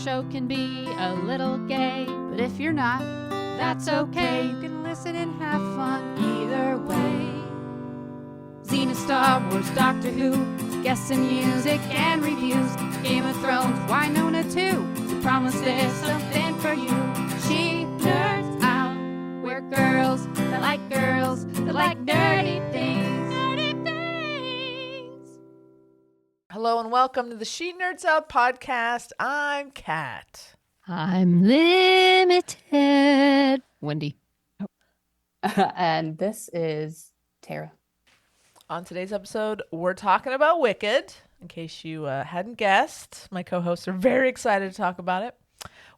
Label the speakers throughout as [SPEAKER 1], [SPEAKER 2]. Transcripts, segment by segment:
[SPEAKER 1] show can be a little gay, but if you're not, that's okay. You can listen and have fun either way. Xena, Star Wars, Doctor Who, guests and music and reviews, Game of Thrones, Winona too. So promise there's something for you. She nerds out. We're girls that like nerdy things. Nerdy things.
[SPEAKER 2] Hello and welcome to the She Nerds Out podcast. I'm Kat.
[SPEAKER 1] I'm limited. Wendy.
[SPEAKER 3] And this is Tara.
[SPEAKER 2] On today's episode, we're talking about Wicked. In case you hadn't guessed, my co-hosts are very excited to talk about it.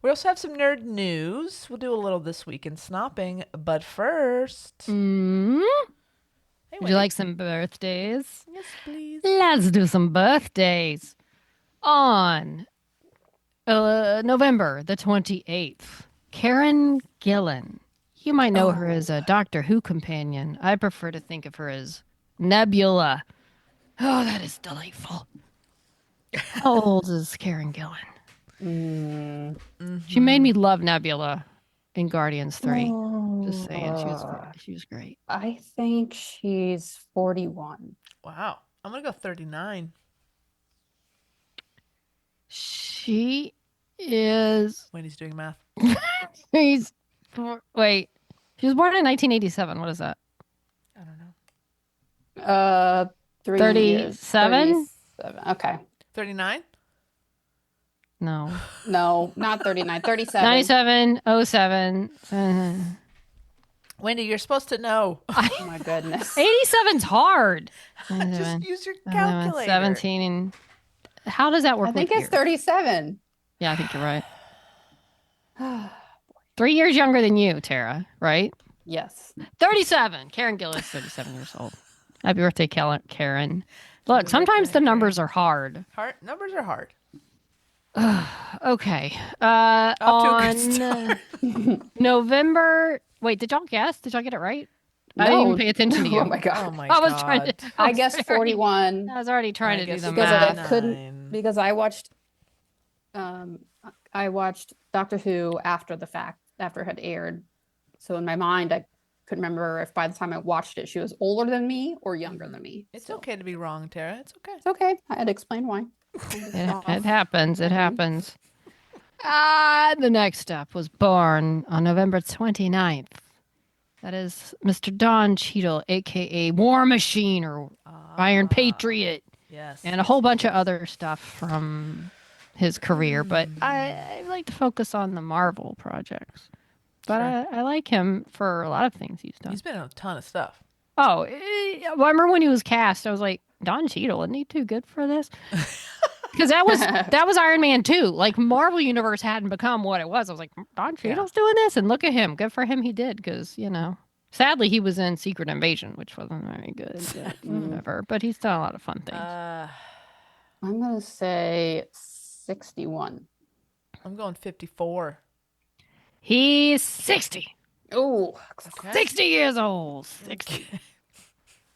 [SPEAKER 2] We also have some nerd news. We'll do a little this week in SNOPing, but first... Hey,
[SPEAKER 1] Would
[SPEAKER 2] Wendy.
[SPEAKER 1] you like some birthdays?
[SPEAKER 2] Yes, please.
[SPEAKER 1] Let's do some birthdays. On November the 28th, Karen Gillan. You might know her as a Doctor Who companion. I prefer to think of her as Nebula. Oh, that is delightful. How old is Karen Gillan? She made me love Nebula in Guardians 3. Just saying, she was great.
[SPEAKER 3] I think she's 41.
[SPEAKER 2] Wow. I'm going to go 39.
[SPEAKER 1] She is...
[SPEAKER 2] Wendy's doing math.
[SPEAKER 1] Wait. She was born in 1987. What is that?
[SPEAKER 2] I don't know.
[SPEAKER 1] 37?
[SPEAKER 3] Okay.
[SPEAKER 2] 39?
[SPEAKER 1] No.
[SPEAKER 3] No, not 39. 37.
[SPEAKER 1] 97, 07.
[SPEAKER 2] Wendy, you're supposed to know.
[SPEAKER 3] Oh my goodness.
[SPEAKER 1] 87's hard.
[SPEAKER 2] Just use your calculator.
[SPEAKER 1] 17 and... How does that work
[SPEAKER 3] I think
[SPEAKER 1] with
[SPEAKER 3] it's
[SPEAKER 1] years?
[SPEAKER 3] 37.
[SPEAKER 1] Yeah, I think you're right. 3 years younger than you, Tara, right?
[SPEAKER 3] Yes.
[SPEAKER 1] 37. Karen Gillan is 37 years old. Happy birthday, Karen. Look,
[SPEAKER 2] Happy
[SPEAKER 1] sometimes
[SPEAKER 2] birthday,
[SPEAKER 1] the numbers are hard.
[SPEAKER 2] Numbers are hard.
[SPEAKER 1] Okay.
[SPEAKER 2] Off to a good
[SPEAKER 1] On November... Wait, did y'all guess? Did y'all get it right? I
[SPEAKER 3] No.
[SPEAKER 1] didn't even pay attention to you.
[SPEAKER 3] Oh my God.
[SPEAKER 2] Oh my
[SPEAKER 1] I was
[SPEAKER 2] God.
[SPEAKER 1] trying to...
[SPEAKER 3] I guessed 41
[SPEAKER 1] I was already trying
[SPEAKER 2] I
[SPEAKER 1] to do
[SPEAKER 2] guess
[SPEAKER 1] the
[SPEAKER 3] because
[SPEAKER 1] math.
[SPEAKER 3] I couldn't, because I watched Doctor Who after the fact, after it had aired. So in my mind, I couldn't remember if by the time I watched it, she was older than me or younger than me.
[SPEAKER 2] It's
[SPEAKER 3] So
[SPEAKER 2] okay to be wrong, Tara. It's okay.
[SPEAKER 3] It's okay. I had to explain why.
[SPEAKER 1] It happens. It happens. The next step was born on November 29th. That is Mr. Don Cheadle, a.k.a. War Machine or Iron Patriot,
[SPEAKER 2] Yes.
[SPEAKER 1] and a whole bunch of other stuff from his career. But I like to focus on the Marvel projects. But
[SPEAKER 2] Sure.
[SPEAKER 1] I like him for a lot of things he's done.
[SPEAKER 2] He's been in a ton of stuff.
[SPEAKER 1] Oh, I remember when he was cast, I was like, Don Cheadle, isn't he too good for this? Because that was Iron Man 2. Like, Marvel Universe hadn't become what it was. I was like, Don Cheadle's doing this? And look at him. Good for him he did. Because, sadly, he was in Secret Invasion, which wasn't very good. Whatever. But he's done a lot of fun things.
[SPEAKER 3] I'm going to say 61.
[SPEAKER 2] I'm going 54.
[SPEAKER 1] He's 60.
[SPEAKER 3] Oh,
[SPEAKER 2] Okay.
[SPEAKER 1] 60 years old. 60.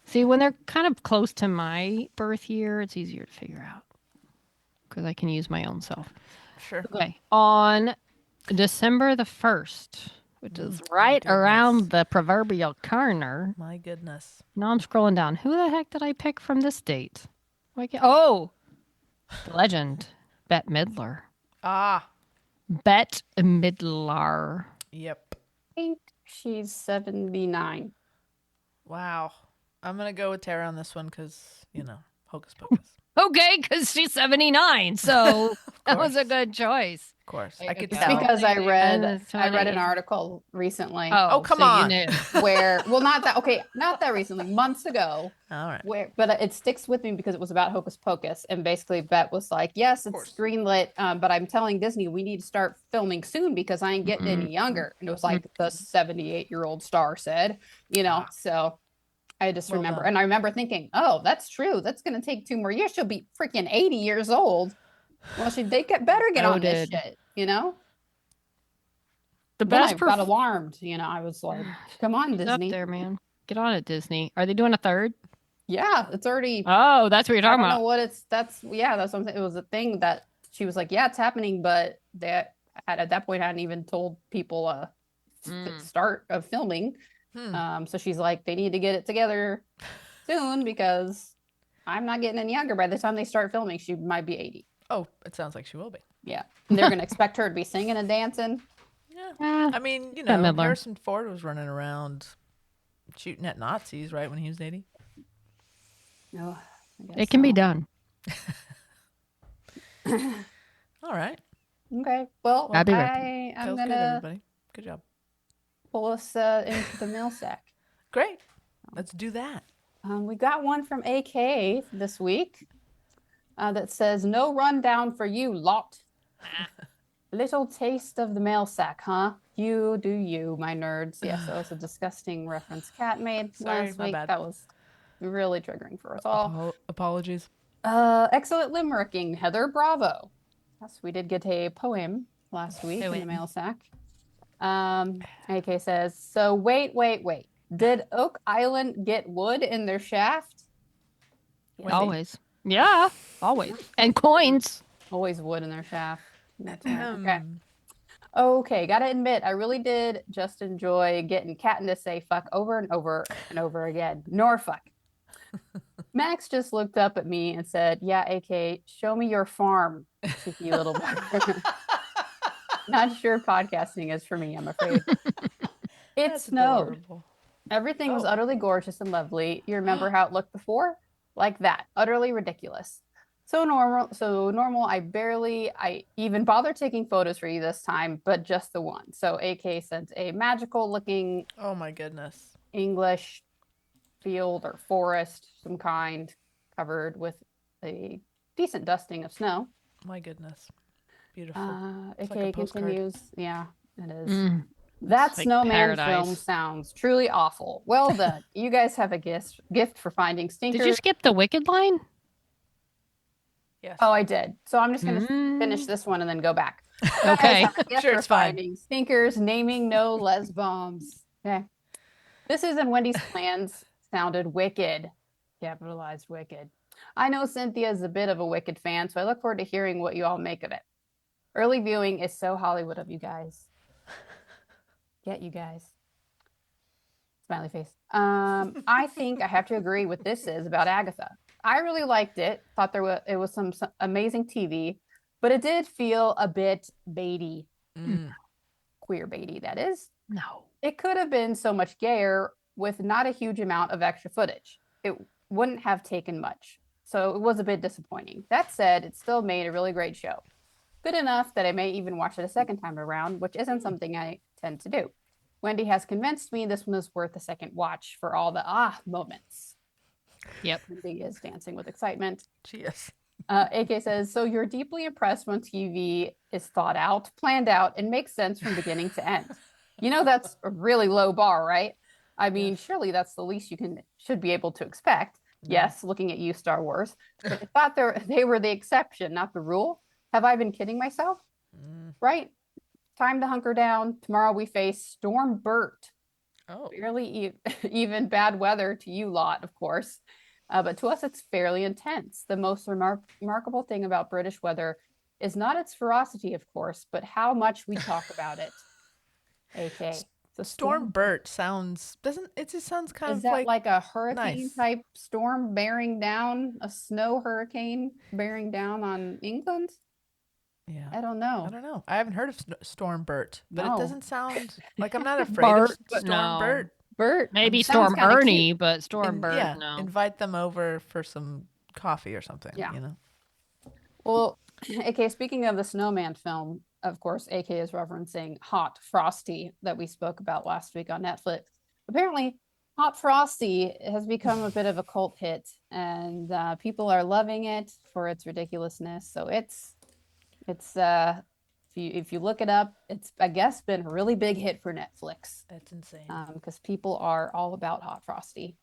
[SPEAKER 1] See, when they're kind of close to my birth year, it's easier to figure out. Because I can use my own self.
[SPEAKER 2] Sure.
[SPEAKER 1] Okay. On December the 1st, which is right around the proverbial corner.
[SPEAKER 2] My goodness.
[SPEAKER 1] Now I'm scrolling down. Who the heck did I pick from this date? Oh, the legend, Bette Midler. Bette Midler.
[SPEAKER 2] Yep.
[SPEAKER 3] I think she's 79.
[SPEAKER 2] Wow. I'm going to go with Tara on this one because, hocus pocus.
[SPEAKER 1] Okay, because she's 79, so that was a good choice.
[SPEAKER 2] Of course. I could
[SPEAKER 3] It's
[SPEAKER 2] tell.
[SPEAKER 3] because I read
[SPEAKER 1] That's
[SPEAKER 3] an
[SPEAKER 1] funny.
[SPEAKER 3] article recently
[SPEAKER 2] Oh, come
[SPEAKER 1] so
[SPEAKER 2] on.
[SPEAKER 1] You knew.
[SPEAKER 3] where, well, not that recently, months ago,
[SPEAKER 2] All right.
[SPEAKER 3] but it sticks with me because it was about Hocus Pocus. And basically Bette was like, yes, it's
[SPEAKER 2] course.
[SPEAKER 3] greenlit, but I'm telling Disney we need to start filming soon because I ain't getting any younger. And it was like the 78-year-old star said, so I just
[SPEAKER 2] Well
[SPEAKER 3] remember.
[SPEAKER 2] done.
[SPEAKER 3] And I remember thinking, oh, that's true. That's going to take 2 more years. She'll be freaking 80 years old. Well, they better get on this shit,
[SPEAKER 1] The
[SPEAKER 3] Then
[SPEAKER 1] best
[SPEAKER 3] I got alarmed, I was like, come on,
[SPEAKER 1] He's up
[SPEAKER 3] Disney.
[SPEAKER 1] there, man. Get on it, Disney. Are they doing a third?
[SPEAKER 3] Yeah, it's already.
[SPEAKER 1] Oh, that's what you're
[SPEAKER 3] I
[SPEAKER 1] talking
[SPEAKER 3] don't know
[SPEAKER 1] about.
[SPEAKER 3] what that's what I'm saying. It was a thing that she was like, yeah, it's happening, but that at that point I hadn't even told people start of filming. So she's like, they need to get it together soon because I'm not getting any younger. By the time they start filming, she might be 80.
[SPEAKER 2] Oh, it sounds like she will be.
[SPEAKER 3] Yeah. And they're going to expect her to be singing and dancing.
[SPEAKER 2] Yeah. I mean, Harrison Ford was running around shooting at Nazis, right, when he was 80?
[SPEAKER 3] No,
[SPEAKER 4] it can be done.
[SPEAKER 2] All right.
[SPEAKER 3] Okay. Well,
[SPEAKER 4] I'll be
[SPEAKER 3] I'm going
[SPEAKER 2] good,
[SPEAKER 3] to
[SPEAKER 2] everybody. Good job.
[SPEAKER 3] pull us into the mail sack.
[SPEAKER 2] Great. Let's do that.
[SPEAKER 3] We got one from AK this week that says, no rundown for you, lot. Little taste of the mail sack, huh? You do you, my nerds. Yes, that was a disgusting reference Kat made last
[SPEAKER 2] my
[SPEAKER 3] week.
[SPEAKER 2] bad.
[SPEAKER 3] That was really triggering for us all.
[SPEAKER 2] Apologies.
[SPEAKER 3] Excellent limericking, Heather. Bravo. Yes, we did get a poem last week in the mail sack. AK says, so wait. Did Oak Island get wood in their shaft?
[SPEAKER 2] Wendy?
[SPEAKER 4] Always. Yeah, always. And coins.
[SPEAKER 3] Always wood in their shaft. That's right. Okay, gotta admit, I really did just enjoy getting Catton to say fuck over and over and over again. Norfolk. Max just looked up at me and said, yeah, AK, show me your farm, cheeky little bugger. Not sure podcasting is for me, I'm afraid. It snowed.
[SPEAKER 2] Adorable.
[SPEAKER 3] Everything was utterly gorgeous and lovely. You remember how it looked before? Like that. Utterly ridiculous. So normal. I even bothered taking photos for you this time, but just the one. So AK sent a magical looking,
[SPEAKER 2] oh my goodness,
[SPEAKER 3] English field or forest, some kind, covered with a decent dusting of snow.
[SPEAKER 2] My goodness, beautiful.
[SPEAKER 3] AK
[SPEAKER 2] like
[SPEAKER 3] continues. Yeah, it is.
[SPEAKER 4] It's
[SPEAKER 3] That
[SPEAKER 4] like
[SPEAKER 3] snowman
[SPEAKER 4] paradise.
[SPEAKER 3] film sounds truly awful. Well done. You guys have a gift for finding stinkers.
[SPEAKER 4] Did you skip the Wicked line?
[SPEAKER 2] Yes.
[SPEAKER 3] Oh, I did. So I'm just going to finish this one and then go back.
[SPEAKER 4] Okay.
[SPEAKER 2] Sure, it's fine.
[SPEAKER 3] Finding stinkers, naming no les bombs. Okay. This is in Wendy's plans. Sounded wicked. Capitalized wicked. I know Cynthia is a bit of a Wicked fan, so I look forward to hearing what you all make of it. Early viewing is so Hollywood of you guys. Get you guys. Smiley face. I think I have to agree with this is about Agatha. I really liked it. Thought it was some amazing TV, but it did feel a bit baity. Queer baity, that is.
[SPEAKER 4] No.
[SPEAKER 3] It could have been so much gayer with not a huge amount of extra footage. It wouldn't have taken much. So it was a bit disappointing. That said, it still made a really great show. Good enough that I may even watch it a second time around, which isn't something I tend to do. Wendy has convinced me this one is worth a second watch for all the moments.
[SPEAKER 4] Yep.
[SPEAKER 3] Wendy is dancing with excitement.
[SPEAKER 2] She is.
[SPEAKER 3] AK says, so you're deeply impressed when TV is thought out, planned out, and makes sense from beginning to end. That's a really low bar, right? I mean, surely that's the least you should be able to expect. Yes, looking at you, Star Wars. But I thought they were the exception, not the rule. Have I been kidding myself? Right? Time to hunker down. Tomorrow we face Storm Bert.
[SPEAKER 2] Oh.
[SPEAKER 3] Barely even bad weather to you lot, of course. But to us, it's fairly intense. The most remarkable thing about British weather is not its ferocity, of course, but how much we talk about it. AK. So
[SPEAKER 2] Storm Bert sounds just sounds kind
[SPEAKER 3] is
[SPEAKER 2] of
[SPEAKER 3] that like a hurricane
[SPEAKER 2] nice.
[SPEAKER 3] type storm bearing down, a snow hurricane bearing down on England?
[SPEAKER 2] Yeah.
[SPEAKER 3] I don't know.
[SPEAKER 2] I haven't heard of Storm Bert, but
[SPEAKER 3] No.
[SPEAKER 2] it doesn't sound like I'm not afraid of Storm
[SPEAKER 4] no.
[SPEAKER 2] Bert.
[SPEAKER 3] Bert.
[SPEAKER 4] Maybe
[SPEAKER 3] sounds
[SPEAKER 4] Storm
[SPEAKER 3] kinda
[SPEAKER 4] Ernie,
[SPEAKER 3] cute.
[SPEAKER 4] but Storm Bert,
[SPEAKER 2] Yeah,
[SPEAKER 4] no.
[SPEAKER 2] invite them over for some coffee or something.
[SPEAKER 3] Yeah.
[SPEAKER 2] You know.
[SPEAKER 3] Well, AK, speaking of the Snowman film, of course, AK is referencing Hot Frosty that we spoke about last week on Netflix. Apparently, Hot Frosty has become a bit of a cult hit, and people are loving it for its ridiculousness. So it's if you look it up, it's I guess been a really big hit for Netflix.
[SPEAKER 2] That's insane.
[SPEAKER 3] Because people are all about Hot Frosty.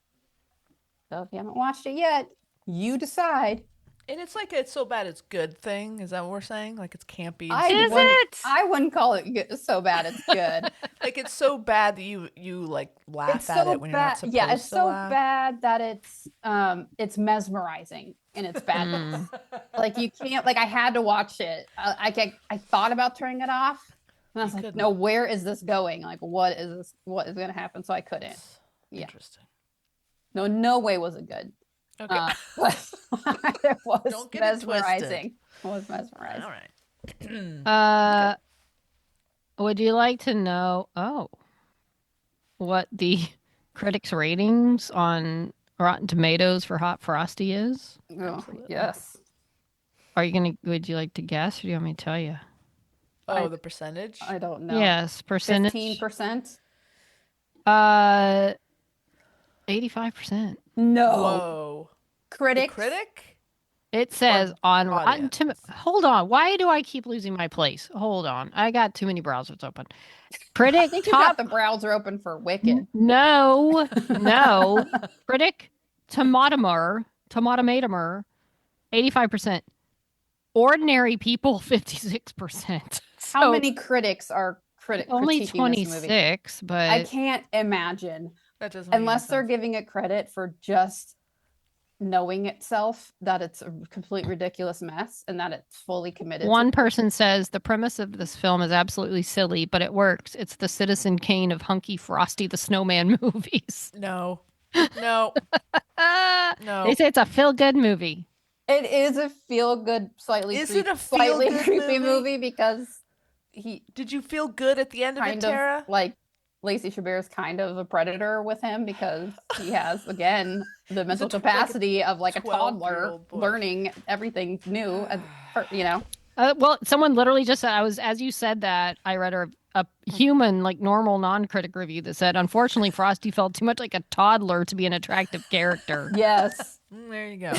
[SPEAKER 3] So if you haven't watched it yet, you decide.
[SPEAKER 2] And it's like it's so bad it's good thing. Is that what we're saying? Like it's campy. And
[SPEAKER 3] I
[SPEAKER 4] Is
[SPEAKER 3] wouldn't-
[SPEAKER 4] it?
[SPEAKER 3] I wouldn't call it so bad it's good.
[SPEAKER 2] like it's so bad that you like laugh
[SPEAKER 3] It's
[SPEAKER 2] at
[SPEAKER 3] so
[SPEAKER 2] it when you're not
[SPEAKER 3] bad.
[SPEAKER 2] supposed
[SPEAKER 3] Yeah, it's
[SPEAKER 2] to
[SPEAKER 3] so
[SPEAKER 2] laugh.
[SPEAKER 3] bad that it's mesmerizing in its badness. Like you can't. Like I had to watch it. I thought about turning it off, and I was
[SPEAKER 2] You
[SPEAKER 3] like,
[SPEAKER 2] couldn't.
[SPEAKER 3] no, where is this going? Like what is this? What is going to happen? So I couldn't. Yeah.
[SPEAKER 2] Interesting.
[SPEAKER 3] No way was it good.
[SPEAKER 2] Okay.
[SPEAKER 3] But it was
[SPEAKER 2] Don't get it
[SPEAKER 3] mesmerizing. It was mesmerizing.
[SPEAKER 2] All right.
[SPEAKER 4] Would you like to know what the critics' ratings on Rotten Tomatoes for Hot Frosty is?
[SPEAKER 3] Oh,
[SPEAKER 2] Absolutely.
[SPEAKER 3] yes.
[SPEAKER 4] Would you like to guess, or do you want me to tell you?
[SPEAKER 2] Oh, the percentage?
[SPEAKER 3] I don't know.
[SPEAKER 4] Yes, percentage.
[SPEAKER 3] 15%?
[SPEAKER 4] 85%.
[SPEAKER 3] No.
[SPEAKER 2] Whoa. The
[SPEAKER 3] Critics?
[SPEAKER 2] critic?
[SPEAKER 4] It says on Rotten
[SPEAKER 2] audience?
[SPEAKER 4] Tomatoes. Hold on. Why do I keep losing my place? Hold on. I got too many browsers open. Critic
[SPEAKER 3] I think you
[SPEAKER 4] top.
[SPEAKER 3] got the browser open for Wicked.
[SPEAKER 4] No. Critic Tomatometer, 85%. Ordinary people, 56%.
[SPEAKER 3] How
[SPEAKER 4] So
[SPEAKER 3] many critics are
[SPEAKER 4] only
[SPEAKER 3] critiquing this movie?
[SPEAKER 4] 26, but
[SPEAKER 3] I can't imagine,
[SPEAKER 2] That doesn't make any
[SPEAKER 3] unless they're
[SPEAKER 2] sense.
[SPEAKER 3] giving it credit for just knowing itself that it's a complete ridiculous mess and that it's fully committed.
[SPEAKER 4] one person says the premise of this film is absolutely silly, but it works. It's the Citizen Kane of Hunky Frosty the Snowman movies.
[SPEAKER 2] No. No. No.
[SPEAKER 4] They say it's a feel-good movie.
[SPEAKER 3] It is a feel-good, slightly
[SPEAKER 2] Is it a
[SPEAKER 3] slightly
[SPEAKER 2] feel-good
[SPEAKER 3] creepy
[SPEAKER 2] movie?
[SPEAKER 3] movie because he
[SPEAKER 2] Did you feel good at the end of it,
[SPEAKER 3] kind
[SPEAKER 2] Tara?
[SPEAKER 3] of like Lacey Chabert's kind of a predator with him because he has again the mental capacity of like a toddler
[SPEAKER 2] 12-year-old boy.
[SPEAKER 3] learning everything new, you know.
[SPEAKER 4] Well, someone literally just said, as you said that, I read a human, like normal non-critic review that said, unfortunately, Frosty felt too much like a toddler to be an attractive character.
[SPEAKER 3] Yes.
[SPEAKER 2] There you go.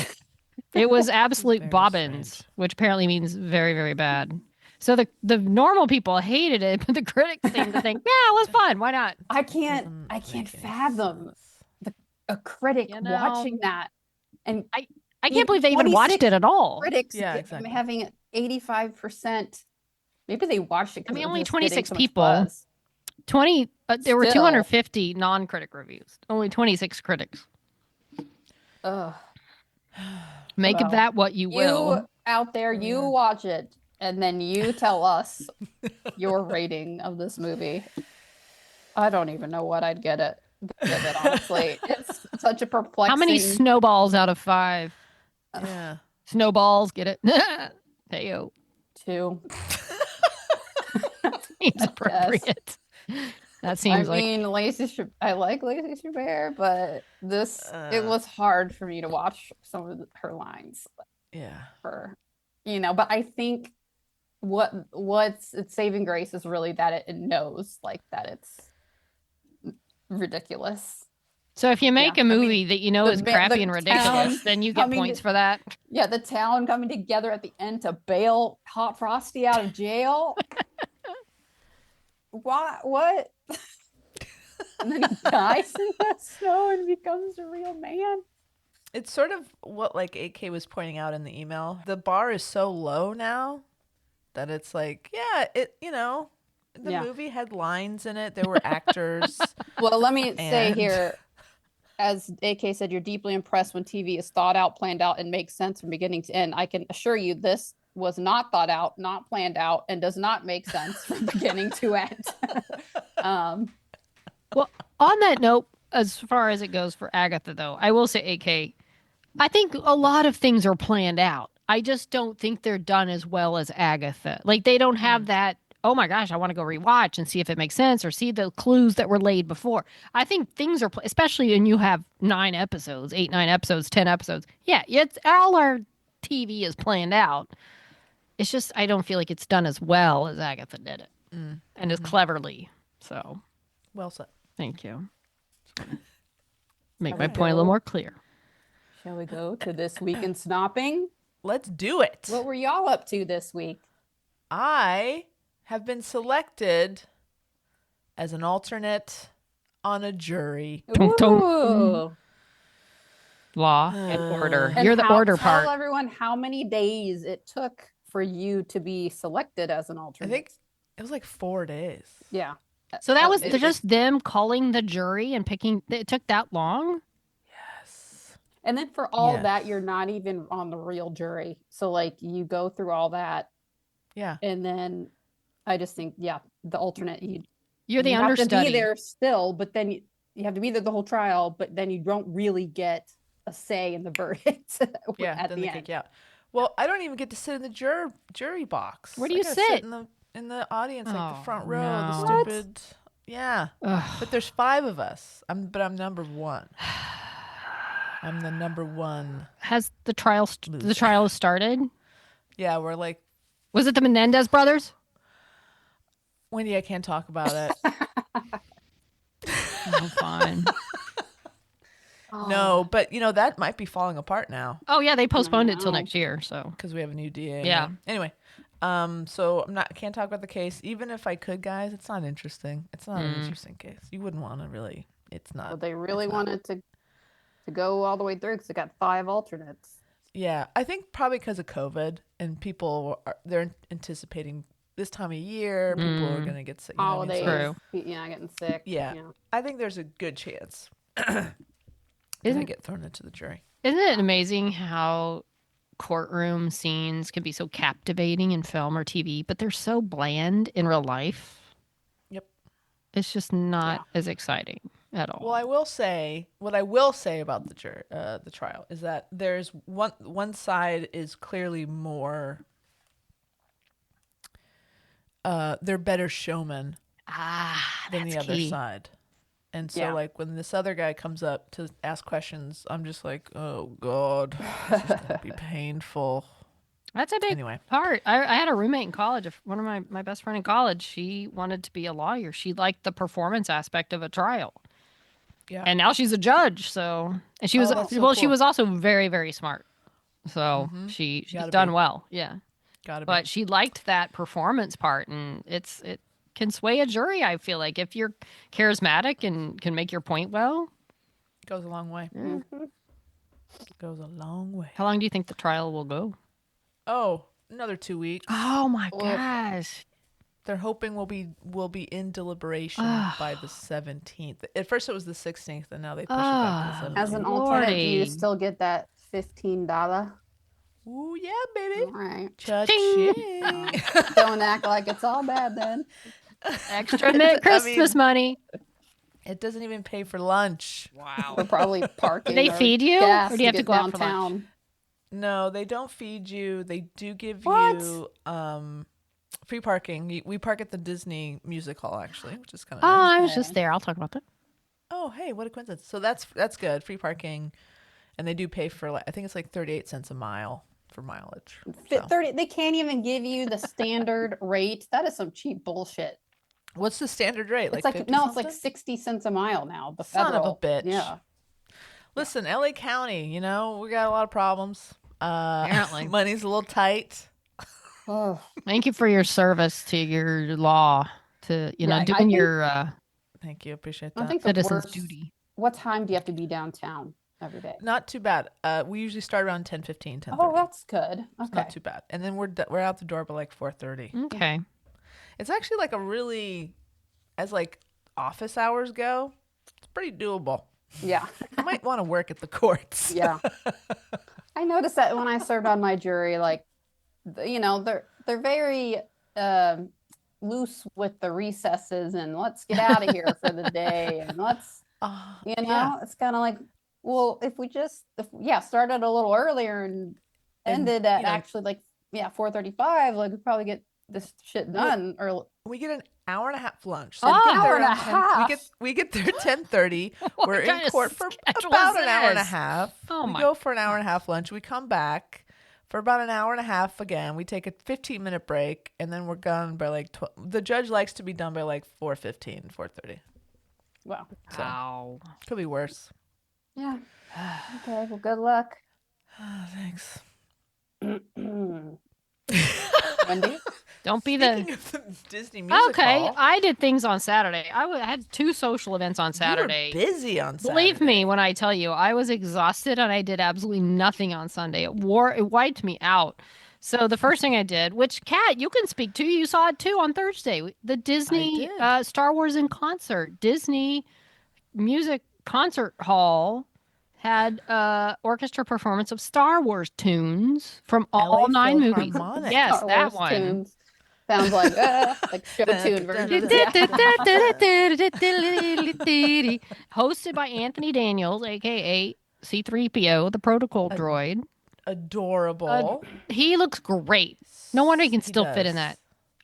[SPEAKER 4] It was absolute
[SPEAKER 2] Very
[SPEAKER 4] bobbins,
[SPEAKER 2] strange.
[SPEAKER 4] which apparently means very, very bad. So the normal people hated it, but the critics seemed to think, yeah, it was fun. Why not?
[SPEAKER 3] I can't
[SPEAKER 2] Doesn't
[SPEAKER 3] I can't
[SPEAKER 2] make any
[SPEAKER 3] fathom
[SPEAKER 2] sense.
[SPEAKER 3] a critic
[SPEAKER 4] You know,
[SPEAKER 3] watching that and
[SPEAKER 4] I can't believe they even watched
[SPEAKER 3] 26
[SPEAKER 4] it at all.
[SPEAKER 3] critics
[SPEAKER 2] Yeah, exactly.
[SPEAKER 3] having 85%. Maybe they watched it.
[SPEAKER 4] I mean,
[SPEAKER 3] it was
[SPEAKER 4] only
[SPEAKER 3] just getting
[SPEAKER 4] 26
[SPEAKER 3] so much
[SPEAKER 4] people.
[SPEAKER 3] buzz.
[SPEAKER 4] 20, but there were
[SPEAKER 3] Still.
[SPEAKER 4] 250 non-critic reviews. Only 26 critics.
[SPEAKER 3] Ugh.
[SPEAKER 4] Make of
[SPEAKER 3] Well,
[SPEAKER 4] that what you will.
[SPEAKER 3] You out there, you
[SPEAKER 2] Yeah.
[SPEAKER 3] watch it, and then you tell us your rating of this movie. I don't even know what I'd give it, honestly. It's such a perplexing.
[SPEAKER 4] How many snowballs out of 5?
[SPEAKER 2] Yeah.
[SPEAKER 4] Snowballs, get it? Heyo.
[SPEAKER 3] 2.
[SPEAKER 4] Seems appropriate. That
[SPEAKER 3] I
[SPEAKER 4] seems like
[SPEAKER 3] mean, I like Lacey Chabert, but it was hard for me to watch some of her lines
[SPEAKER 2] Yeah.
[SPEAKER 3] for, but I think what's its saving grace is really that it knows like that it's ridiculous.
[SPEAKER 4] so. If you make
[SPEAKER 3] Yeah,
[SPEAKER 4] a
[SPEAKER 3] I mean,
[SPEAKER 4] movie that you know
[SPEAKER 3] the
[SPEAKER 4] is
[SPEAKER 3] ma-
[SPEAKER 4] crappy
[SPEAKER 3] the
[SPEAKER 4] and ridiculous,
[SPEAKER 3] town
[SPEAKER 4] then you get
[SPEAKER 3] coming
[SPEAKER 4] points
[SPEAKER 3] to-
[SPEAKER 4] for that.
[SPEAKER 3] Yeah, the town coming together at the end to bail Hot Frosty out of jail. What? And then he dies in the snow and becomes a real man.
[SPEAKER 2] It's sort of what like AK was pointing out in the email. The bar is so low now that it's like, yeah, the
[SPEAKER 3] Yeah.
[SPEAKER 2] movie had lines in it. There were actors.
[SPEAKER 3] Well, let me say
[SPEAKER 2] And-
[SPEAKER 3] here, as AK said, you're deeply impressed when TV is thought out, planned out, and makes sense from beginning to end. I can assure you this was not thought out, not planned out, and does not make sense from beginning to end.
[SPEAKER 4] Well, on that note, as far as it goes for Agatha, though, I will say, AK, I think a lot of things are planned out. I just don't think they're done as well as Agatha. Like, they don't have that, oh my gosh, I want to go rewatch and see if it makes sense or see the clues that were laid before. I think things are, especially when you have 9 episodes, 8, 9 episodes, 10 episodes. Yeah, it's all our TV is planned out. It's just, I don't feel like it's done as well as Agatha did it and as cleverly. So,
[SPEAKER 2] Well said.
[SPEAKER 4] thank you. Make
[SPEAKER 3] Shall
[SPEAKER 4] my
[SPEAKER 3] we
[SPEAKER 4] point a little
[SPEAKER 3] go?
[SPEAKER 4] more clear.
[SPEAKER 3] Shall we go to this week in snopping?
[SPEAKER 2] Let's do it.
[SPEAKER 3] What were y'all up to this week?
[SPEAKER 2] I have been selected as an alternate on a jury.
[SPEAKER 4] Tunk, tunk.
[SPEAKER 3] Ooh.
[SPEAKER 4] law and order.
[SPEAKER 3] And
[SPEAKER 4] You're the order
[SPEAKER 3] tell
[SPEAKER 4] part.
[SPEAKER 3] everyone how many days it took for you to be selected as an
[SPEAKER 2] I
[SPEAKER 3] alternate.
[SPEAKER 2] think it was like 4 days.
[SPEAKER 3] Yeah.
[SPEAKER 4] So that was
[SPEAKER 3] It-
[SPEAKER 4] just them calling the jury and picking. It took that long?
[SPEAKER 2] Yes.
[SPEAKER 3] And then for all
[SPEAKER 2] Yes.
[SPEAKER 3] that, you're not even on the real jury. So like you go through all that,
[SPEAKER 2] Yeah.
[SPEAKER 3] and then I just think, yeah, the alternate
[SPEAKER 4] You're the
[SPEAKER 3] you have to be
[SPEAKER 4] understudy.
[SPEAKER 3] there still, but then you have to be there the whole trial, but then you don't really get a say in the verdict
[SPEAKER 2] Yeah.
[SPEAKER 3] at
[SPEAKER 2] Then
[SPEAKER 3] the
[SPEAKER 2] they
[SPEAKER 3] end.
[SPEAKER 2] kick you out. Well, I don't even get to sit in the jury box.
[SPEAKER 4] Where do
[SPEAKER 2] I
[SPEAKER 4] you
[SPEAKER 2] gotta
[SPEAKER 4] sit?
[SPEAKER 2] in the audience, like the
[SPEAKER 4] Oh,
[SPEAKER 2] front row.
[SPEAKER 4] no.
[SPEAKER 2] The
[SPEAKER 3] What?
[SPEAKER 2] stupid. Yeah.
[SPEAKER 4] Ugh.
[SPEAKER 2] But there's 5 of us. I'm number 1. I'm the number 1.
[SPEAKER 4] Has the trial started?
[SPEAKER 2] Yeah, we're like,
[SPEAKER 4] Was it the Menendez brothers?
[SPEAKER 2] Wendy, I can't talk about it.
[SPEAKER 4] Oh, fine.
[SPEAKER 2] No, but that might be falling apart now
[SPEAKER 4] Oh yeah, they postponed it till
[SPEAKER 3] know.
[SPEAKER 4] next year. So
[SPEAKER 2] because we have a new DA.
[SPEAKER 4] Yeah.
[SPEAKER 2] Anyway, so I can't talk about the case. Even if I could, guys, it's not interesting. It's not an interesting case. You wouldn't want to really. It's not.
[SPEAKER 3] Well, they really
[SPEAKER 2] it's not.
[SPEAKER 3] wanted to go all the way through because they got 5 alternates.
[SPEAKER 2] Yeah, I think probably because of COVID and they're anticipating this time of year people are gonna get sick. You know what I mean?
[SPEAKER 3] Holidays,
[SPEAKER 2] So,
[SPEAKER 4] True.
[SPEAKER 3] yeah, getting sick.
[SPEAKER 2] Yeah. I think there's a good chance.
[SPEAKER 4] Isn't
[SPEAKER 2] I get thrown into the jury.
[SPEAKER 4] isn't it amazing how courtroom scenes can be so captivating in film or TV, but they're so bland in real life?
[SPEAKER 2] Yep.
[SPEAKER 4] It's just not as exciting at all.
[SPEAKER 2] Well, what I will say about the trial is that there's one side is clearly more. They're better showmen than the
[SPEAKER 4] that's
[SPEAKER 2] other
[SPEAKER 4] key.
[SPEAKER 2] side, and so
[SPEAKER 3] Yeah.
[SPEAKER 2] like when this other guy comes up to ask questions, I'm just like, oh god, this is gonna be painful.
[SPEAKER 4] That's a big
[SPEAKER 2] Anyway.
[SPEAKER 4] part. I had a roommate in college. One of my best friend in college. She wanted to be a lawyer. She liked the performance aspect of a trial.
[SPEAKER 2] Yeah.
[SPEAKER 4] And now she's a judge. So, and she was
[SPEAKER 2] that's so
[SPEAKER 4] she
[SPEAKER 2] cool.
[SPEAKER 4] was also very, very smart. So she's
[SPEAKER 2] Gotta
[SPEAKER 4] done
[SPEAKER 2] be.
[SPEAKER 4] well. Yeah.
[SPEAKER 2] Gotta be.
[SPEAKER 4] But she liked that performance part, and it can sway a jury. I feel like if you're charismatic and can make your point well.
[SPEAKER 2] Goes a long way.
[SPEAKER 3] Mhm.
[SPEAKER 2] Goes a long way.
[SPEAKER 4] How long do you think the trial will go?
[SPEAKER 2] Oh, another 2 weeks.
[SPEAKER 4] Oh my
[SPEAKER 3] Oof.
[SPEAKER 4] gosh!
[SPEAKER 2] They're hoping we'll be in deliberation by the 17th. At first it was the 16th, and now they push it back to the 17th.
[SPEAKER 3] As an alternate, do you
[SPEAKER 4] Lordy.
[SPEAKER 3] still get that $15?
[SPEAKER 2] Ooh, yeah, baby.
[SPEAKER 3] All right.
[SPEAKER 2] Cha-ching.
[SPEAKER 3] Don't act like it's all bad then.
[SPEAKER 4] Extra Christmas money.
[SPEAKER 2] It doesn't even pay for lunch.
[SPEAKER 4] Wow.
[SPEAKER 3] Or probably parking.
[SPEAKER 4] They
[SPEAKER 3] or
[SPEAKER 4] feed you,
[SPEAKER 3] gas
[SPEAKER 4] or do you have to
[SPEAKER 3] get
[SPEAKER 4] go out for lunch?
[SPEAKER 3] downtown.
[SPEAKER 2] No, they don't feed you. They do give
[SPEAKER 3] What?
[SPEAKER 2] you free parking. We park at the Disney Music Hall, actually, which is kind
[SPEAKER 4] Oh,
[SPEAKER 2] of nice.
[SPEAKER 4] I was just there. I'll talk about that.
[SPEAKER 2] Oh, hey, what a coincidence. So that's good. Free parking. And they do pay for, I think it's like 38 cents a mile for mileage. So.
[SPEAKER 3] 30. They can't even give you the standard rate. That is some cheap bullshit.
[SPEAKER 2] What's the standard rate?
[SPEAKER 3] It's like
[SPEAKER 2] 50
[SPEAKER 3] no, it's like
[SPEAKER 2] something?
[SPEAKER 3] 60 cents a mile now. The
[SPEAKER 2] Son of a
[SPEAKER 3] federal.
[SPEAKER 2] bitch.
[SPEAKER 3] Yeah.
[SPEAKER 2] Listen, LA County, we got a lot of problems.
[SPEAKER 4] Apparently.
[SPEAKER 2] Money's a little tight.
[SPEAKER 3] Oh,
[SPEAKER 4] Thank you for your service to your law, to
[SPEAKER 3] Yeah, I
[SPEAKER 4] doing
[SPEAKER 3] think-
[SPEAKER 4] your
[SPEAKER 2] Thank you. Appreciate
[SPEAKER 3] I
[SPEAKER 2] that.
[SPEAKER 3] think the
[SPEAKER 4] citizen's
[SPEAKER 3] worst.
[SPEAKER 4] duty.
[SPEAKER 3] What time do you have to be downtown every day?
[SPEAKER 2] Not too bad. We usually start around 10:15, 10:30.
[SPEAKER 3] Oh, that's good.
[SPEAKER 2] It's
[SPEAKER 3] Okay.
[SPEAKER 2] not too bad. And then we're out the door by like 4:30.
[SPEAKER 4] Okay.
[SPEAKER 2] It's actually like a really, as like office hours go, it's pretty doable.
[SPEAKER 3] Yeah.
[SPEAKER 2] I might want to work at the courts.
[SPEAKER 3] Yeah. I noticed that when I served on my jury, like, they're very loose with the recesses and let's get out of here for the day and let's,
[SPEAKER 2] Yeah.
[SPEAKER 3] it's kind of like, well, if we just, started a little earlier and ended at actually like, 4:35, like we probably get this shit done early.
[SPEAKER 2] We get an hour and a half lunch.
[SPEAKER 4] Oh,
[SPEAKER 2] we get
[SPEAKER 3] hour
[SPEAKER 2] there
[SPEAKER 3] and a
[SPEAKER 2] around 10
[SPEAKER 3] half.
[SPEAKER 2] We get there 10:30. We're
[SPEAKER 4] kind
[SPEAKER 2] in
[SPEAKER 4] of
[SPEAKER 2] court for
[SPEAKER 4] schedule
[SPEAKER 2] about
[SPEAKER 4] is
[SPEAKER 2] an hour and a
[SPEAKER 4] this?
[SPEAKER 2] half.
[SPEAKER 4] Oh
[SPEAKER 2] we
[SPEAKER 4] my
[SPEAKER 2] go for an hour and a half lunch. We come back for about an hour and a half again. We take a 15-minute break, and then we're done by like 12. The judge likes to be done by like 4:15, 4:30.
[SPEAKER 3] Wow.
[SPEAKER 2] So
[SPEAKER 4] Wow.
[SPEAKER 2] could be worse.
[SPEAKER 3] Yeah. Okay. Well, good luck.
[SPEAKER 2] Thanks.
[SPEAKER 3] Wendy?
[SPEAKER 4] Don't be
[SPEAKER 2] Speaking of the Disney Music
[SPEAKER 4] Okay,
[SPEAKER 2] Hall,
[SPEAKER 4] I did things on Saturday. I had 2 social events on Saturday.
[SPEAKER 2] you were busy on Saturday.
[SPEAKER 4] Believe me when I tell you, I was exhausted and I did absolutely nothing on Sunday. It wiped me out. So the first thing I did, which Kat, you can speak to, you saw it too on Thursday. The Disney
[SPEAKER 2] did.
[SPEAKER 4] Star Wars in concert, Disney Music Concert Hall had orchestra performance of Star Wars tunes from all
[SPEAKER 2] LA
[SPEAKER 4] 9 movies.
[SPEAKER 2] Philharmonic.
[SPEAKER 4] Yes,
[SPEAKER 3] Star
[SPEAKER 4] that
[SPEAKER 3] Wars
[SPEAKER 4] one.
[SPEAKER 3] tunes. Sounds like show tune version.
[SPEAKER 4] Hosted by Anthony Daniels, aka C3PO, the protocol droid.
[SPEAKER 2] Adorable.
[SPEAKER 4] He looks great. No wonder he can still fit in
[SPEAKER 2] does.
[SPEAKER 4] that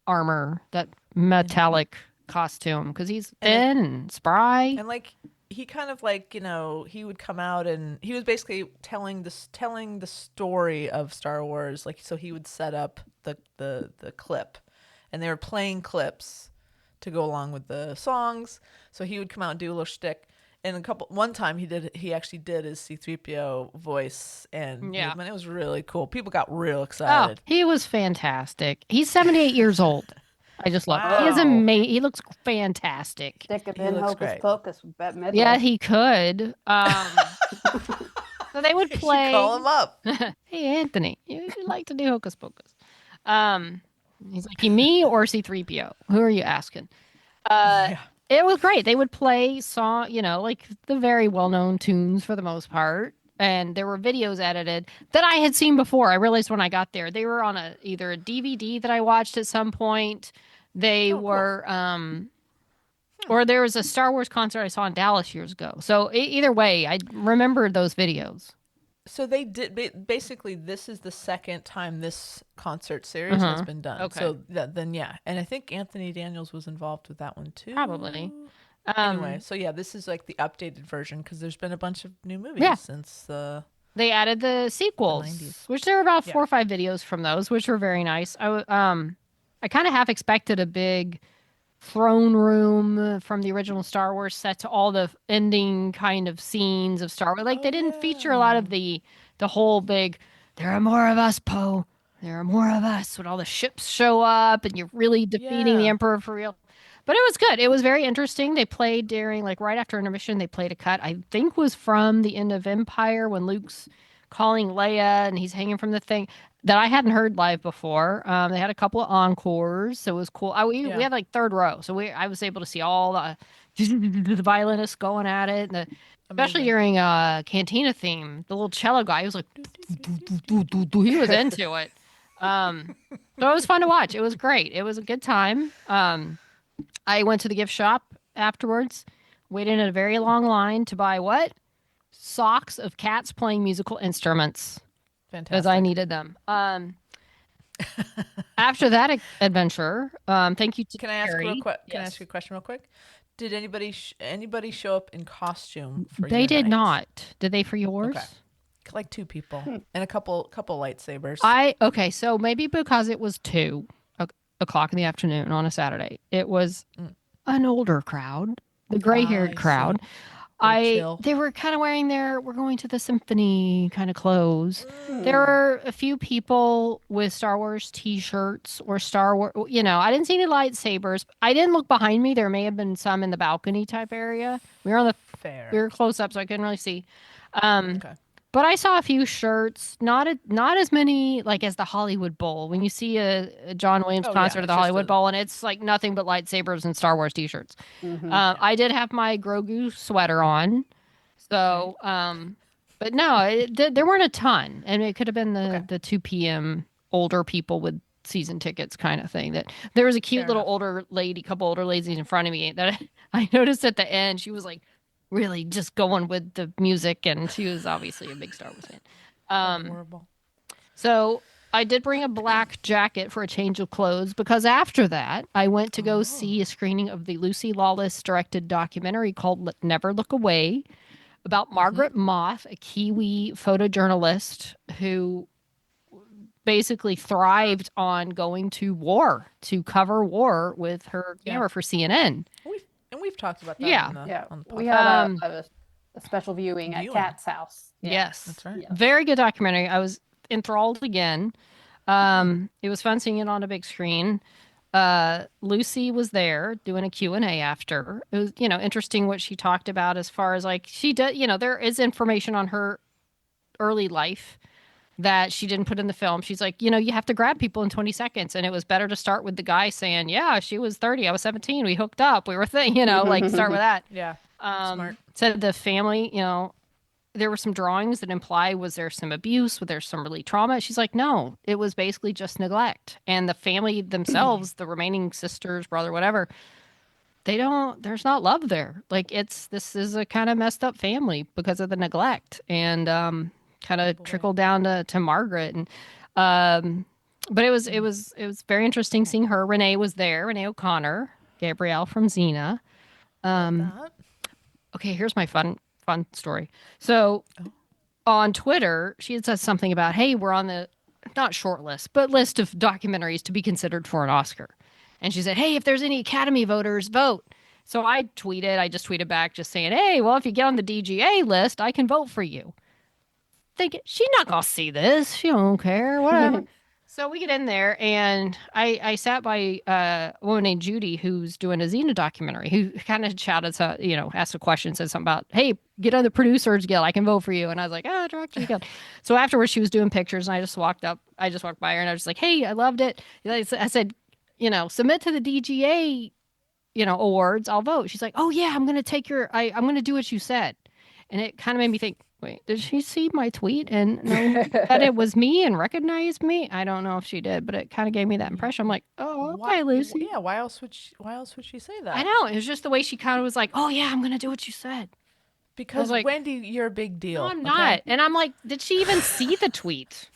[SPEAKER 4] armor, that metallic costume, because he's thin and spry.
[SPEAKER 2] And like he kind of like, he would come out and he was basically telling the story of Star Wars. Like, so he would set up the clip, and they were playing clips to go along with the songs. So he would come out and do a little shtick. And one time he actually did his C3PO voice and movement. It was really cool. People got real excited.
[SPEAKER 4] Oh, he was fantastic. He's 78 years old. I just love him. He is
[SPEAKER 2] Wow.
[SPEAKER 4] amazing. He looks fantastic.
[SPEAKER 3] Stick him
[SPEAKER 2] He
[SPEAKER 3] in
[SPEAKER 2] looks
[SPEAKER 3] Hocus
[SPEAKER 2] great.
[SPEAKER 3] Pocus with Bette Midler.
[SPEAKER 4] Yeah, he could. So they would
[SPEAKER 2] You should
[SPEAKER 4] play.
[SPEAKER 2] call him up.
[SPEAKER 4] Hey, Anthony, you like to do Hocus Pocus. He's like, me or C3PO? Who are you asking? It was great. They would play like the very well-known tunes for the most part. And there were videos edited that I had seen before. I realized when I got there, they were on either a DVD that I watched at some point. They were, or there was a Star Wars concert I saw in Dallas years ago. So either way, I remembered those videos.
[SPEAKER 2] So they did basically. This is the second time this concert series has been done.
[SPEAKER 4] Okay.
[SPEAKER 2] So then and I think Anthony Daniels was involved with that one too.
[SPEAKER 4] Probably.
[SPEAKER 2] Anyway, so this is like the updated version because there's been a bunch of new movies since the.
[SPEAKER 4] They added the sequels,
[SPEAKER 2] 90s.
[SPEAKER 4] which there were about 4 or 5 videos from those, which were very nice. I kind of half expected a big throne room from the original Star Wars set to all the ending kind of scenes of Star Wars. Like they didn't feature a lot of the whole big, there are more of us, Poe. There are more of us, when all the ships show up and you're really defeating the Emperor for real. But it was good. It was very interesting. They played during, like right after intermission, they played a cut, I think was from the end of Empire when Luke's calling Leia and he's hanging from the thing that I hadn't heard live before. They had a couple of encores, so it was cool. We had like third row, so I was able to see all the violinists going at it, and especially during Cantina theme, the little cello guy was like, he was into it. So it was fun to watch. It was great. It was a good time. I went to the gift shop afterwards, waited in a very long line to buy what? Socks of cats playing musical instruments.
[SPEAKER 2] Fantastic.
[SPEAKER 4] Because I needed them. After that adventure, thank you to
[SPEAKER 2] Can I ask
[SPEAKER 4] Carrie.
[SPEAKER 2] Can I
[SPEAKER 4] Yes.
[SPEAKER 2] ask you a question real quick? Did anybody show up in costume for
[SPEAKER 4] They
[SPEAKER 2] your
[SPEAKER 4] did
[SPEAKER 2] night?
[SPEAKER 4] not. Did they for yours?
[SPEAKER 2] Okay. Like 2 people and a couple lightsabers.
[SPEAKER 4] Okay, so maybe because it was 2:00 in the afternoon on a Saturday, it was an older crowd, the gray-haired
[SPEAKER 2] I
[SPEAKER 4] crowd.
[SPEAKER 2] chill.
[SPEAKER 4] They were kind of wearing we're going to the symphony kind of clothes. There were a few people with Star Wars t-shirts or Star Wars, I didn't see any lightsabers. I didn't look behind me. There may have been some in the balcony type area. We were
[SPEAKER 2] Fair.
[SPEAKER 4] we were close up, so I couldn't really see.
[SPEAKER 2] Okay.
[SPEAKER 4] But I saw a few shirts, not as many like as the Hollywood Bowl. When you see a John Williams concert at the
[SPEAKER 2] it's just
[SPEAKER 4] Hollywood Bowl, and it's like nothing but lightsabers and Star Wars t-shirts. I did have my Grogu sweater on, so but no, there weren't a ton, and it could have been the 2 p.m. older people with season tickets kind of thing. That there was a cute little couple older ladies in front of me that I noticed at the end. She was like really just going with the music, and she was obviously a big Star Wars fan.
[SPEAKER 2] Horrible.
[SPEAKER 4] So I did bring a black jacket for a change of clothes because after that I went to go see a screening of the Lucy Lawless directed documentary called Never Look Away about Margaret Moth, a Kiwi photojournalist who basically thrived on going to war to cover war with her camera for CNN.
[SPEAKER 2] We've talked about that.
[SPEAKER 4] Yeah.
[SPEAKER 2] On the podcast.
[SPEAKER 3] We had a special viewing at Kat's house.
[SPEAKER 4] Yes.
[SPEAKER 2] That's right.
[SPEAKER 3] Yeah.
[SPEAKER 4] Very good documentary. I was enthralled again. It was fun seeing it on a big screen. Lucy was there doing a Q&A after. It was, interesting what she talked about as far as like she does, there is information on her early life that she didn't put in the film. She's like, you have to grab people in 20 seconds. And it was better to start with the guy saying, yeah, she was 30. I was 17. We hooked up. We were like start with that.
[SPEAKER 2] Yeah. Smart.
[SPEAKER 4] Said the family, there were some drawings that imply was there some abuse, was there some really trauma? She's like, no, it was basically just neglect. And the family themselves, the remaining sisters, brother, whatever, there's not love there. Like this is a kind of messed up family because of the neglect and kind of trickled down to Margaret. And but it was very interesting seeing her. Renee was there, Renee O'Connor, Gabrielle from Xena. Okay, here's my fun story. So on Twitter, she had said something about, hey, we're on the not short list, but list of documentaries to be considered for an Oscar. And she said, hey, if there's any Academy voters, vote. So I just tweeted back just saying, hey, well, if you get on the DGA list, I can vote for you. Thinking, she's not going to see this. She don't care, whatever. So we get in there, and I sat by a woman named Judy who's doing a Xena documentary, who kind of shouted, asked a question, said something about, hey, get on the Producers Guild. I can vote for you. And I was like, Directors Guild. So afterwards, she was doing pictures, and I just walked by her, and I was like, hey, I loved it. I said, submit to the DGA, awards. I'll vote. She's like, oh, yeah, I'm going to take I'm going to do what you said. And it kind of made me think, wait, did she see my tweet and know that it was me and recognized me? I don't know if she did, but it kind of gave me that impression. I'm like, oh, okay, Lucy.
[SPEAKER 2] Yeah, why else would she say that?
[SPEAKER 4] I know. It was just the way she kind of was like, oh, yeah, I'm going to do what you said.
[SPEAKER 2] Because, like, Wendy, you're a big deal.
[SPEAKER 4] No, I'm not. And I'm like, did she even see the tweet?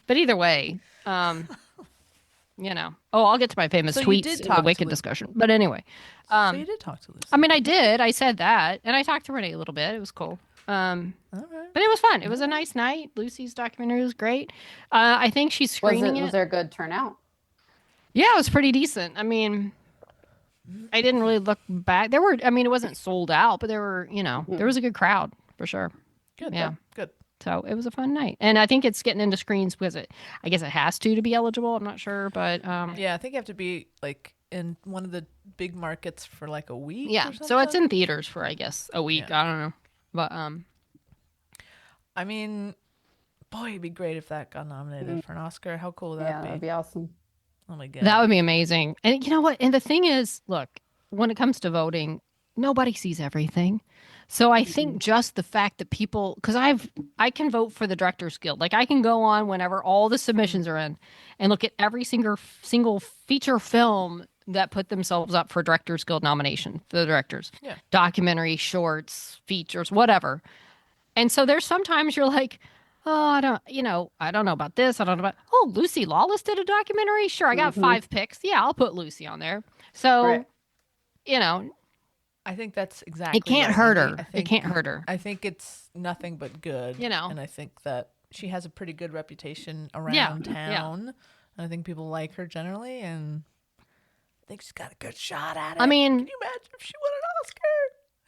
[SPEAKER 4] But either way, I'll get to my famous tweets in the Wicked discussion. But anyway.
[SPEAKER 2] So you did talk to Lucy.
[SPEAKER 4] I mean, I did. I said that. And I talked to Renee a little bit. It was cool. But it was fun. It was a nice night. Lucy's documentary was great. I think she's screening it.
[SPEAKER 3] Was there a good turnout?
[SPEAKER 4] Yeah, it was pretty decent. I mean, I didn't really look back. It wasn't sold out, but there was a good crowd for sure.
[SPEAKER 2] Good.
[SPEAKER 4] Yeah.
[SPEAKER 2] Good.
[SPEAKER 4] So it was a fun night. And I think it's getting into screens because I guess it has to be eligible. I'm not sure, but
[SPEAKER 2] yeah, I think you have to be like in one of the big markets for like a week.
[SPEAKER 4] Yeah. So it's in theaters for, I guess, a week. Yeah. I don't know. But
[SPEAKER 2] I mean, boy, it'd be great if that got nominated for an Oscar. How cool would that be?
[SPEAKER 3] Yeah, that'd be awesome.
[SPEAKER 2] Oh my god.
[SPEAKER 4] That would be amazing. And you know what? And the thing is, look, when it comes to voting, nobody sees everything. So I think just the fact that people, because I can vote for the Directors Guild. Like I can go on whenever all the submissions are in and look at every single feature film that put themselves up for Directors Guild nomination for the directors.
[SPEAKER 2] Yeah.
[SPEAKER 4] Documentary, shorts, features, whatever. And so there's sometimes you're like, oh, I don't know about this. I don't know about, oh, Lucy Lawless did a documentary. Sure. I got 5 picks. Yeah, I'll put Lucy on there. So,
[SPEAKER 3] right.
[SPEAKER 2] I think that's exactly.
[SPEAKER 4] It can't hurt her. It can't hurt her.
[SPEAKER 2] I think it's nothing but good. And I think that she has a pretty good reputation around town. Yeah. And I think people like her generally. And I think she's got a good shot at it.
[SPEAKER 4] I mean,
[SPEAKER 2] can you imagine if she won an Oscar?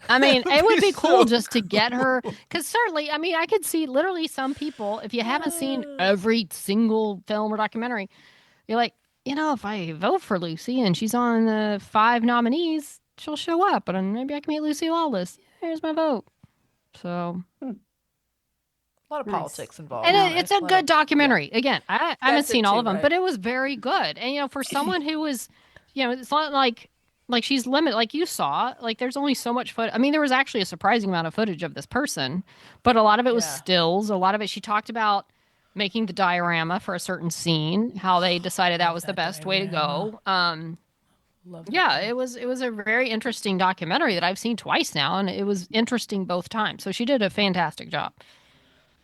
[SPEAKER 4] I mean, it would be cool just to get her. Because certainly, I mean, I could see literally some people, if you haven't seen every single film or documentary, you're like, if I vote for Lucy and she's on the 5 nominees, she'll show up, and maybe I can meet Lucy Lawless. Here's my vote. So,
[SPEAKER 2] a lot of politics involved.
[SPEAKER 4] And it's a good documentary. Yeah. Again, I haven't seen all of them, but it was very good. And for someone who was, it's not like she's limited. Like you saw, like there's only so much footage. I mean, there was actually a surprising amount of footage of this person, but a lot of it was stills. A lot of it, she talked about making the diorama for a certain scene, how they decided that was the best way to go. It was a very interesting documentary that I've seen twice now, and it was interesting both times. So she did a fantastic job.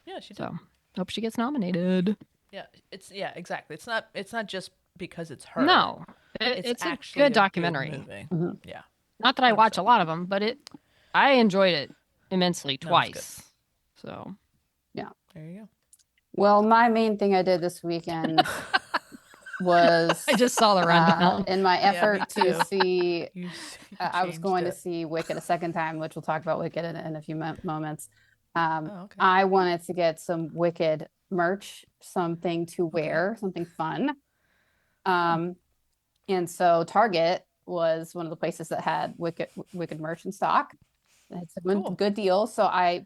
[SPEAKER 2] Yeah, she did.
[SPEAKER 4] So hope she gets nominated.
[SPEAKER 2] Yeah, exactly. It's not just because it's her.
[SPEAKER 4] No, it's a good documentary.
[SPEAKER 2] Good movie. Yeah.
[SPEAKER 4] Not that I watch a lot of them, but I enjoyed it immensely twice. So
[SPEAKER 3] yeah,
[SPEAKER 2] there you go.
[SPEAKER 3] Well, my main thing I did this weekend was
[SPEAKER 4] I just saw the rundown.
[SPEAKER 3] In my effort to see, I was going to see Wicked a second time, which we'll talk about Wicked in a few moments. I wanted to get some Wicked merch, something to wear, something fun. And so Target was one of the places that had Wicked merch in stock. It's a good deal. So I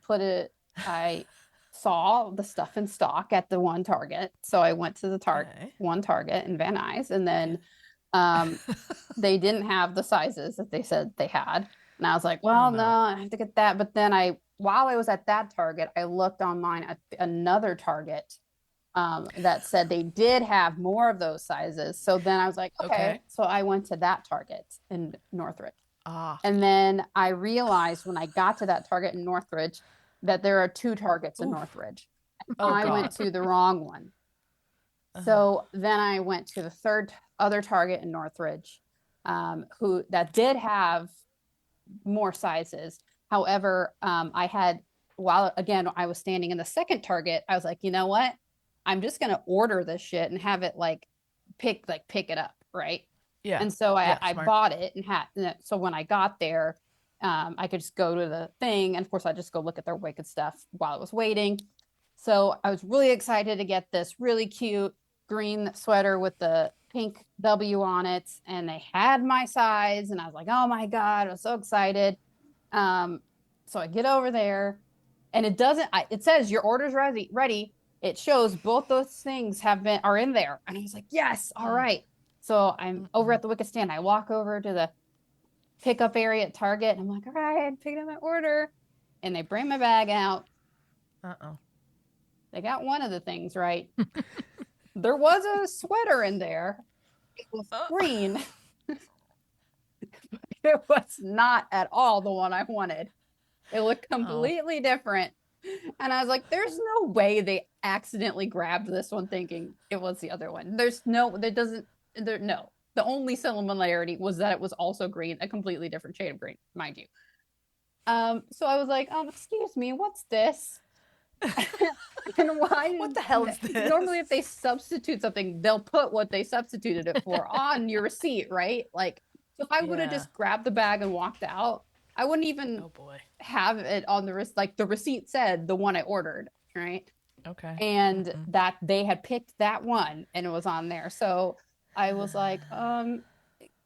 [SPEAKER 3] saw the stuff in stock at the one Target. So I went to the one Target in Van Nuys, and then they didn't have the sizes that they said they had. And I was like, well, no, I have to get that. But then while I was at that Target, I looked online at another Target that said they did have more of those sizes. So then I was like, okay. So I went to that Target in Northridge. And then I realized when I got to that Target in Northridge that there are two Targets in Northridge. I went to the wrong one. So then I went to the other Target in Northridge, that did have more sizes. However, while I was standing in the second Target, I was like, you know what? I'm just gonna order this shit and have it pick it up, right?
[SPEAKER 2] Yeah.
[SPEAKER 3] And so I bought it so when I got there, I could just go to the thing, and of course I just go look at their Wicked stuff while I was waiting. So I was really excited to get this really cute green sweater with the pink W on it, and they had my size, and I was like, oh my God, I was so excited. So I get over there, and it says your order's ready. It shows both those things are in there. And I was like, yes, all right. So I'm over at the Wicked stand. I walk over to the pickup area at Target, and I'm like, all right, I picked up my order. And they bring my bag out. They got one of the things right. There was a sweater in there. It was green. It was not at all the one I wanted. It looked completely different. And I was like, there's no way they accidentally grabbed this one thinking it was the other one. No. The only similarity was that it was also green, a completely different shade of green, mind you. So I was like, excuse me, what's this? And
[SPEAKER 2] what the hell is this?
[SPEAKER 3] Normally if they substitute something, they'll put what they substituted it for on your receipt, right? Like, so if I would have just grabbed the bag and walked out, I wouldn't even have it on the wrist. Like the receipt said the one I ordered, right?
[SPEAKER 2] Okay.
[SPEAKER 3] And that they had picked that one and it was on there. So I was like,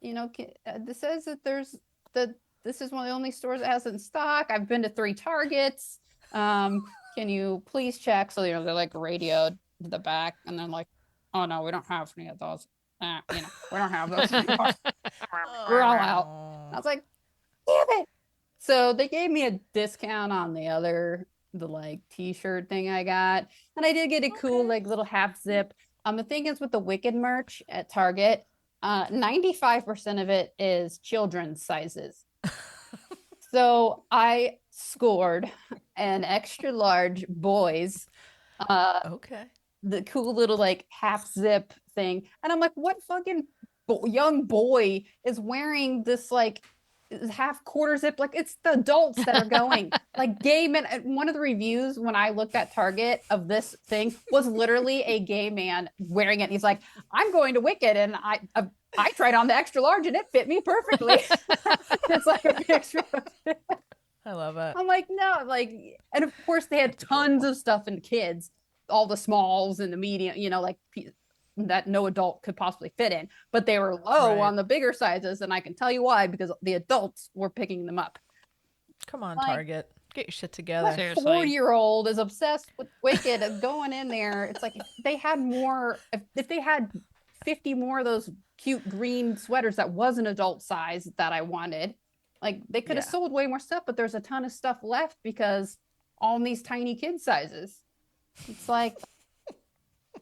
[SPEAKER 3] this says that this is one of the only stores that has it in stock. I've been to 3 Targets. Can you please check? So, they're like radioed to the back, and then like, oh no, we don't have any of those. We don't have those anymore. We're all out. I was like, damn it. So they gave me a discount on the t-shirt thing I got. And I did get a cool little half zip. The thing is with the Wicked merch at Target, 95% of it is children's sizes. So I scored an extra large boys. The cool little half zip thing. And I'm like, what fucking young boy is wearing this half quarter zip? It's the adults that are going. Gay men. One of the reviews when I looked at Target of this thing was literally a gay man wearing it. He's like, I'm going to Wicked, and I tried on the extra large and it fit me perfectly. It's like a picture of it.
[SPEAKER 2] I love it.
[SPEAKER 3] I'm like, no, and of course they had tons of stuff in kids, all the smalls and the medium, that no adult could possibly fit in, but they were low on the bigger sizes. And I can tell you why, because the adults were picking them up.
[SPEAKER 2] Come on, Target, get your shit together.
[SPEAKER 3] A 4-year-old is obsessed with Wicked and going in there. It's like, if they had more, if they had 50 more of those cute green sweaters that was an adult size that I wanted, they could have sold way more stuff, but there's a ton of stuff left because all these tiny kid sizes. It's like,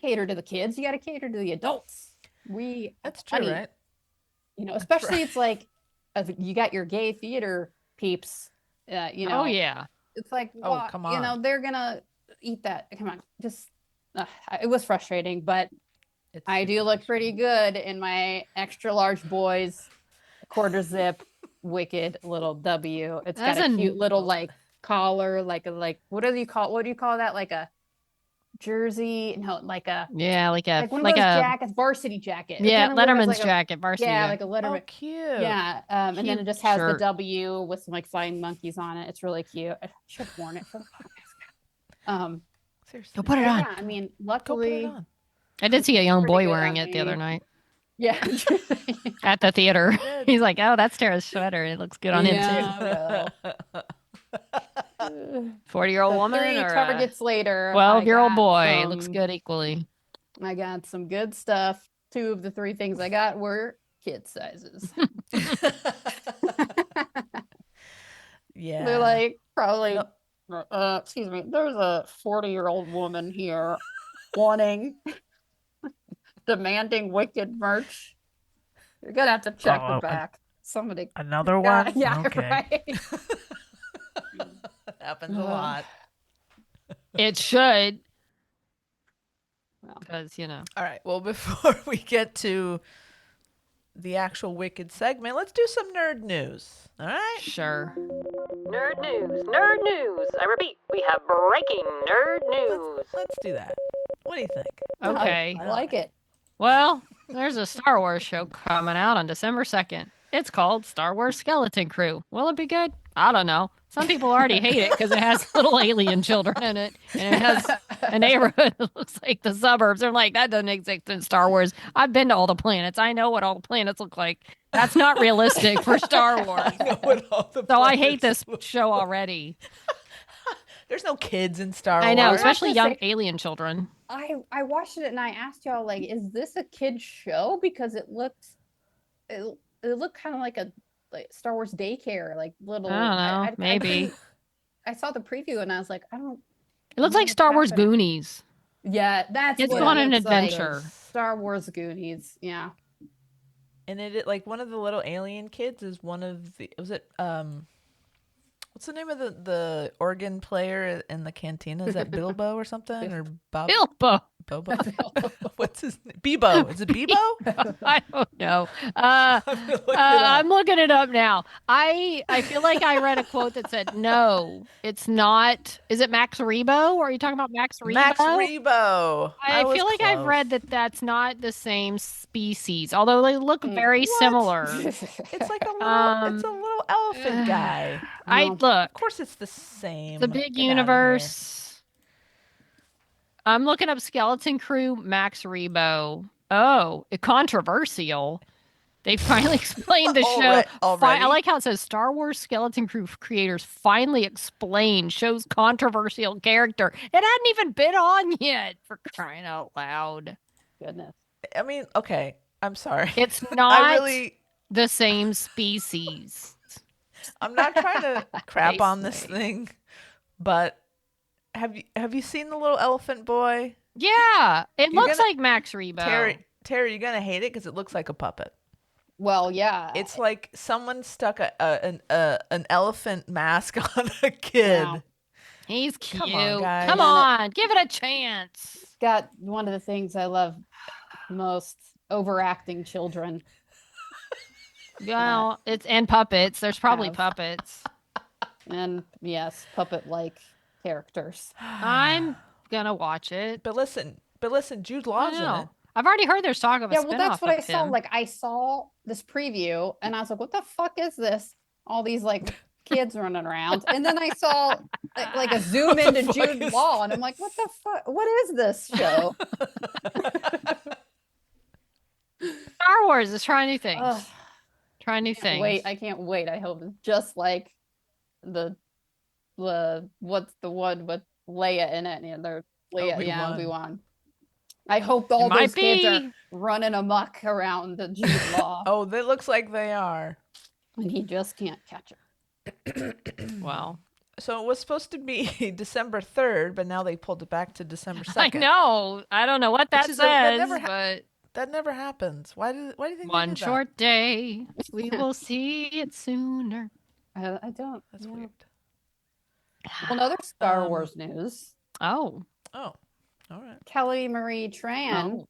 [SPEAKER 3] cater to the kids, you got to cater to the adults.
[SPEAKER 2] That's true, right?
[SPEAKER 3] Especially it's like you got your gay theater peeps.
[SPEAKER 4] Oh yeah,
[SPEAKER 3] it's like,
[SPEAKER 2] come on,
[SPEAKER 3] they're gonna eat that. Come on, just it was frustrating, but I do look pretty good in my extra large boys quarter zip Wicked little W. It's got a cute little collar, what do you call that? Like a jersey? No, like a one of those jackets, varsity jacket.
[SPEAKER 4] Letterman's jacket, varsity.
[SPEAKER 3] Yeah, like a Letterman.
[SPEAKER 2] Oh, cute.
[SPEAKER 3] Yeah, and then it just has the W with some flying monkeys on it. It's really cute. I should have worn it for the podcast.
[SPEAKER 2] Seriously.
[SPEAKER 4] Go put it on.
[SPEAKER 3] Yeah, I mean,
[SPEAKER 2] Go put it
[SPEAKER 3] luckily,
[SPEAKER 2] on.
[SPEAKER 4] I did see a young
[SPEAKER 3] Pretty
[SPEAKER 4] boy
[SPEAKER 3] good
[SPEAKER 4] wearing
[SPEAKER 3] on
[SPEAKER 4] it the other
[SPEAKER 3] me.
[SPEAKER 4] night
[SPEAKER 3] yeah.
[SPEAKER 4] at the theater.
[SPEAKER 2] Good.
[SPEAKER 4] He's like, "Oh, that's Tara's sweater. It looks good on him
[SPEAKER 3] Yeah,
[SPEAKER 4] too." 40-year-old
[SPEAKER 3] So
[SPEAKER 4] woman
[SPEAKER 3] 3
[SPEAKER 4] or
[SPEAKER 3] targets later,
[SPEAKER 4] 12-year-old
[SPEAKER 3] I got
[SPEAKER 4] boy. Looks good equally.
[SPEAKER 3] I got some good stuff. 2 of the 3 things I got were kid sizes.
[SPEAKER 2] Yeah.
[SPEAKER 3] They're like probably,
[SPEAKER 2] No.
[SPEAKER 3] excuse me, there's a 40-year-old woman here wanting, demanding Wicked merch. You're gonna have to check her back. Somebody,
[SPEAKER 2] Another
[SPEAKER 3] yeah,
[SPEAKER 2] one?
[SPEAKER 3] yeah,
[SPEAKER 2] Okay.
[SPEAKER 3] right.
[SPEAKER 2] Happens a lot.
[SPEAKER 4] It should,
[SPEAKER 3] Well,
[SPEAKER 4] because
[SPEAKER 2] All right. Well, before we get to the actual Wicked segment, let's do some nerd news. All right.
[SPEAKER 4] sure. Nerd news, nerd news. I repeat, we have breaking nerd news.
[SPEAKER 2] Let's do that. What do you think?
[SPEAKER 4] Okay.
[SPEAKER 3] I like it.
[SPEAKER 4] Well, there's a Star Wars show coming out on December 2nd. It's called Star Wars Skeleton Crew. Will it be good? I don't know. Some people already hate it because it has little alien children in it, and it has a neighborhood that looks like the suburbs. They're like, that doesn't exist in Star Wars. I've been to all the planets. I know what all the planets look like. That's not realistic for Star Wars.
[SPEAKER 2] I know what all the
[SPEAKER 4] So I hate
[SPEAKER 2] planets
[SPEAKER 4] this
[SPEAKER 2] look
[SPEAKER 4] show
[SPEAKER 2] like.
[SPEAKER 4] already.
[SPEAKER 2] There's no kids in Star Wars.
[SPEAKER 4] I know,
[SPEAKER 3] have
[SPEAKER 4] especially
[SPEAKER 3] to
[SPEAKER 4] young
[SPEAKER 3] say-
[SPEAKER 4] alien children.
[SPEAKER 3] I watched it and I asked y'all, like, is this a kid's show? Because it looked kind of like a Star Wars daycare, like little.
[SPEAKER 4] I don't know, maybe.
[SPEAKER 3] I saw the preview and I was like, I don't.
[SPEAKER 4] It looks
[SPEAKER 3] know
[SPEAKER 4] like
[SPEAKER 3] what's
[SPEAKER 4] Star Wars
[SPEAKER 3] happening.
[SPEAKER 4] Goonies.
[SPEAKER 3] Yeah, that's
[SPEAKER 4] Kids
[SPEAKER 3] what
[SPEAKER 4] go on
[SPEAKER 3] it
[SPEAKER 4] an
[SPEAKER 3] looks like.
[SPEAKER 4] adventure.
[SPEAKER 3] Star Wars Goonies. Yeah.
[SPEAKER 2] And it like one of the little alien kids is one of the what's the name of the organ player in the cantina? Is that Bilbo or something? Or
[SPEAKER 4] Bilbo.
[SPEAKER 2] Bobo? What's his name? Bebo. Is it Bebo?
[SPEAKER 4] I don't know.
[SPEAKER 2] I'm gonna look it up.
[SPEAKER 4] I'm looking it up now. I feel like I read a quote that said, no, it's not. Is it Max Rebo? Or are you talking about Max Rebo?
[SPEAKER 2] Max Rebo.
[SPEAKER 4] I
[SPEAKER 2] was
[SPEAKER 4] feel like I've
[SPEAKER 2] close.
[SPEAKER 4] read that that's not the same species, although they look very similar.
[SPEAKER 2] It's like it's a little elephant guy.
[SPEAKER 4] I
[SPEAKER 3] No.
[SPEAKER 4] look,
[SPEAKER 2] Of course, it's the same.
[SPEAKER 4] the big
[SPEAKER 2] Get outta here.
[SPEAKER 4] universe. I'm looking up Skeleton Crew Max Rebo. Oh, controversial. They finally explained the show.
[SPEAKER 2] Already?
[SPEAKER 4] I like how it says Star Wars Skeleton Crew creators finally explained show's controversial character. It hadn't even been on yet, for crying out loud.
[SPEAKER 3] Goodness.
[SPEAKER 2] I mean, okay. I'm sorry.
[SPEAKER 4] It's not
[SPEAKER 2] really.
[SPEAKER 4] the same species.
[SPEAKER 2] I'm not trying to crap on this
[SPEAKER 3] Basically.
[SPEAKER 2] thing, but have you seen the little elephant boy?
[SPEAKER 4] Yeah, it
[SPEAKER 2] You're
[SPEAKER 4] looks
[SPEAKER 2] gonna-
[SPEAKER 4] like Max Rebo.
[SPEAKER 2] Terry, you're gonna hate it because it looks like a puppet.
[SPEAKER 3] Well, yeah.
[SPEAKER 2] It's like someone stuck an elephant mask on a kid.
[SPEAKER 3] Wow.
[SPEAKER 4] He's cute.
[SPEAKER 2] Come on, guys.
[SPEAKER 4] Come on, give it a chance.
[SPEAKER 3] got one of the things I love most: overacting children.
[SPEAKER 4] Well, it's and puppets. There's probably
[SPEAKER 3] Have.
[SPEAKER 4] puppets.
[SPEAKER 3] And yes, puppet-like characters.
[SPEAKER 4] I'm gonna watch it.
[SPEAKER 2] But listen, Jude
[SPEAKER 4] I
[SPEAKER 2] Law's in it.
[SPEAKER 4] know. I've already heard there's talk of a
[SPEAKER 3] Yeah, well, that's
[SPEAKER 4] spinoff
[SPEAKER 3] what I
[SPEAKER 4] of
[SPEAKER 3] saw.
[SPEAKER 4] him.
[SPEAKER 3] Like, I saw this preview, and I was like, "What the fuck is this?" All these like kids running around, and then I saw like a zoom
[SPEAKER 2] What the
[SPEAKER 3] into
[SPEAKER 2] fuck
[SPEAKER 3] Jude
[SPEAKER 2] is
[SPEAKER 3] Law, and I'm like, "What the fuck? What is this show?"
[SPEAKER 4] Star Wars is trying new things.
[SPEAKER 3] Ugh,
[SPEAKER 4] Try new
[SPEAKER 3] can't
[SPEAKER 4] things.
[SPEAKER 3] wait! I can't wait. I hope it's just like the what's the one with Leia in it? And they're Leia, yeah,
[SPEAKER 2] Obi-Wan.
[SPEAKER 3] Obi-Wan. I hope all
[SPEAKER 4] Might
[SPEAKER 3] those kids are
[SPEAKER 4] be.
[SPEAKER 3] running amok around the Jude Law,
[SPEAKER 2] Oh, that looks like they are.
[SPEAKER 3] and he just can't catch her.
[SPEAKER 4] Well,
[SPEAKER 2] So it was supposed to be December 3rd, but now they pulled it back to December 2nd.
[SPEAKER 4] I know. I don't know what that
[SPEAKER 2] is that
[SPEAKER 4] says,
[SPEAKER 2] never
[SPEAKER 4] but
[SPEAKER 2] That never happens. Why do you think they
[SPEAKER 4] one
[SPEAKER 2] did that?
[SPEAKER 4] short day, we will see it sooner.
[SPEAKER 3] I don't.
[SPEAKER 2] That's
[SPEAKER 3] yeah.
[SPEAKER 2] weird.
[SPEAKER 3] Well, another Star
[SPEAKER 2] Um,
[SPEAKER 3] Wars news.
[SPEAKER 4] Oh.
[SPEAKER 2] Oh, all right.
[SPEAKER 3] Kelly Marie Tran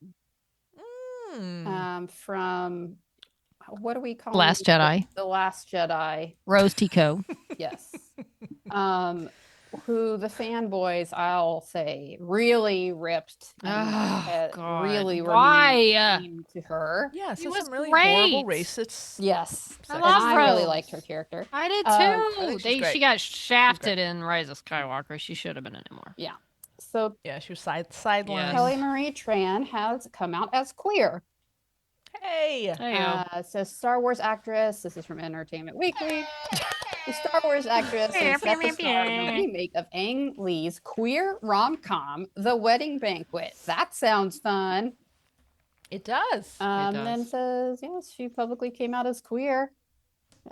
[SPEAKER 2] Mm.
[SPEAKER 3] from what do we call
[SPEAKER 4] Last Jedi.
[SPEAKER 3] The Last Jedi.
[SPEAKER 4] Rose Tico.
[SPEAKER 3] Yes. Who the fanboys, I'll say, really ripped.
[SPEAKER 4] Oh, God.
[SPEAKER 3] Really
[SPEAKER 4] Why?
[SPEAKER 3] mean to her.
[SPEAKER 2] Yeah,
[SPEAKER 4] She
[SPEAKER 2] so
[SPEAKER 4] was
[SPEAKER 2] some really horrible
[SPEAKER 4] great.
[SPEAKER 2] racist.
[SPEAKER 3] Yes.
[SPEAKER 4] I
[SPEAKER 3] And
[SPEAKER 4] love
[SPEAKER 3] I really
[SPEAKER 4] Rose.
[SPEAKER 3] liked her character.
[SPEAKER 4] I did
[SPEAKER 3] I
[SPEAKER 4] too.
[SPEAKER 2] think she's great.
[SPEAKER 4] She got shafted in Rise of Skywalker. She should have been in it more.
[SPEAKER 3] So
[SPEAKER 2] Yeah, she was sidelined.
[SPEAKER 4] Yes.
[SPEAKER 3] Kelly Marie Tran has come out as queer.
[SPEAKER 2] Hey.
[SPEAKER 4] Hey,
[SPEAKER 3] It says Star Wars actress. This is from Entertainment Weekly. The Star Wars actress is set to star in the remake of Ang Lee's queer rom-com, The Wedding Banquet. That sounds fun.
[SPEAKER 2] It does.
[SPEAKER 3] Then says, yes, she publicly came out as queer.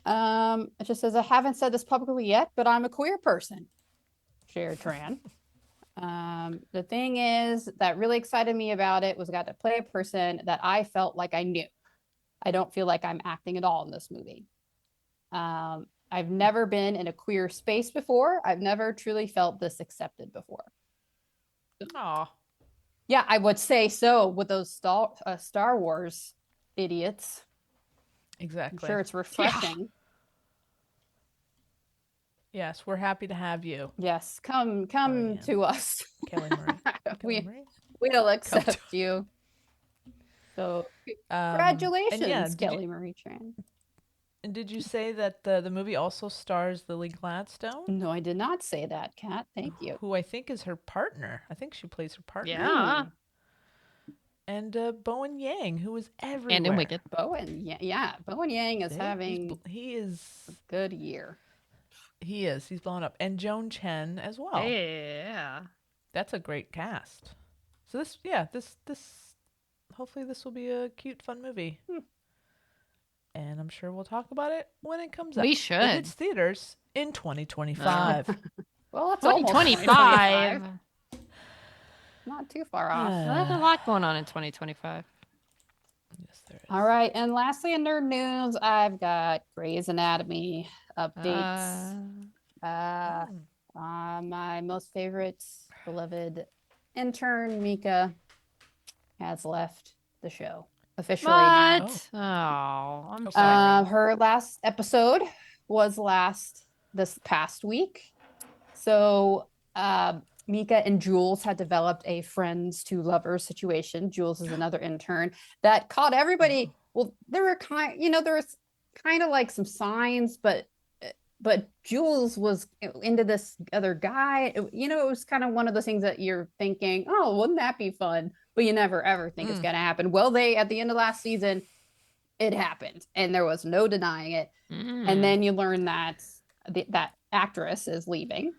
[SPEAKER 3] It just says, I haven't said this publicly yet, but I'm a queer person. Shared Tran. The thing is that really excited me about it was I got to play a person that I felt like I knew. I don't feel like I'm acting at all in this movie. I've never been in a queer space before. I've never truly felt this accepted before.
[SPEAKER 2] Aw.
[SPEAKER 3] Yeah, I would say so with those Star Wars idiots.
[SPEAKER 2] Exactly.
[SPEAKER 3] I'm sure it's refreshing.
[SPEAKER 2] Yes, we're happy to have you,
[SPEAKER 3] Yes, come
[SPEAKER 2] yeah.
[SPEAKER 3] to us.
[SPEAKER 2] Kelly Marie.
[SPEAKER 3] We'll accept you. So congratulations,
[SPEAKER 2] yeah,
[SPEAKER 3] Kelly Marie Tran.
[SPEAKER 2] And did you say that the movie also stars Lily Gladstone?
[SPEAKER 3] No, I did not say that, Kat. Thank you.
[SPEAKER 2] Who I think is her partner. I think she plays her partner.
[SPEAKER 4] yeah.
[SPEAKER 2] And Bowen Yang, who is everywhere.
[SPEAKER 4] And in Wicked.
[SPEAKER 3] Bowen, yeah. Bowen Yang is having
[SPEAKER 2] he is
[SPEAKER 3] a good year.
[SPEAKER 2] He is. He's blown up. And Joan Chen as well.
[SPEAKER 4] Yeah.
[SPEAKER 2] That's a great cast. So this hopefully this will be a cute, fun movie. And I'm sure we'll talk about it when it comes out.
[SPEAKER 4] We should.
[SPEAKER 2] It hits theaters in 2025.
[SPEAKER 3] Well, it's almost
[SPEAKER 4] 2025.
[SPEAKER 3] Not too far off.
[SPEAKER 4] There's a lot going on in 2025.
[SPEAKER 2] Yes, there is.
[SPEAKER 3] All right. And lastly, in nerd news, I've got Grey's Anatomy updates. My most favorite, beloved intern, Mika, has left the show officially.
[SPEAKER 4] What? Oh, I'm sorry.
[SPEAKER 3] Her last episode was this past week. So Mika and Jules had developed a friends to lovers situation. Jules is another intern that caught everybody. Well, there was kind of like some signs, but Jules was into this other guy. It was kind of one of those things that you're thinking, oh, wouldn't that be fun? But you never ever think it's going to happen. Well, at the end of last season, it happened, and there was no denying it. And then you learn that that actress is leaving,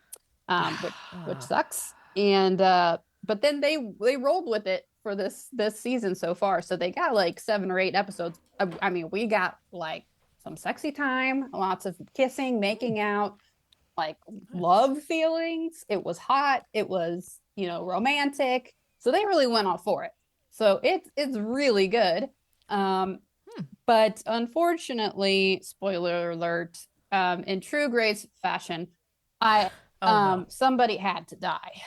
[SPEAKER 3] which sucks. And but then they rolled with it for this season so far. So they got like 7 or 8 episodes. I mean, we got like some sexy time, lots of kissing, making out, like love feelings. It was hot. It was, romantic. So they really went all for it. So it's really good. But unfortunately, spoiler alert, in true Grey's fashion, somebody had to die.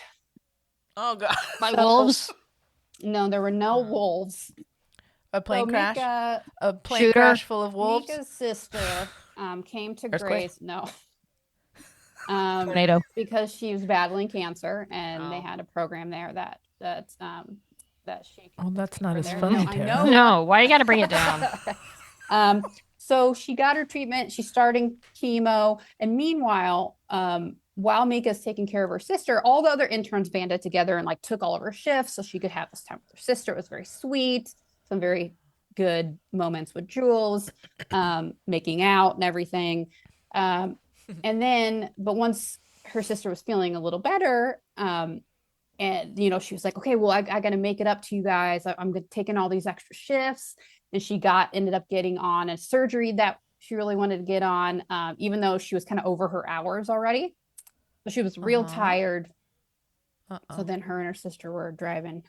[SPEAKER 2] Oh God!
[SPEAKER 4] By wolves?
[SPEAKER 3] No, there were no wolves.
[SPEAKER 2] A plane crash? A plane
[SPEAKER 4] Shooter?
[SPEAKER 2] crash full of wolves?
[SPEAKER 3] Mika's sister came to
[SPEAKER 2] Earthquake?
[SPEAKER 3] Grey's. No.
[SPEAKER 4] Tornado.
[SPEAKER 3] Because she was battling cancer, and they had a program there that she.
[SPEAKER 2] Oh, that's not as
[SPEAKER 3] there.
[SPEAKER 2] funny.
[SPEAKER 3] No, I
[SPEAKER 2] Tara.
[SPEAKER 3] know.
[SPEAKER 4] No, why you got to bring it down?
[SPEAKER 3] So she got her treatment. She's starting chemo, and meanwhile, while Mika's taking care of her sister, all the other interns banded together and like took all of her shifts so she could have this time with her sister. It was very sweet. Some very good moments with Jules, making out and everything. And then, but once her sister was feeling a little better, and she was like, okay, well, I got to make it up to you guys. I'm taking all these extra shifts. And she ended up getting on a surgery that she really wanted to get on, even though she was kind of over her hours already. So she was real tired. So then her and her sister were driving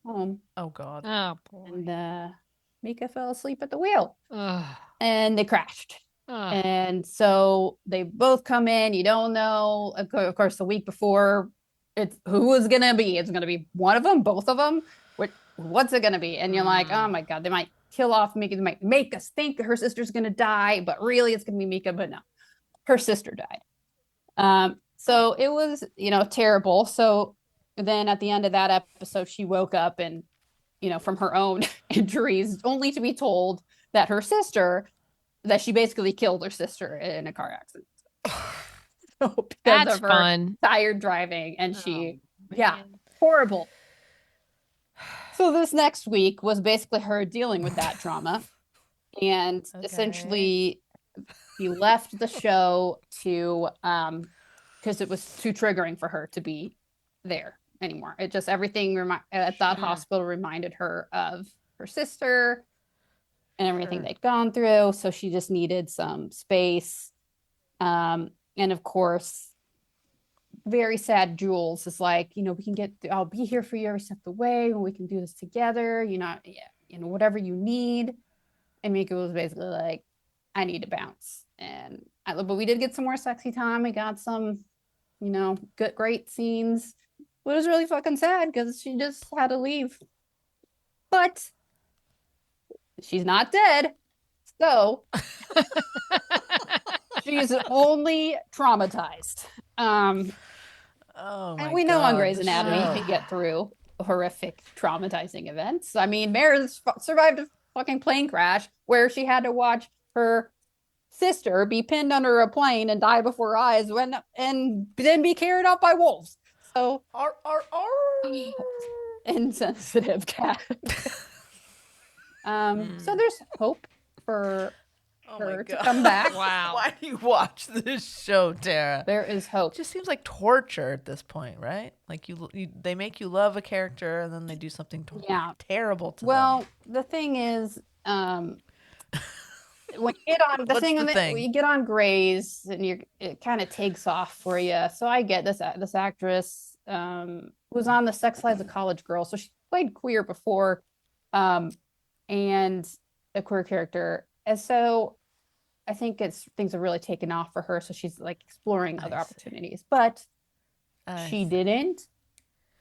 [SPEAKER 3] home.
[SPEAKER 2] Oh God.
[SPEAKER 4] Oh, boy.
[SPEAKER 3] And Mika fell asleep at the wheel.
[SPEAKER 4] Ugh.
[SPEAKER 3] And they crashed.
[SPEAKER 4] Ugh.
[SPEAKER 3] And so they both come in. You don't know. Of course, the week before, it's who is going to be. It's going to be one of them, both of them. What's it going to be? And you're like, oh my God, they might kill off Mika. They might make us think her sister's going to die, but really it's going to be Mika. But no, her sister died. So it was, terrible. So then at the end of that episode, she woke up and, from her own injuries, only to be told that that she basically killed her sister in a car accident. So because
[SPEAKER 4] That's
[SPEAKER 3] of her
[SPEAKER 4] fun.
[SPEAKER 3] tired driving, and she Yeah.
[SPEAKER 2] Man.
[SPEAKER 3] Horrible. So this next week was basically her dealing with that trauma. And
[SPEAKER 2] Okay.
[SPEAKER 3] essentially she left the show to because it was too triggering for her to be there anymore. It just everything at that
[SPEAKER 4] Sure.
[SPEAKER 3] hospital reminded her of her sister and everything
[SPEAKER 2] Sure.
[SPEAKER 3] they'd gone through. So she just needed some space. And of course, very sad Jules is like, I'll be here for you every step of the way when we can do this together. Whatever you need. And Mika was basically like, I need to bounce. But we did get some more sexy time. We got some, good, great scenes. But it was really fucking sad because she just had to leave. But she's not dead. So she's only traumatized.
[SPEAKER 2] Oh my
[SPEAKER 3] And we know on
[SPEAKER 2] God,
[SPEAKER 3] Grey's
[SPEAKER 2] the
[SPEAKER 3] Anatomy
[SPEAKER 2] show.
[SPEAKER 3] can get through horrific, traumatizing events. I mean, Meredith survived a fucking plane crash where she had to watch her sister be pinned under a plane and die before her eyes and then be carried out by wolves. So
[SPEAKER 2] Arr, arr, arr.
[SPEAKER 3] insensitive cat. So there's hope for
[SPEAKER 2] Oh my
[SPEAKER 3] her to
[SPEAKER 2] God.
[SPEAKER 3] come back.
[SPEAKER 4] Wow.
[SPEAKER 2] Why do you watch this show, Tara?
[SPEAKER 3] There is hope.
[SPEAKER 2] It just seems like torture at this point, right? Like they make you love a character and then they do something
[SPEAKER 3] Yeah.
[SPEAKER 2] terrible to them.
[SPEAKER 3] Well, the thing is, when you get on
[SPEAKER 2] What's the thing?
[SPEAKER 3] when you get on Grey's and it kind of takes off for you. So I get this actress was on the Sex Lives of College Girls, so she played queer before, and a queer character, and so I think things have really taken off for her. So she's like exploring other opportunities, but she didn't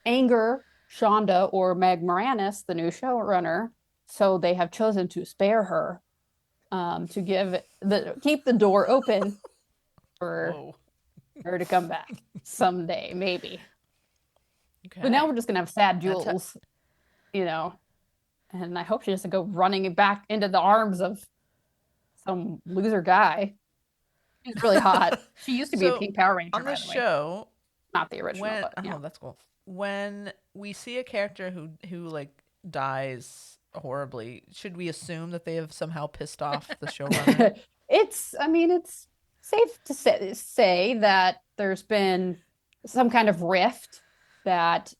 [SPEAKER 3] anger Shonda or Meg Moranis, the new showrunner. So they have chosen to spare her, to keep the door open for her to come back someday, maybe.
[SPEAKER 2] Okay.
[SPEAKER 3] But now we're just gonna have sad Jules, and I hope she doesn't go running back into the arms of some loser guy. She's really hot. She used to be a pink Power Ranger
[SPEAKER 2] on the
[SPEAKER 3] by the way.
[SPEAKER 2] show.
[SPEAKER 3] Not the original, but yeah.
[SPEAKER 2] Oh, that's cool. When we see a character who like dies horribly, should we assume that they have somehow pissed off the showrunner?
[SPEAKER 3] It's safe to say that there's been some kind of rift that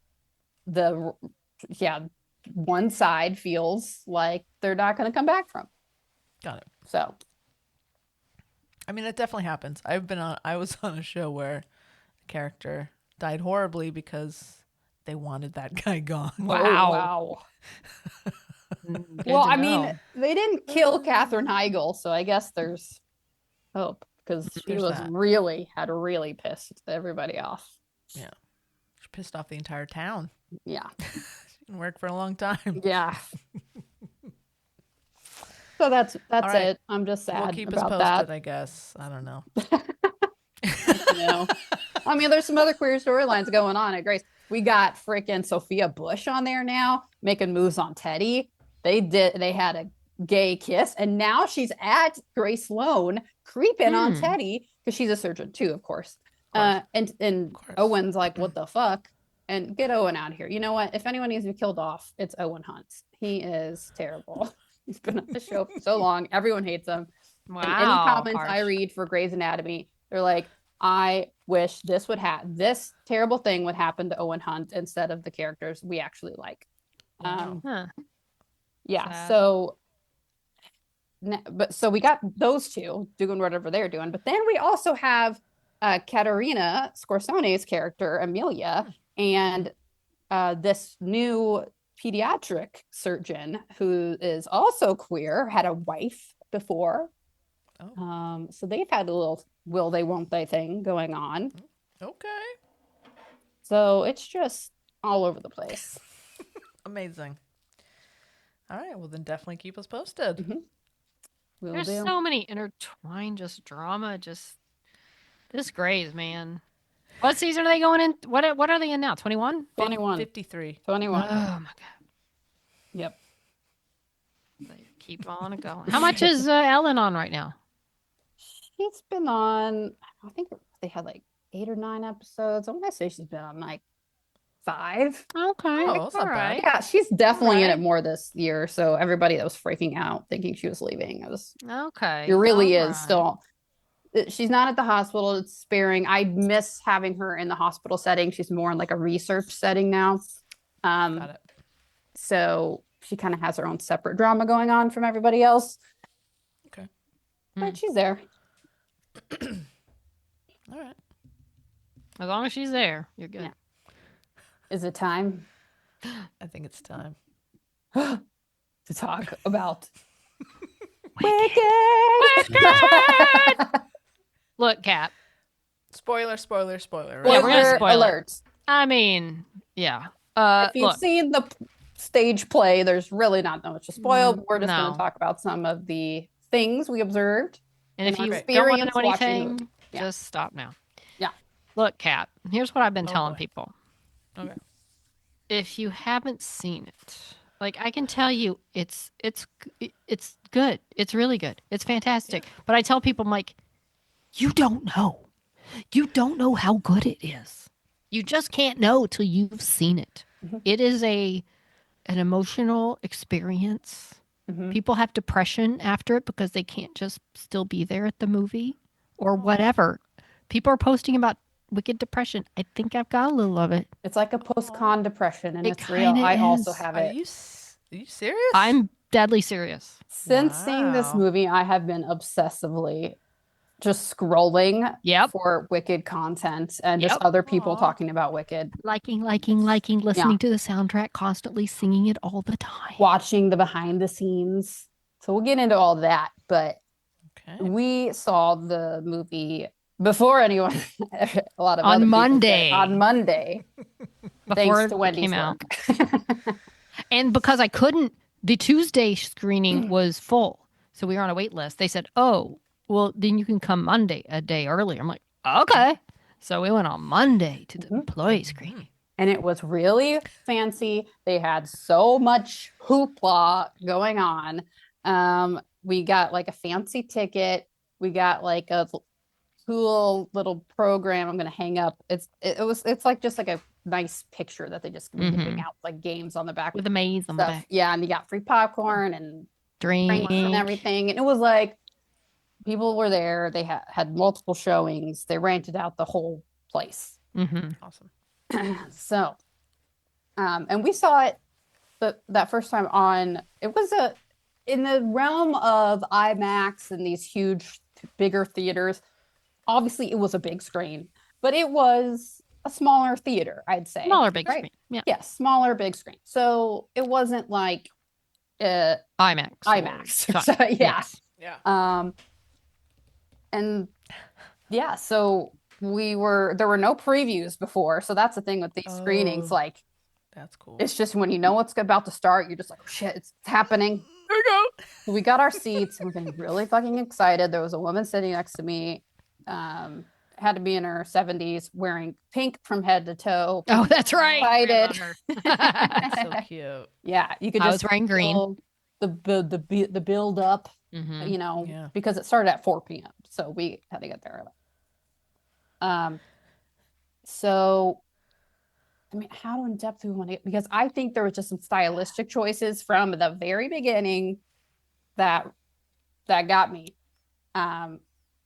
[SPEAKER 3] one side feels like they're not going to come back from.
[SPEAKER 2] Got it.
[SPEAKER 3] So,
[SPEAKER 2] I mean, it definitely happens. I was on a show where a character died horribly because they wanted that guy gone.
[SPEAKER 3] Wow. Well, I mean, they didn't kill Katherine Heigl, so I guess there's hope because she had really pissed everybody off.
[SPEAKER 2] Yeah. She pissed off the entire town.
[SPEAKER 3] Yeah.
[SPEAKER 2] She didn't work for a long time.
[SPEAKER 3] Yeah. So that's
[SPEAKER 2] right.
[SPEAKER 3] it. I'm just sad
[SPEAKER 2] We'll keep
[SPEAKER 3] about
[SPEAKER 2] us posted,
[SPEAKER 3] that.
[SPEAKER 2] I guess. I don't know.
[SPEAKER 3] I mean, there's some other queer storylines going on at Grace. We got freaking Sophia Bush on there now, making moves on Teddy. They had a gay kiss, and now she's at Grace Sloan creeping on Teddy because she's a surgeon too, of course. And Owen's like, what the fuck? And get Owen out of here. You know what? If anyone needs to be killed off, it's Owen Hunt. He is terrible. He's been on the show for so long. Everyone hates him.
[SPEAKER 4] Wow.
[SPEAKER 3] And any comments I read for Grey's Anatomy, they're like, I wish this terrible thing would happen to Owen Hunt instead of the characters we actually like. Yeah.
[SPEAKER 4] Sad.
[SPEAKER 3] So we got those two doing whatever they're doing, but then we also have Katerina Scorsone's character Amelia and this new pediatric surgeon who is also queer, had a wife before. So they've had a little will they won't they thing going on.
[SPEAKER 2] Okay.
[SPEAKER 3] So it's just all over the place.
[SPEAKER 2] Amazing. All right, well then definitely keep us posted.
[SPEAKER 3] Mm-hmm.
[SPEAKER 4] There's so many intertwined just drama, just this Grey's, man. What season are they going in? What are they in now? 21?
[SPEAKER 3] 21.
[SPEAKER 2] 53.
[SPEAKER 3] 21.
[SPEAKER 4] Oh my god.
[SPEAKER 3] Yep.
[SPEAKER 4] They keep on going. How much is Ellen on right now?
[SPEAKER 3] She's been on, I think they had like 8 or 9 episodes. I want to say she's been on like 5.
[SPEAKER 4] Okay.
[SPEAKER 2] Oh, that's not bad.
[SPEAKER 4] right.
[SPEAKER 3] Yeah, she's definitely in it
[SPEAKER 4] Alright.
[SPEAKER 3] more this year. So everybody that was freaking out thinking she was leaving,
[SPEAKER 4] Okay.
[SPEAKER 3] it really is
[SPEAKER 4] alright.
[SPEAKER 3] still. She's not at the hospital. It's sparing. I miss having her in the hospital setting. She's more in like a research setting now.
[SPEAKER 2] Got it.
[SPEAKER 3] So she kind of has her own separate drama going on from everybody else.
[SPEAKER 2] Okay.
[SPEAKER 3] But she's there.
[SPEAKER 2] All right.
[SPEAKER 4] As long as she's there, you're good.
[SPEAKER 3] Yeah. Is it time
[SPEAKER 2] I think it's time.
[SPEAKER 3] to talk about
[SPEAKER 4] Wicked.
[SPEAKER 3] Wicked?
[SPEAKER 4] Look, Kat.
[SPEAKER 2] Spoiler.
[SPEAKER 4] Yeah, we're gonna
[SPEAKER 3] Spoiler
[SPEAKER 4] spoil it.
[SPEAKER 3] alert.
[SPEAKER 4] I mean, yeah.
[SPEAKER 3] If you've
[SPEAKER 4] Look,
[SPEAKER 3] seen the stage play, there's really not much to spoil. But we're just going
[SPEAKER 4] no.
[SPEAKER 3] to talk about some of the things we observed.
[SPEAKER 4] and if
[SPEAKER 3] our
[SPEAKER 4] you don't want to
[SPEAKER 3] experience
[SPEAKER 4] know
[SPEAKER 3] watching the
[SPEAKER 4] anything,
[SPEAKER 3] movie. Yeah.
[SPEAKER 4] just stop now.
[SPEAKER 3] Yeah.
[SPEAKER 4] Look, Kat. Here's what I've been
[SPEAKER 2] Oh,
[SPEAKER 4] telling
[SPEAKER 2] boy.
[SPEAKER 4] people.
[SPEAKER 2] Okay.
[SPEAKER 4] If you haven't seen it, like I can tell you, it's good. It's really good. It's fantastic. But I tell people, I'm like, you don't know. You don't know how good it is. You just can't know till you've seen it.
[SPEAKER 3] Mhm.
[SPEAKER 4] It is an emotional experience.
[SPEAKER 3] Mhm.
[SPEAKER 4] People have depression after it because they can't just still be there at the movie or whatever. People are posting about wicked depression. I think I've got a little of it.
[SPEAKER 3] It's like a post-con depression, and
[SPEAKER 4] It
[SPEAKER 3] it's real.
[SPEAKER 4] kinda
[SPEAKER 3] I also
[SPEAKER 4] is.
[SPEAKER 3] have
[SPEAKER 2] Are
[SPEAKER 3] it.
[SPEAKER 2] you serious?
[SPEAKER 4] I'm deadly serious.
[SPEAKER 3] Since seeing this
[SPEAKER 2] Wow.
[SPEAKER 3] movie, I have been obsessively just scrolling
[SPEAKER 4] Yep.
[SPEAKER 3] for Wicked content and just
[SPEAKER 4] Yep.
[SPEAKER 3] other people
[SPEAKER 2] Aw.
[SPEAKER 3] talking about Wicked,
[SPEAKER 4] Liking, listening to the soundtrack, constantly singing it all the time.
[SPEAKER 3] watching the behind the scenes. So we'll get into all that, but
[SPEAKER 2] Okay.
[SPEAKER 3] we saw the movie before anyone, a lot of
[SPEAKER 4] On
[SPEAKER 3] other people did,
[SPEAKER 4] Monday.
[SPEAKER 3] on Monday,
[SPEAKER 4] Before
[SPEAKER 3] thanks
[SPEAKER 4] it
[SPEAKER 3] to Wendy's
[SPEAKER 4] came out.
[SPEAKER 3] work.
[SPEAKER 4] And because I couldn't, the Tuesday screening was full. So we were on a wait list. They said, oh, well, then you can come Monday, a day earlier. I'm like, okay. So we went on Monday to the
[SPEAKER 3] Mhm.
[SPEAKER 4] employee screening.
[SPEAKER 3] And it was really fancy. They had so much hoopla going on. We got like a fancy ticket. We got like a cool little program. I'm gonna hang up. It's like just like a nice picture that they just were giving out, like games on the back
[SPEAKER 4] With a maze on the
[SPEAKER 3] stuff.
[SPEAKER 4] back.
[SPEAKER 3] Yeah, and you got free popcorn and drinks and
[SPEAKER 4] Drink.
[SPEAKER 3] everything. And it was like people were there. They had multiple showings. They rented out the whole place.
[SPEAKER 4] Mm-hmm.
[SPEAKER 2] Awesome.
[SPEAKER 3] So, and we saw it that first time on, it was in the realm of IMAX and these huge, bigger theaters. Obviously, it was a big screen, but it was a smaller theater, I'd say.
[SPEAKER 4] Smaller big
[SPEAKER 3] right?
[SPEAKER 4] screen. Yeah.
[SPEAKER 3] Yes, smaller, big screen. So it wasn't like
[SPEAKER 4] IMAX.
[SPEAKER 3] IMAX.
[SPEAKER 4] or-
[SPEAKER 3] So, yeah.
[SPEAKER 4] Yes.
[SPEAKER 2] Yeah.
[SPEAKER 3] And yeah, so there were no previews before. So that's the thing with these screenings.
[SPEAKER 2] Oh.
[SPEAKER 3] Like,
[SPEAKER 2] That's cool.
[SPEAKER 3] it's just when you know what's about to start, you're just like, oh, shit, it's happening.
[SPEAKER 2] There we go.
[SPEAKER 3] So we got our seats. We're getting really fucking excited. There was a woman sitting next to me. Had to be in her 70s, wearing pink from head to toe.
[SPEAKER 4] Oh, that's right.
[SPEAKER 3] Excited.
[SPEAKER 2] That's so cute.
[SPEAKER 3] Yeah, you could
[SPEAKER 4] I
[SPEAKER 3] just
[SPEAKER 4] was wearing green.
[SPEAKER 3] feel the build up,
[SPEAKER 4] Mm-hmm.
[SPEAKER 3] you know,
[SPEAKER 2] Yeah.
[SPEAKER 3] because it started at 4 p.m. So we had to get there early. So I mean, how in depth do we want to get? Because I think there was just some stylistic choices from the very beginning that got me. I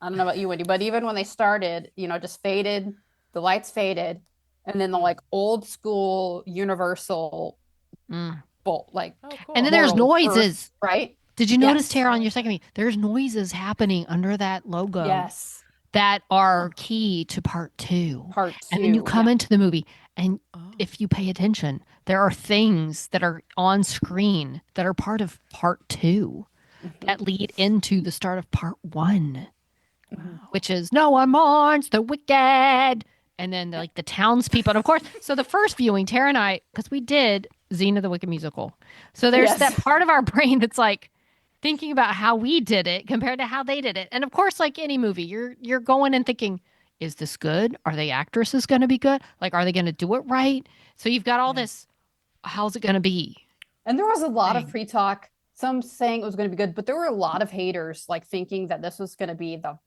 [SPEAKER 3] don't know about you, Wendy, but even when they started, you know, just faded, the lights faded, and then the like old school Universal bolt, like,
[SPEAKER 2] Oh, cool.
[SPEAKER 4] And then there's
[SPEAKER 3] World
[SPEAKER 4] noises.
[SPEAKER 3] Earth, right?
[SPEAKER 4] Did you notice,
[SPEAKER 3] Yes.
[SPEAKER 4] Tara, on your second meeting? There's noises happening under that logo
[SPEAKER 3] Yes.
[SPEAKER 4] that are key to part 2.
[SPEAKER 3] Part 2.
[SPEAKER 4] And then you come
[SPEAKER 3] yeah.
[SPEAKER 4] into the movie, and
[SPEAKER 2] Oh.
[SPEAKER 4] if you pay attention, there are things that are on screen that are part of part 2 that lead into the start of part 1, which is no one mourns the wicked. And then like the townspeople. And of course, so the first viewing, Tara and I, because we did Xena the Wicked musical. So there's
[SPEAKER 3] Yes.
[SPEAKER 4] that part of our brain that's like thinking about how we did it compared to how they did it. And of course, like any movie, you're going and thinking, is this good? Are the actresses going to be good? Like, are they going to do it right? So you've got all this, how's it going to be?
[SPEAKER 3] And there was a lot of
[SPEAKER 4] Thing.
[SPEAKER 3] pre-talk, some saying it was going to be good, but there were a lot of haters like thinking that this was going to be the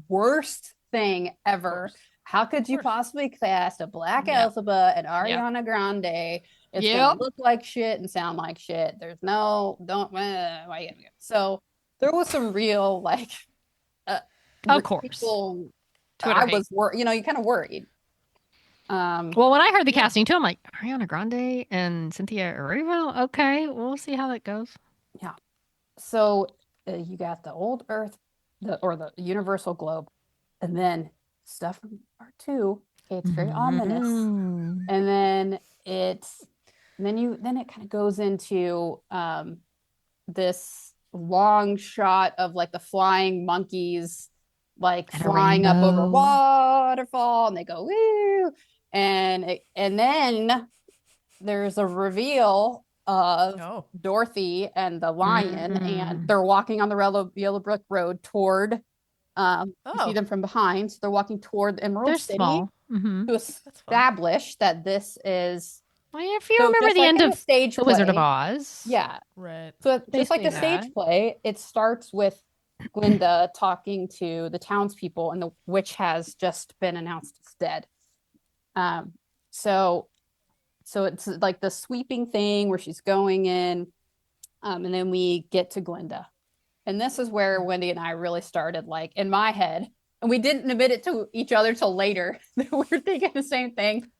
[SPEAKER 3] worst thing ever. how could you
[SPEAKER 2] course.
[SPEAKER 3] possibly cast a Black
[SPEAKER 4] Yep.
[SPEAKER 3] Elphaba and Ariana Grande? It's gonna look like shit and sound like shit. There's no, don't. Why? So there was some real like,
[SPEAKER 4] Of course.
[SPEAKER 3] people.
[SPEAKER 4] Twitter
[SPEAKER 3] I
[SPEAKER 4] hate.
[SPEAKER 3] was worried. You know, you kind of worried.
[SPEAKER 4] Well, when I heard the casting too, I'm like, Ariana Grande and Cynthia Erivo. Okay, we'll see how that goes.
[SPEAKER 3] Yeah. So you got the old Earth, the universal globe, and then stuff from part 2. It's very ominous,
[SPEAKER 4] Mhm.
[SPEAKER 3] and then it kind of goes into this long shot of like the flying monkeys, like
[SPEAKER 4] And a
[SPEAKER 3] flying up over
[SPEAKER 4] rainbow.
[SPEAKER 3] waterfall, and they go woo, and then there's a reveal of
[SPEAKER 2] Oh.
[SPEAKER 3] Dorothy and the lion, and
[SPEAKER 4] Mm.
[SPEAKER 3] they're walking on the yellow brick road toward. You see
[SPEAKER 2] Oh.
[SPEAKER 3] them from behind, so they're walking toward the Emerald
[SPEAKER 4] They're
[SPEAKER 3] City
[SPEAKER 4] small. Mm-hmm.
[SPEAKER 3] to
[SPEAKER 2] That's fun.
[SPEAKER 3] establish that this is.
[SPEAKER 4] Well, if you
[SPEAKER 3] So
[SPEAKER 4] remember
[SPEAKER 3] just
[SPEAKER 4] the
[SPEAKER 3] like
[SPEAKER 4] end
[SPEAKER 3] in a
[SPEAKER 4] of
[SPEAKER 3] stage
[SPEAKER 4] The Wizard of
[SPEAKER 3] play,
[SPEAKER 4] Oz.
[SPEAKER 3] yeah.
[SPEAKER 2] Right.
[SPEAKER 3] So
[SPEAKER 4] They
[SPEAKER 3] just like
[SPEAKER 4] say
[SPEAKER 3] the stage
[SPEAKER 4] that.
[SPEAKER 3] play, it starts with Glinda talking to the townspeople, and the witch has just been announced as dead. So it's like the sweeping thing where she's going in, and then we get to Glinda. And this is where Wendy and I really started, like, in my head, and we didn't admit it to each other till later. We were thinking the same thing.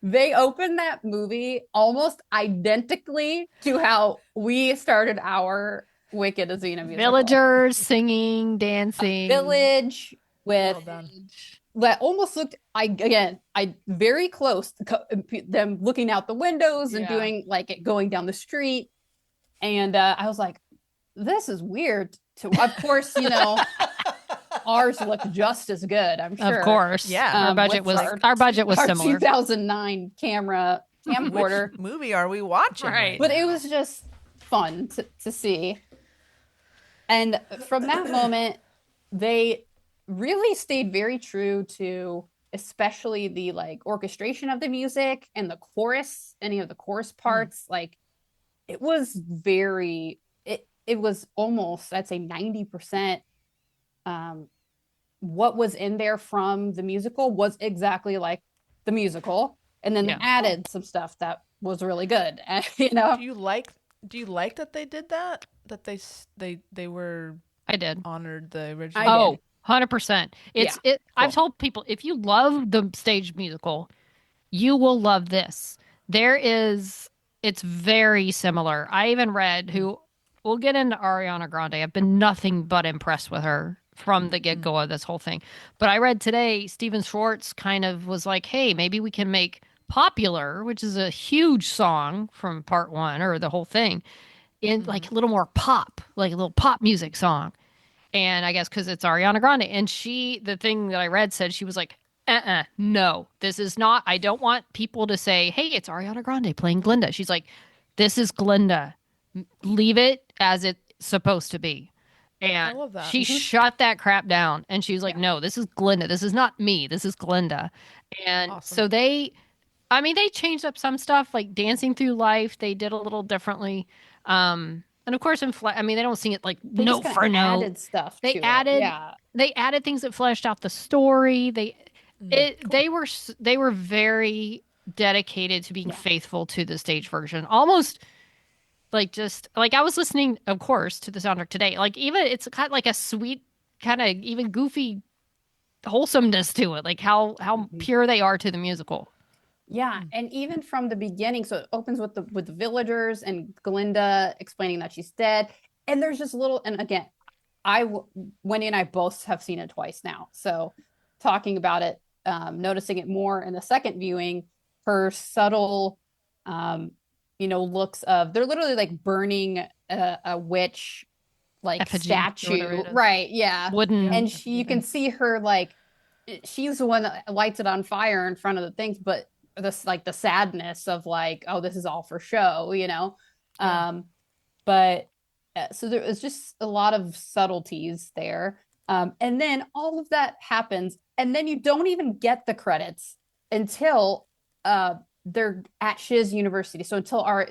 [SPEAKER 3] They opened that movie almost identically to how we started our Wicked Azina musical.
[SPEAKER 4] Villagers singing, dancing.
[SPEAKER 3] Village with
[SPEAKER 2] Well done.
[SPEAKER 3] that almost looked, I very close to them looking out the windows and
[SPEAKER 2] Yeah.
[SPEAKER 3] doing like it going down the street. And I was like, this is weird. Of course, ours looked just as good, I'm sure.
[SPEAKER 4] Of course.
[SPEAKER 2] Yeah.
[SPEAKER 4] Our budget
[SPEAKER 3] with
[SPEAKER 4] was
[SPEAKER 3] our
[SPEAKER 4] similar.
[SPEAKER 3] 2009 camcorder.
[SPEAKER 2] Which movie are we watching?
[SPEAKER 4] Right.
[SPEAKER 3] But it was just fun to see. And from that moment, they really stayed very true to especially the like orchestration of the music and the chorus, any of the chorus parts. Like it was it was almost, I'd say 90%. What was in there from the musical was exactly like the musical, and then they added some stuff that was really good.
[SPEAKER 2] Do you like that they did that? That they were
[SPEAKER 4] I did.
[SPEAKER 2] honored the original.
[SPEAKER 3] I did.
[SPEAKER 4] 100%. I've told people, if you love the stage musical, you will love this. It's very similar. I even read we'll get into Ariana Grande. I've been nothing but impressed with her from the get-go of this whole thing. But I read today, Steven Schwartz kind of was like, hey, maybe we can make Popular, which is a huge song from part 1 or the whole thing, in like a little more pop, like a little pop music song. And I guess because it's Ariana Grande. And the thing that I read said, she was like, no, this is not, I don't want people to say, hey, it's Ariana Grande playing Glinda. She's like, this is Glinda. Leave it as it's supposed to be. And
[SPEAKER 2] I love that.
[SPEAKER 4] she shut that crap down. And she was like, no, this is Glinda. This is not me. This is Glinda. And so they changed up some stuff, like Dancing Through Life. They did a little differently. And of course, they don't sing it like
[SPEAKER 3] They
[SPEAKER 4] note
[SPEAKER 3] just
[SPEAKER 4] for
[SPEAKER 3] kinda
[SPEAKER 4] note.
[SPEAKER 3] added stuff.
[SPEAKER 4] They
[SPEAKER 3] to
[SPEAKER 4] added,
[SPEAKER 3] it.
[SPEAKER 4] they added things that fleshed out the story. They were very dedicated to being faithful to the stage version. Almost like just like I was listening, of course, to the soundtrack today. Like even it's kind of like a sweet, kind of even goofy wholesomeness to it. Like how pure they are to the musical.
[SPEAKER 3] Yeah, and even from the beginning, so it opens with the villagers and Glinda explaining that she's dead, and there's just little. And again, Wendy and I both have seen it twice now, so talking about it, noticing it more in the second viewing, her subtle, looks of they're literally like burning a witch like
[SPEAKER 4] Effigy, or whatever
[SPEAKER 3] statue,
[SPEAKER 4] it is.
[SPEAKER 3] right? Yeah,
[SPEAKER 4] Wooden,
[SPEAKER 3] and you can see her like she's the one that lights it on fire in front of the things, but this like the sadness of like, oh, this is all for show, but so there was just a lot of subtleties there, and then all of that happens, and then you don't even get the credits until they're at Shiz University. So until our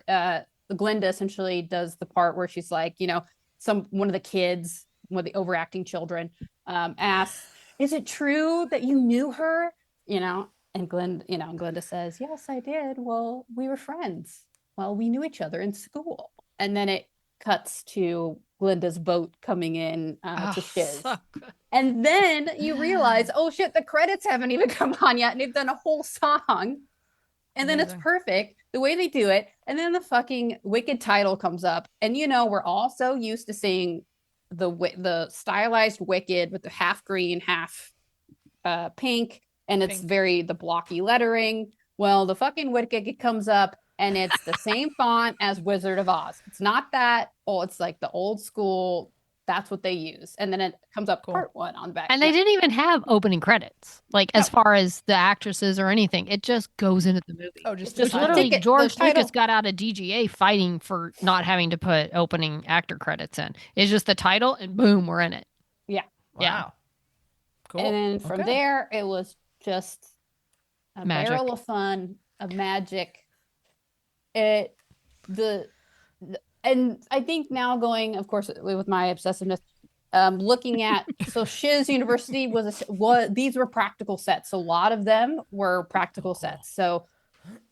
[SPEAKER 3] Glinda essentially does the part where she's like, one of the kids, one of the overacting children, asks, is it true that you knew her? And Glenda says, yes, I did. Well, we were friends. Well, we knew each other in school. And then it cuts to Glenda's boat coming in to Shiz.
[SPEAKER 4] So good.
[SPEAKER 3] And then you realize, oh shit, the credits haven't even come on yet. And they've done a whole song. And then it's
[SPEAKER 2] Amazing.
[SPEAKER 3] perfect the way they do it. And then the fucking Wicked title comes up. And we're all so used to seeing the stylized Wicked with the half green, half pink. And it's
[SPEAKER 2] Pink.
[SPEAKER 3] the blocky lettering. Well, the fucking Wicked comes up and it's the same font as Wizard of Oz. It's not that. Oh, it's like the old school. That's what they use. And then it comes up
[SPEAKER 2] Cool.
[SPEAKER 3] part 1 on the back.
[SPEAKER 4] And they didn't even have opening credits, like as far as the actresses or anything. It just goes into the movie.
[SPEAKER 2] Oh, just
[SPEAKER 3] It's
[SPEAKER 2] the
[SPEAKER 3] just
[SPEAKER 2] title.
[SPEAKER 4] Literally,
[SPEAKER 3] the
[SPEAKER 4] George
[SPEAKER 3] title.
[SPEAKER 4] Lucas got out of DGA fighting for not having to put opening actor credits in. It's just the title, and boom, we're in it.
[SPEAKER 3] Yeah.
[SPEAKER 4] Yeah.
[SPEAKER 2] Wow. Cool.
[SPEAKER 3] And then from
[SPEAKER 2] Okay.
[SPEAKER 3] there, it was just a
[SPEAKER 4] Magic.
[SPEAKER 3] barrel of fun, of magic. And I think now going, of course, with my obsessiveness, looking at Shiz University was these were practical sets. So a lot of them were practical sets. So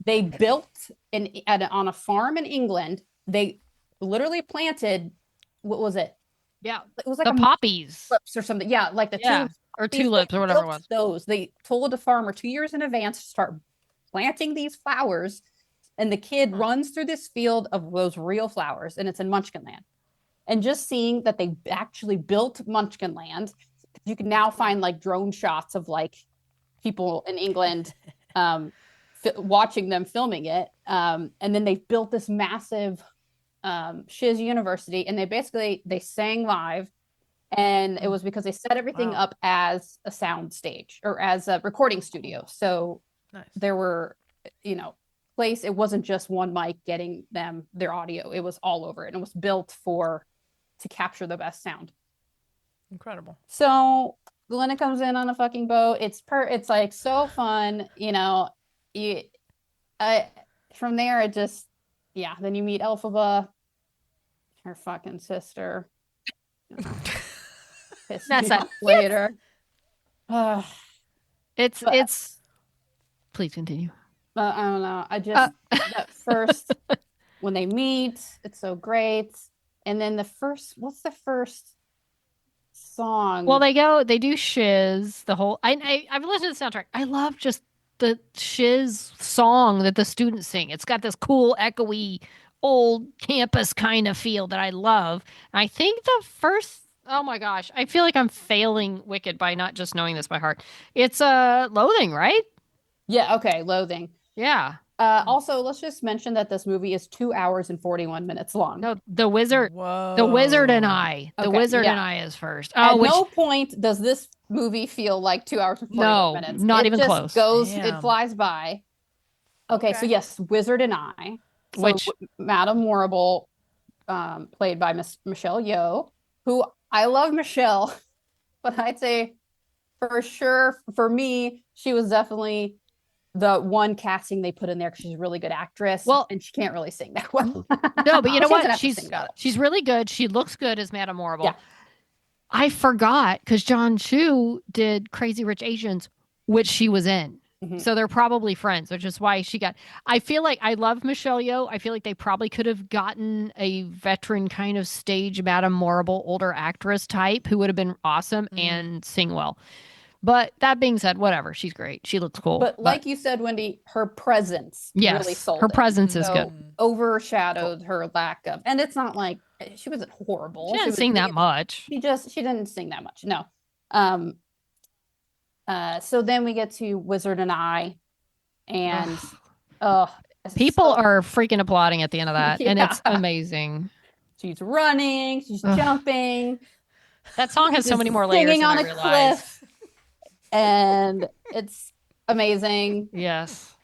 [SPEAKER 3] they built on a farm in England. They literally planted, what was it?
[SPEAKER 4] Yeah.
[SPEAKER 3] It was like
[SPEAKER 4] The poppies.
[SPEAKER 3] tulips or something. Yeah, like the
[SPEAKER 4] Yeah.
[SPEAKER 3] tulips.
[SPEAKER 4] Or tulips or whatever it was.
[SPEAKER 3] Those they told the farmer 2 years in advance to start planting these flowers, and the kid runs through this field of those real flowers, and it's in Munchkinland. And just seeing that they actually built Munchkinland, you can now find like drone shots of like people in England watching them filming it, and then they built this massive Shiz University, and they sang live. And it was because they set everything up as a sound stage or as a recording studio. So
[SPEAKER 2] Nice.
[SPEAKER 3] there were, it wasn't just one mic getting them their audio. It was all over it. And it was built to capture the best sound.
[SPEAKER 2] Incredible.
[SPEAKER 3] So Glenna comes in on a fucking boat. It's like so fun, from there it just, then you meet Elphaba, her fucking sister.
[SPEAKER 4] That's a
[SPEAKER 3] later.
[SPEAKER 4] It's please continue.
[SPEAKER 3] I don't know. I just that first when they meet, it's so great. And then what's the first song?
[SPEAKER 4] Well, they do Shiz, the whole I've listened to the soundtrack. I love just the Shiz song that the students sing. It's got this cool, echoey, old campus kind of feel that I love. And I think the first, oh my gosh, I feel like I'm failing Wicked by not just knowing this by heart. It's Loathing, right?
[SPEAKER 3] Yeah, okay, Loathing.
[SPEAKER 4] Yeah.
[SPEAKER 3] Also, let's just mention that this movie is 2 hours and 41 minutes long.
[SPEAKER 4] No, The Wizard.
[SPEAKER 2] Whoa.
[SPEAKER 4] The Wizard and I. The
[SPEAKER 3] Okay,
[SPEAKER 4] Wizard
[SPEAKER 3] yeah.
[SPEAKER 4] and I is first.
[SPEAKER 3] At no point does this movie feel like 2 hours and 41 minutes.
[SPEAKER 4] Not
[SPEAKER 3] it
[SPEAKER 4] even
[SPEAKER 3] just
[SPEAKER 4] close.
[SPEAKER 3] Goes,
[SPEAKER 2] Damn.
[SPEAKER 3] it flies by. Okay, so yes, Wizard and I. So
[SPEAKER 4] Which
[SPEAKER 3] Madame Morrible, played by Michelle Yeoh, who I love Michelle, but I'd say for sure for me, she was definitely the one casting they put in there because she's a really good actress.
[SPEAKER 4] Well,
[SPEAKER 3] and she can't really sing that well.
[SPEAKER 4] No, but you know
[SPEAKER 3] She doesn't
[SPEAKER 4] what?
[SPEAKER 3] have to sing, got it.
[SPEAKER 4] She's really good. She looks good as Madame Morrible.
[SPEAKER 3] Yeah.
[SPEAKER 4] I forgot because John Chu did Crazy Rich Asians, which she was in.
[SPEAKER 3] Mhm.
[SPEAKER 4] So they're probably friends, which is why she got. I feel like I love Michelle Yeoh. I feel like they probably could have gotten a veteran kind of stage Madame Morrible, older actress type who would have been awesome and sing well. But that being said, whatever. She's great. She looks cool.
[SPEAKER 3] But like you said, Wendy, her presence really sold
[SPEAKER 4] her
[SPEAKER 3] it.
[SPEAKER 4] presence is good.
[SPEAKER 3] Overshadowed her lack of, and it's not like she wasn't horrible.
[SPEAKER 4] She didn't sing that much.
[SPEAKER 3] She didn't sing that much. No. So then we get to Wizard and I, and
[SPEAKER 4] people are freaking applauding at the end of that, and it's
[SPEAKER 3] Yeah.
[SPEAKER 4] amazing.
[SPEAKER 3] She's running, she's jumping.
[SPEAKER 4] That song has so
[SPEAKER 3] She's
[SPEAKER 4] many more layers
[SPEAKER 3] singing
[SPEAKER 4] than
[SPEAKER 3] on
[SPEAKER 4] I
[SPEAKER 3] a
[SPEAKER 4] realized.
[SPEAKER 3] cliff, and it's amazing.
[SPEAKER 4] Yes.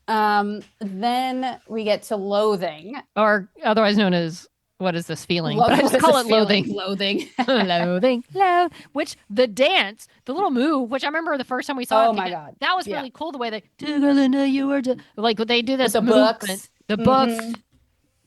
[SPEAKER 3] Then we get to Loathing.
[SPEAKER 4] Or otherwise known as What Is This Feeling?
[SPEAKER 3] What
[SPEAKER 4] But I
[SPEAKER 3] is
[SPEAKER 4] just call
[SPEAKER 3] this
[SPEAKER 4] it Loathing.
[SPEAKER 3] feeling?
[SPEAKER 4] Loathing. Love. Which the dance, the little move, which I remember the first time we saw it.
[SPEAKER 3] Oh my God.
[SPEAKER 4] That was
[SPEAKER 3] Yeah.
[SPEAKER 4] really cool the way they like they do this
[SPEAKER 3] the
[SPEAKER 4] movement,
[SPEAKER 3] books.
[SPEAKER 4] the books.
[SPEAKER 3] Mhm.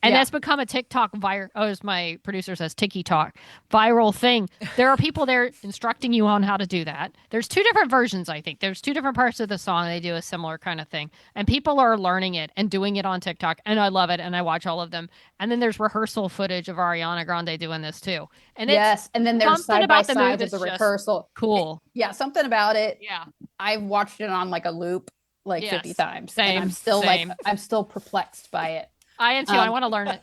[SPEAKER 4] And
[SPEAKER 3] Yeah.
[SPEAKER 4] that's become a TikTok viral, as my producer says, TikTok viral thing. There are people there instructing you on how to do that. There's 2 different versions, I think. There's 2 different parts of the song. They do a similar kind of thing. And people are learning it and doing it on TikTok. And I love it. And I watch all of them. And then there's rehearsal footage of Ariana Grande doing this too. And
[SPEAKER 3] Yes. And then there's
[SPEAKER 4] something
[SPEAKER 3] side by
[SPEAKER 4] about the move
[SPEAKER 3] sides of the
[SPEAKER 4] is just
[SPEAKER 3] rehearsal.
[SPEAKER 4] cool.
[SPEAKER 3] Yeah. Something about it.
[SPEAKER 4] Yeah.
[SPEAKER 3] I've watched it on like a loop like
[SPEAKER 4] Yes.
[SPEAKER 3] 50 times.
[SPEAKER 4] Same,
[SPEAKER 3] And I'm still
[SPEAKER 4] same.
[SPEAKER 3] I'm still perplexed by it.
[SPEAKER 4] I am too. I want to learn it.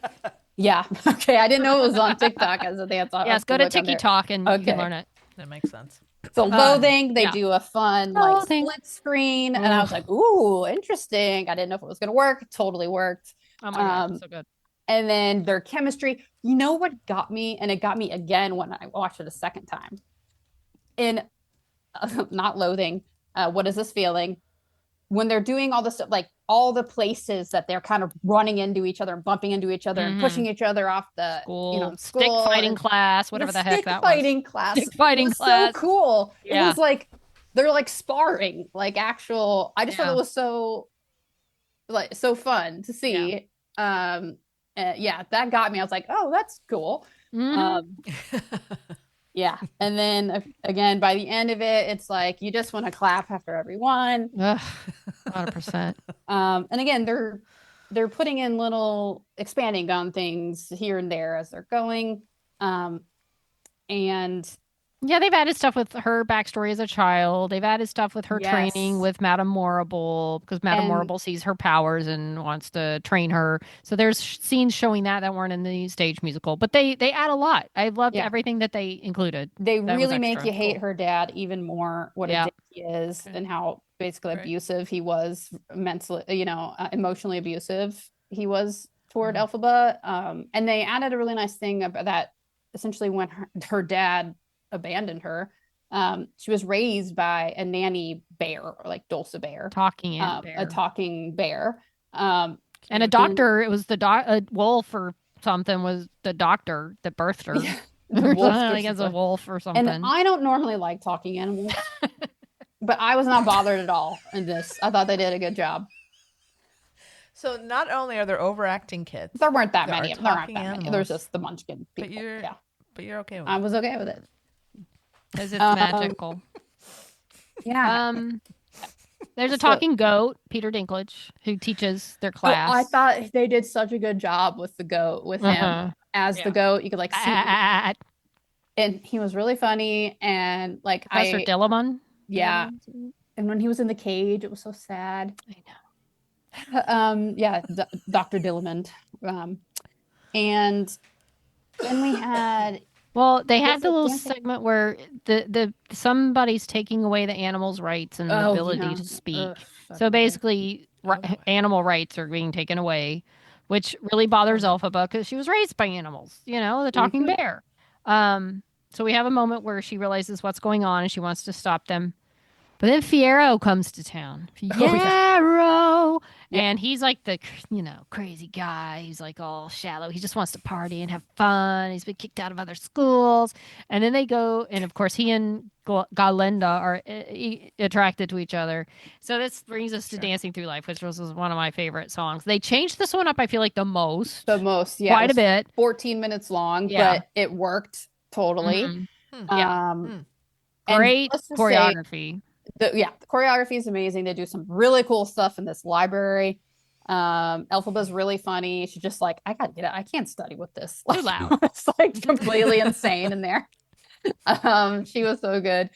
[SPEAKER 3] Yeah. Okay. I didn't know it was on TikTok as a dance.
[SPEAKER 4] Yes, go to TikTok and you can learn it.
[SPEAKER 2] That makes sense.
[SPEAKER 3] So Loathing, they
[SPEAKER 4] yeah.
[SPEAKER 3] do a fun
[SPEAKER 4] Loathing.
[SPEAKER 3] split screen, and I was like, "Ooh, interesting!" I didn't know if it was going to work. It totally worked.
[SPEAKER 4] Oh my God, that's so good.
[SPEAKER 3] And then their chemistry. You know what got me, and it got me again when I watched it a second time. In not Loathing, what is this feeling? When they're doing all this stuff, like all the places that they're kind of running into each other and bumping into each other and pushing each other off the
[SPEAKER 4] school,
[SPEAKER 3] school
[SPEAKER 4] stick fighting class, whatever the heck that was.
[SPEAKER 3] Stick fighting class. So cool.
[SPEAKER 4] Yeah.
[SPEAKER 3] It was like they're like sparring, like actual. I just thought it was so fun to see. Yeah, that got me. I was like, oh, that's cool. Yeah. And then again, by the end of it, it's like you just want to clap after everyone.
[SPEAKER 4] 100%.
[SPEAKER 3] And again, they're putting in little expanding on things here and there as they're going. And
[SPEAKER 4] yeah, they've added stuff with her backstory as a child. They've added stuff with her training with Madame Morrible because Madame Morrible sees her powers and wants to train her. So there's scenes showing that weren't in the stage musical, but they add a lot. I loved everything that they included.
[SPEAKER 3] They really make you hate her dad even more. What a dick he is, and how basically abusive he was, mentally, emotionally abusive he was toward Elphaba. And they added a really nice thing about that. Essentially, when her dad abandoned her, she was raised by a nanny bear, or like Dulce bear, a talking bear, and
[SPEAKER 4] a doctor. It was a wolf or something was the doctor that birthed her. Yeah. I guess a wolf or something.
[SPEAKER 3] And I don't normally like talking animals, but I was not bothered at all in this. I thought they did a good job.
[SPEAKER 2] So not only are there overacting kids,
[SPEAKER 3] there weren't that many. There aren't that many. There's just the Munchkin people.
[SPEAKER 2] But you're okay with it.
[SPEAKER 3] I was okay with it.
[SPEAKER 4] Because it's magical.
[SPEAKER 3] Yeah.
[SPEAKER 4] There's a talking goat, Peter Dinklage, who teaches their class.
[SPEAKER 3] I thought they did such a good job with the goat, with him as the goat. You could like see, and he was really funny. And like
[SPEAKER 4] Professor Dillamon.
[SPEAKER 3] Yeah. And when he was in the cage, it was so sad.
[SPEAKER 4] I
[SPEAKER 3] know. Dr. Dillamond. And then we had.
[SPEAKER 4] Well, they had the little segment where the somebody's taking away the animal's rights and the ability to speak. So basically, animal rights are being taken away, which really bothers Elphaba because she was raised by animals, the talking bear. So we have a moment where she realizes what's going on and she wants to stop them. But then Fiyero comes to town. Fiyero! And he's like the, crazy guy. He's like all shallow. He just wants to party and have fun. He's been kicked out of other schools. And then they go, and of course, he and Galinda are attracted to each other. So this brings us to Dancing Through Life, which was one of my favorite songs. They changed this one up, I feel like, the most.
[SPEAKER 3] Yeah.
[SPEAKER 4] Quite a bit.
[SPEAKER 3] 14 minutes long, but it worked totally.
[SPEAKER 4] Great choreography.
[SPEAKER 3] The choreography is amazing. They do some really cool stuff in this library. Elphaba's really funny. She's just like, I gotta get it. I can't study with this.
[SPEAKER 4] Too loud.
[SPEAKER 3] It's like completely insane in there. She was so good.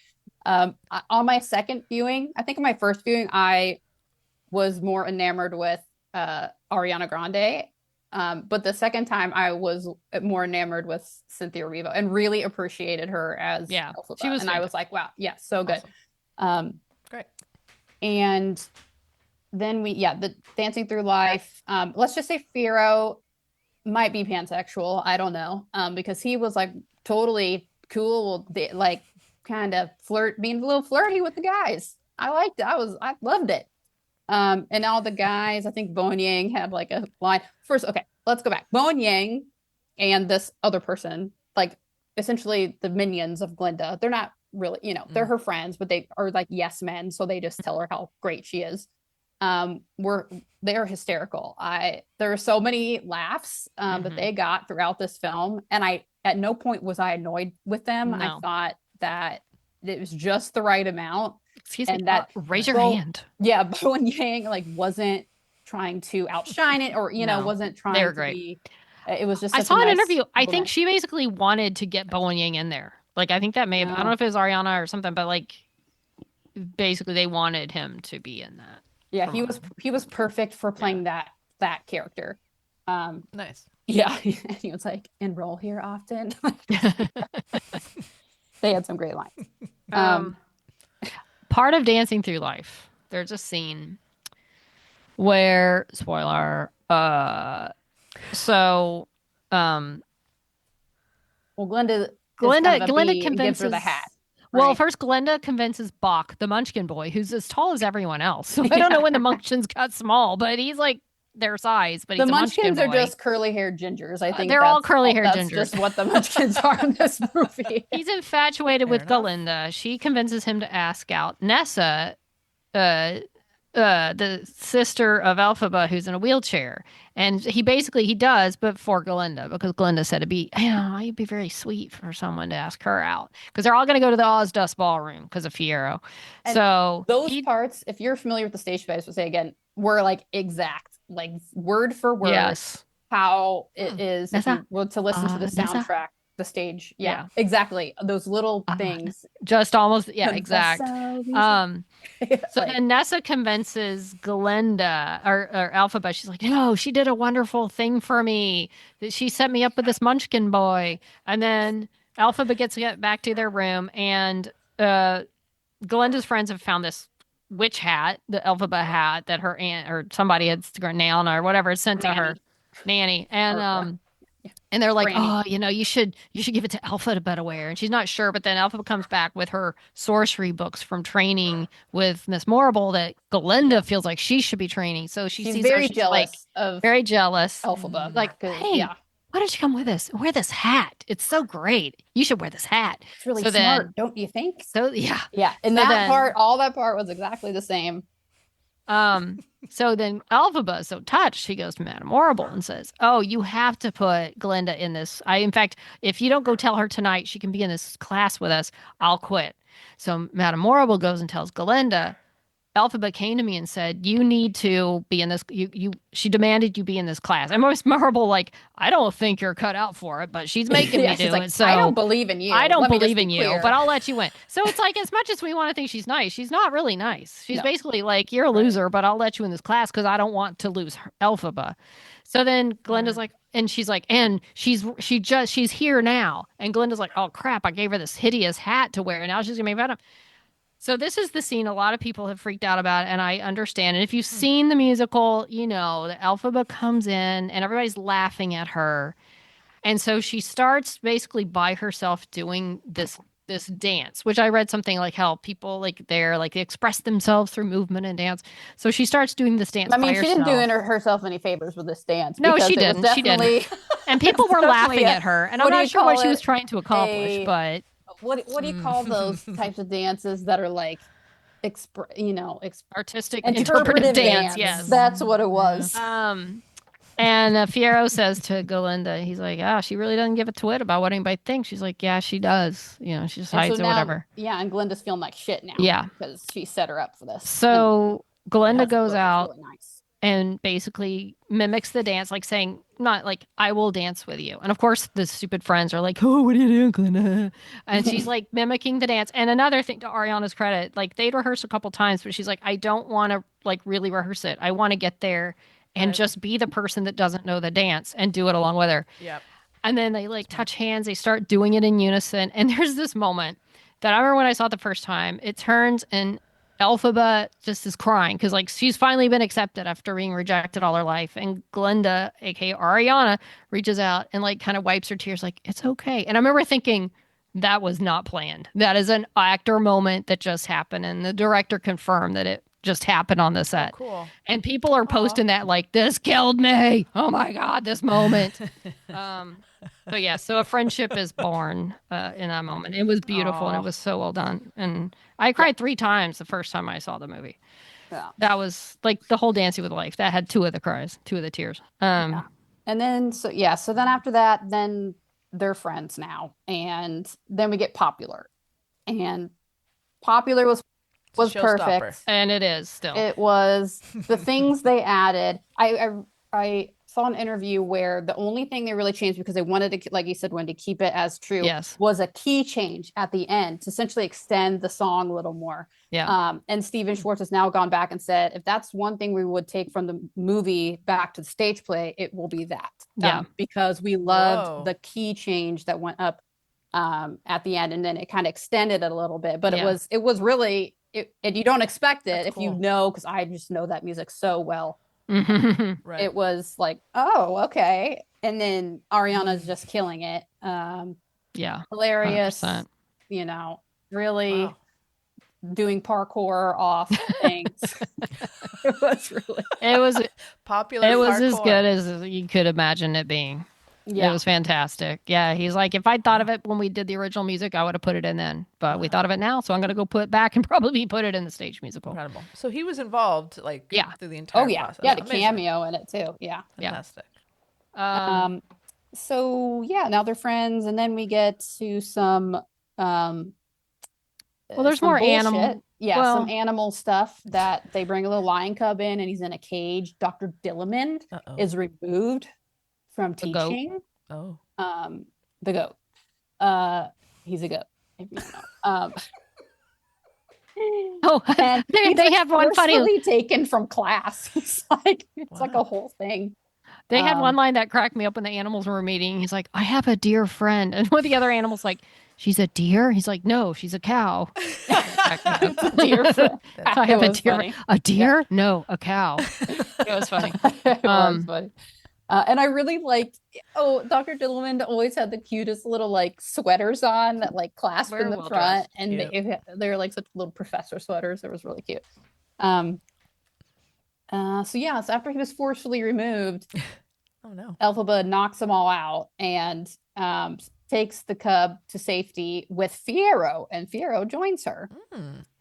[SPEAKER 3] On my second viewing, I think in my first viewing, I was more enamored with Ariana Grande. But the second time, I was more enamored with Cynthia Erivo and really appreciated her as Elphaba.
[SPEAKER 4] She was
[SPEAKER 3] I was like, wow, so good.
[SPEAKER 2] Awesome. Great.
[SPEAKER 3] And then the Dancing Through Life, let's just say Fiyero might be pansexual. I don't know. Because he was like totally cool, like kind of being a little flirty with the guys. I liked it. I loved it. And all the guys, I think Bowen Yang had like a line. First, okay, let's go back. Bowen Yang and this other person, like essentially the minions of Glinda, they're not really, they're her friends, but they are like yes men, so they just tell her how great she is. they're hysterical. There were so many laughs that they got throughout this film, and at no point was I annoyed with them.
[SPEAKER 4] No.
[SPEAKER 3] I thought that it was just the right amount.
[SPEAKER 4] Excuse
[SPEAKER 3] and
[SPEAKER 4] me.
[SPEAKER 3] that
[SPEAKER 4] Raise your hand.
[SPEAKER 3] Yeah, Bo and Yang like wasn't trying to outshine it, or
[SPEAKER 4] No,
[SPEAKER 3] wasn't
[SPEAKER 4] they
[SPEAKER 3] trying
[SPEAKER 4] were
[SPEAKER 3] to
[SPEAKER 4] great.
[SPEAKER 3] be. It was just.
[SPEAKER 4] I
[SPEAKER 3] such
[SPEAKER 4] saw
[SPEAKER 3] a
[SPEAKER 4] an
[SPEAKER 3] nice
[SPEAKER 4] interview. I think
[SPEAKER 3] blend.
[SPEAKER 4] she basically wanted to get Bo and Yang in there. Like I think that may have. I don't know if it was Ariana or something, but like basically they wanted him to be in that.
[SPEAKER 3] Yeah, he was perfect for playing that character.
[SPEAKER 2] Nice.
[SPEAKER 3] Yeah, he was like, enroll here often. They had some great lines.
[SPEAKER 4] Part of Dancing Through Life, there's a scene where spoiler. So,
[SPEAKER 3] Well, Glenda
[SPEAKER 4] convinces
[SPEAKER 3] gives her the hat.
[SPEAKER 4] Well,
[SPEAKER 3] right?
[SPEAKER 4] first Glenda convinces Bach, the Munchkin boy, who's as tall as everyone else. So I don't know when the Munchkins got small, but he's like their size. But
[SPEAKER 3] The
[SPEAKER 4] he's a
[SPEAKER 3] Munchkins
[SPEAKER 4] Munchkin
[SPEAKER 3] are
[SPEAKER 4] boy.
[SPEAKER 3] just curly-haired gingers. I think
[SPEAKER 4] they're all curly-haired
[SPEAKER 3] That's
[SPEAKER 4] gingers.
[SPEAKER 3] just what the Munchkins are in this movie.
[SPEAKER 4] He's infatuated with
[SPEAKER 2] enough.
[SPEAKER 4] Galinda. She convinces him to ask out Nessa, the sister of Elphaba, who's in a wheelchair. And he does, but for Galinda, because Galinda said it'd be very sweet for someone to ask her out. Because they're all going to go to the Oz Dust Ballroom because of Fiero.
[SPEAKER 3] And
[SPEAKER 4] so
[SPEAKER 3] those parts, if you're familiar with the stage plays, will say again, were like exact, like word for word.
[SPEAKER 4] Yes.
[SPEAKER 3] How it is if
[SPEAKER 4] Nessa?
[SPEAKER 3] you were to listen to the
[SPEAKER 4] Nessa?
[SPEAKER 3] soundtrack, the stage.
[SPEAKER 4] Yeah.
[SPEAKER 3] Yeah, exactly. Those little things.
[SPEAKER 4] Just almost, exact. So
[SPEAKER 3] Like,
[SPEAKER 4] then Nessa convinces Glenda or Elphaba. She's like, no, she did a wonderful thing for me. That she set me up with this Munchkin boy. And then Elphaba gets back to their room, and Glenda's friends have found this witch hat, the Elphaba hat that her aunt or somebody had, Nana or whatever, sent to her nanny. And and they're like,
[SPEAKER 3] Granny.
[SPEAKER 4] you should give it to Elphaba to wear. And she's not sure, but then Elphaba comes back with her sorcery books from training with Miss Morrible that Galinda feels like she should be training. So she's
[SPEAKER 3] very jealous of
[SPEAKER 4] very jealous.
[SPEAKER 3] Elphaba.
[SPEAKER 4] Like, hey, why don't you come with us? Wear this hat. It's so great. You should wear this hat.
[SPEAKER 3] It's really smart, don't you think?
[SPEAKER 4] So yeah.
[SPEAKER 3] Yeah. And all that part was exactly the same.
[SPEAKER 4] So then Elphaba is so touched, she goes to Madame Horrible and says, oh, you have to put Glinda in this. In fact, if you don't go tell her tonight she can be in this class with us, I'll quit. So Madame Horrible goes and tells Galinda. Elphaba came to me and said, you need to be in this. She demanded you be in this class. I'm always Horrible, like, I don't think you're cut out for it, but she's making me do it. So
[SPEAKER 3] I don't believe in you.
[SPEAKER 4] I don't believe in you, but I'll let you in. So it's like, as much as we want to think she's nice, she's not really nice. She's basically like, you're a loser, but I'll let you in this class because I don't want to lose Elphaba. So then Glenda's like, and she's like, and she's here now. And Glenda's like, oh crap, I gave her this hideous hat to wear, and now she's gonna make fun of. So this is the scene a lot of people have freaked out about, and I understand. And if you've seen the musical, you know that Elphaba comes in and everybody's laughing at her. And so she starts basically by herself doing this dance, which I read something like how people they express themselves through movement and dance. So she starts doing this dance.
[SPEAKER 3] I mean,
[SPEAKER 4] by
[SPEAKER 3] she
[SPEAKER 4] herself.
[SPEAKER 3] didn't do herself any favors with this dance.
[SPEAKER 4] No, she didn't. She didn't. And people were laughing at her, and I'm not sure what she was trying to accomplish, but.
[SPEAKER 3] What do you call those types of dances that are like,
[SPEAKER 4] artistic
[SPEAKER 3] interpretive
[SPEAKER 4] dance? Yes,
[SPEAKER 3] that's what it was.
[SPEAKER 4] And Fiero says to Galinda, he's like, she really doesn't give a twit about what anybody thinks. She's like, yeah, she does. You know, she just hides it, whatever.
[SPEAKER 3] Yeah, and Glinda's feeling like shit now.
[SPEAKER 4] Yeah,
[SPEAKER 3] because she set her up for this.
[SPEAKER 4] So Galinda goes out.
[SPEAKER 3] Really nice.
[SPEAKER 4] And basically mimics the dance, like saying, not like, I will dance with you. And of course, the stupid friends are like, oh, what are you doing, Glinda? And she's like mimicking the dance. And another thing, to Ariana's credit, like they'd rehearse a couple times, but she's like, I don't want to like really rehearse it. I want to get there and just be the person that doesn't know the dance and do it along with her.
[SPEAKER 2] Yep.
[SPEAKER 4] And then they like touch hands. They start doing it in unison. And there's this moment that I remember when I saw it the first time. It turns and Elphaba just is crying because like she's finally been accepted after being rejected all her life, and Glinda, aka Ariana, reaches out and like kind of wipes her tears, like it's okay. And I remember thinking that was not planned. That is an actor moment that just happened, and the director confirmed that it just happened on the set.
[SPEAKER 2] Oh, cool.
[SPEAKER 4] And people are posting that like, this killed me. Oh my god, this moment. So yeah, so a friendship is born in that moment. It was beautiful and it was so well done. And I cried 3 times the first time I saw the movie.
[SPEAKER 3] Yeah.
[SPEAKER 4] That was like the whole Dancing with Life. That had 2 of the cries, 2 of the tears.
[SPEAKER 3] Yeah. And then so then after that, then they're friends now. And then we get Popular. And Popular was
[SPEAKER 2] It's a showstopper.
[SPEAKER 3] perfect.
[SPEAKER 4] And it is still.
[SPEAKER 3] It was the things they added. I saw an interview where the only thing they really changed because they wanted to, like you said, Wendy, keep it as true.
[SPEAKER 4] Yes.
[SPEAKER 3] Was a key change at the end to essentially extend the song a little more.
[SPEAKER 4] Yeah.
[SPEAKER 3] And Steven Schwartz has now gone back and said, if that's one thing we would take from the movie back to the stage play, it will be that.
[SPEAKER 4] Yeah.
[SPEAKER 3] Because we loved
[SPEAKER 2] Whoa.
[SPEAKER 3] the key change that went up at the end, and then it kind of extended it a little bit. But
[SPEAKER 4] Yeah.
[SPEAKER 3] it was really, and you don't expect it
[SPEAKER 2] That's
[SPEAKER 3] if you
[SPEAKER 2] cool.
[SPEAKER 3] know, because I just know that music so well.
[SPEAKER 2] Right.
[SPEAKER 3] It was like, oh, okay. And then Ariana's just killing it.
[SPEAKER 4] Yeah.
[SPEAKER 3] Hilarious.
[SPEAKER 4] 100%.
[SPEAKER 3] You know, really
[SPEAKER 2] Wow.
[SPEAKER 3] doing parkour off things. It was really,
[SPEAKER 4] It was
[SPEAKER 2] Popular.
[SPEAKER 4] it was as
[SPEAKER 2] hardcore.
[SPEAKER 4] good as you could imagine it being.
[SPEAKER 3] yeah.
[SPEAKER 4] It was fantastic. Yeah, he's like, if I thought of it when we did the original music, I would have put it in then. But we
[SPEAKER 2] Wow.
[SPEAKER 4] thought of it now, so I'm gonna go put it back and probably put it in the stage musical.
[SPEAKER 2] Incredible. So he was involved, like,
[SPEAKER 4] Yeah.
[SPEAKER 2] through the entire
[SPEAKER 3] Oh yeah,
[SPEAKER 2] process.
[SPEAKER 3] yeah, the
[SPEAKER 2] Amazing.
[SPEAKER 3] cameo in it too. Yeah.
[SPEAKER 4] Yeah.
[SPEAKER 2] Fantastic.
[SPEAKER 3] So yeah, now they're friends, and then we get to some
[SPEAKER 4] there's
[SPEAKER 3] some
[SPEAKER 4] more
[SPEAKER 3] bullshit.
[SPEAKER 4] animal-
[SPEAKER 3] Yeah,
[SPEAKER 4] well-
[SPEAKER 3] some animal stuff that they bring a little lion cub in, and he's in a cage. Dr. Dillamond
[SPEAKER 2] Uh-oh.
[SPEAKER 3] is removed from
[SPEAKER 4] The goat.
[SPEAKER 3] teaching.
[SPEAKER 2] Oh.
[SPEAKER 3] The goat. He's a goat. If you don't know.
[SPEAKER 4] Oh,
[SPEAKER 3] And
[SPEAKER 4] they
[SPEAKER 3] he's, like,
[SPEAKER 4] have one funny.
[SPEAKER 3] forcefully taken from class. It's like
[SPEAKER 2] Wow.
[SPEAKER 3] a whole thing.
[SPEAKER 4] They had one line that cracked me up when the animals were meeting. He's like, "I have a dear friend," and one of the other animals like, "She's a deer." He's like, "No, she's a cow."
[SPEAKER 3] Dear friend.
[SPEAKER 4] I have
[SPEAKER 3] It
[SPEAKER 4] a
[SPEAKER 3] was
[SPEAKER 4] deer.
[SPEAKER 3] funny.
[SPEAKER 4] A deer? No, a cow. It was funny.
[SPEAKER 3] It was
[SPEAKER 4] Um,
[SPEAKER 3] funny. And I really liked, Dr. Dillman always had the cutest little like sweaters on that like clasp
[SPEAKER 4] Very
[SPEAKER 3] in the
[SPEAKER 4] well
[SPEAKER 3] front.
[SPEAKER 4] dressed.
[SPEAKER 3] And they're like such little professor sweaters. It was really cute. So after he was forcefully removed,
[SPEAKER 2] Oh no.
[SPEAKER 3] Elphaba knocks them all out and takes the cub to safety with Fiero, and Fiero joins her.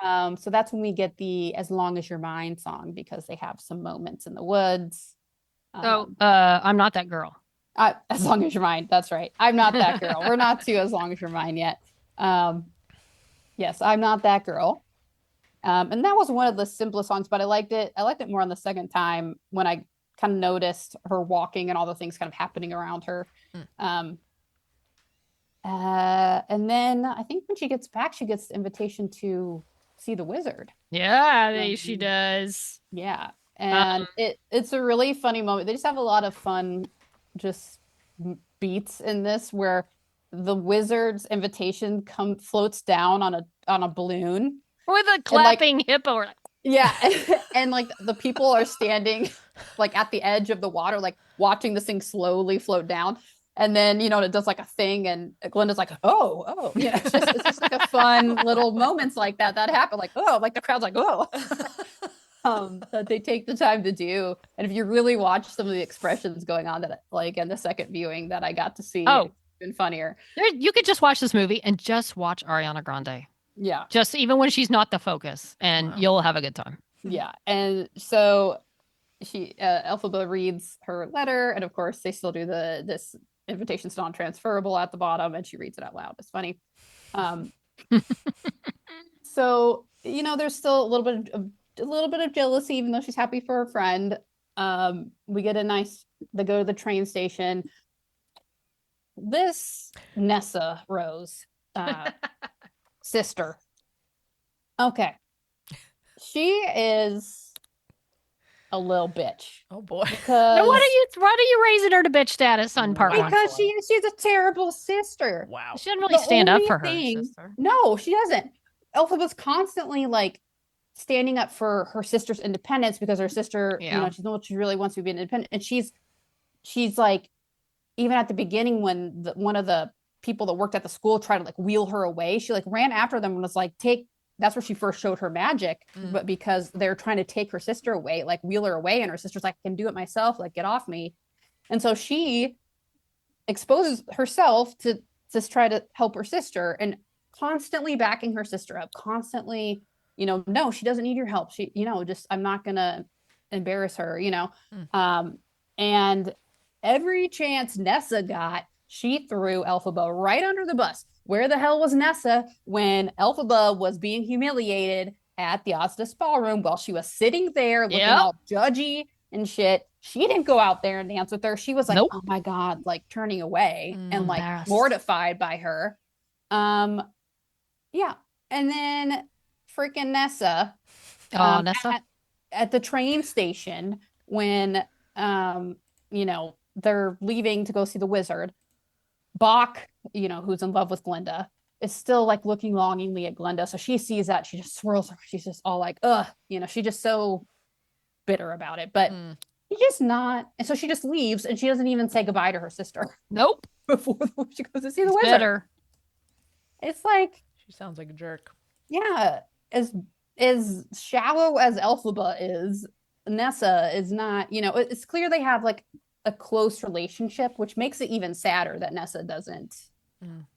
[SPEAKER 3] So that's when we get the "As Long as You're Mine" song, because they have some moments in the woods.
[SPEAKER 4] I'm not that girl.
[SPEAKER 3] As long as you're mine. That's right. I'm not that girl. We're not to As Long as You're Mine yet. Yes, I'm not that girl. And that was one of the simplest songs, but I liked it. I liked it more on the second time when I kind of noticed her walking and all the things kind of happening around her. And then I think when she gets back, she gets the invitation to see the wizard.
[SPEAKER 4] Yeah, she does.
[SPEAKER 3] Yeah. And it's a really funny moment. They just have a lot of fun just beats in this where the wizard's invitation floats down on a balloon
[SPEAKER 4] With a clapping hippo.
[SPEAKER 3] Yeah. And like the people are standing like at the edge of the water, like watching this thing slowly float down. And then, it does like a thing, and Glenda's like, oh, yeah. It's just like a fun little moments like that happen. Like, oh, like the crowd's like, oh. That they take the time to do. And if you really watch some of the expressions going on that like in the second viewing that I got to see, it's been funnier.
[SPEAKER 4] You could just watch this movie and just watch Ariana Grande.
[SPEAKER 3] Yeah.
[SPEAKER 4] Just even when she's not the focus, and you'll have a good time.
[SPEAKER 3] Yeah. And so Elphaba reads her letter, and of course they still do this invitation's non-transferable at the bottom, and she reads it out loud. It's funny. So, there's still a little bit of jealousy, even though she's happy for her friend. We get they go to the train station. This Nessa Rose, sister. Okay. She is a little bitch.
[SPEAKER 2] Oh boy.
[SPEAKER 3] Because
[SPEAKER 4] Now, why are you raising her to bitch status on part one?
[SPEAKER 3] because she's a terrible sister.
[SPEAKER 2] Wow.
[SPEAKER 4] She doesn't really stand up
[SPEAKER 3] only
[SPEAKER 4] for her
[SPEAKER 3] thing-
[SPEAKER 4] sister.
[SPEAKER 3] No, she doesn't. Elphaba's constantly like standing up for her sister's independence because her sister,
[SPEAKER 4] Yeah.
[SPEAKER 3] she really wants to be independent. And she's like, even at the beginning when one of the people that worked at the school tried to like wheel her away, she like ran after them and was like, that's where she first showed her magic. But because they're trying to take her sister away, like wheel her away, and her sister's like, I can do it myself, like get off me. And so she exposes herself to just try to help her sister and constantly backing her sister up, constantly no, she doesn't need your help. She, just, I'm not going to embarrass her, and every chance Nessa got, she threw Elphaba right under the bus. Where the hell was Nessa when Elphaba was being humiliated at the Asda Ballroom while she was sitting there looking all judgy and shit? She didn't go out there and dance with her. She was like, oh my God, like turning away and like mortified by her. Yeah. And then freaking Nessa.
[SPEAKER 4] Nessa.
[SPEAKER 3] At the train station when, they're leaving to go see the wizard. Bach, who's in love with Glinda, is still like looking longingly at Glinda. So she sees that, she just swirls her. She's just all like, ugh, she's just so bitter about it. But he's just not. And so she just leaves and she doesn't even say goodbye to her sister.
[SPEAKER 4] Nope.
[SPEAKER 3] Before she goes to see the wizard.
[SPEAKER 4] Bitter.
[SPEAKER 3] It's like,
[SPEAKER 2] she sounds like a jerk.
[SPEAKER 3] Yeah. As shallow as Elphaba is, Nessa is not, it's clear they have like a close relationship, which makes it even sadder that Nessa doesn't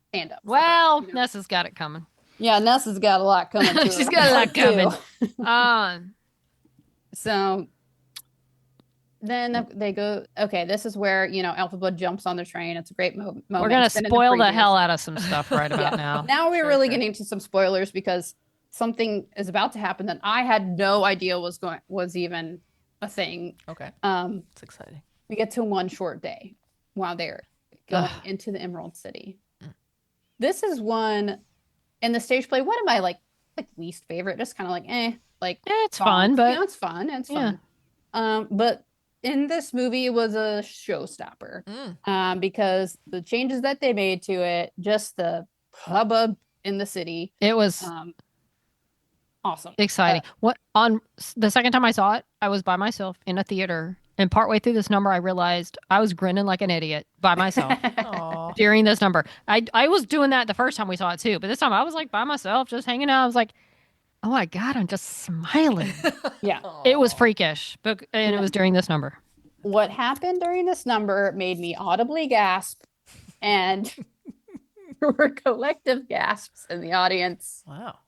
[SPEAKER 3] stand up.
[SPEAKER 4] Well, Nessa's got it coming.
[SPEAKER 3] Yeah, Nessa's got a lot coming to her.
[SPEAKER 4] She's got a lot coming.
[SPEAKER 3] So then they go, okay, this is where, Elphaba jumps on the train. It's a great moment.
[SPEAKER 4] We're going to spoil the hell out of some stuff right about now.
[SPEAKER 3] Now we're really getting to some spoilers because something is about to happen that I had no idea was even a thing.
[SPEAKER 2] Okay. It's exciting.
[SPEAKER 3] We get to one short day while they're going into the Emerald City. This is one in the stage play, one of my like least favorite, just kind of
[SPEAKER 4] it's fun, but
[SPEAKER 3] it's fun. It's fun. But in this movie, it was a showstopper because the changes that they made to it, just the hubbub in the city.
[SPEAKER 4] It was
[SPEAKER 3] awesome.
[SPEAKER 4] Exciting. On the second time I saw it, I was by myself in a theater. And partway through this number, I realized I was grinning like an idiot by myself during this number. I was doing that the first time we saw it too, but this time I was like by myself, just hanging out. I was like, oh my God, I'm just smiling.
[SPEAKER 3] Yeah.
[SPEAKER 4] It was freakish, and it was during this number.
[SPEAKER 3] What happened during this number made me audibly gasp, and there were collective gasps in the audience.
[SPEAKER 2] Wow.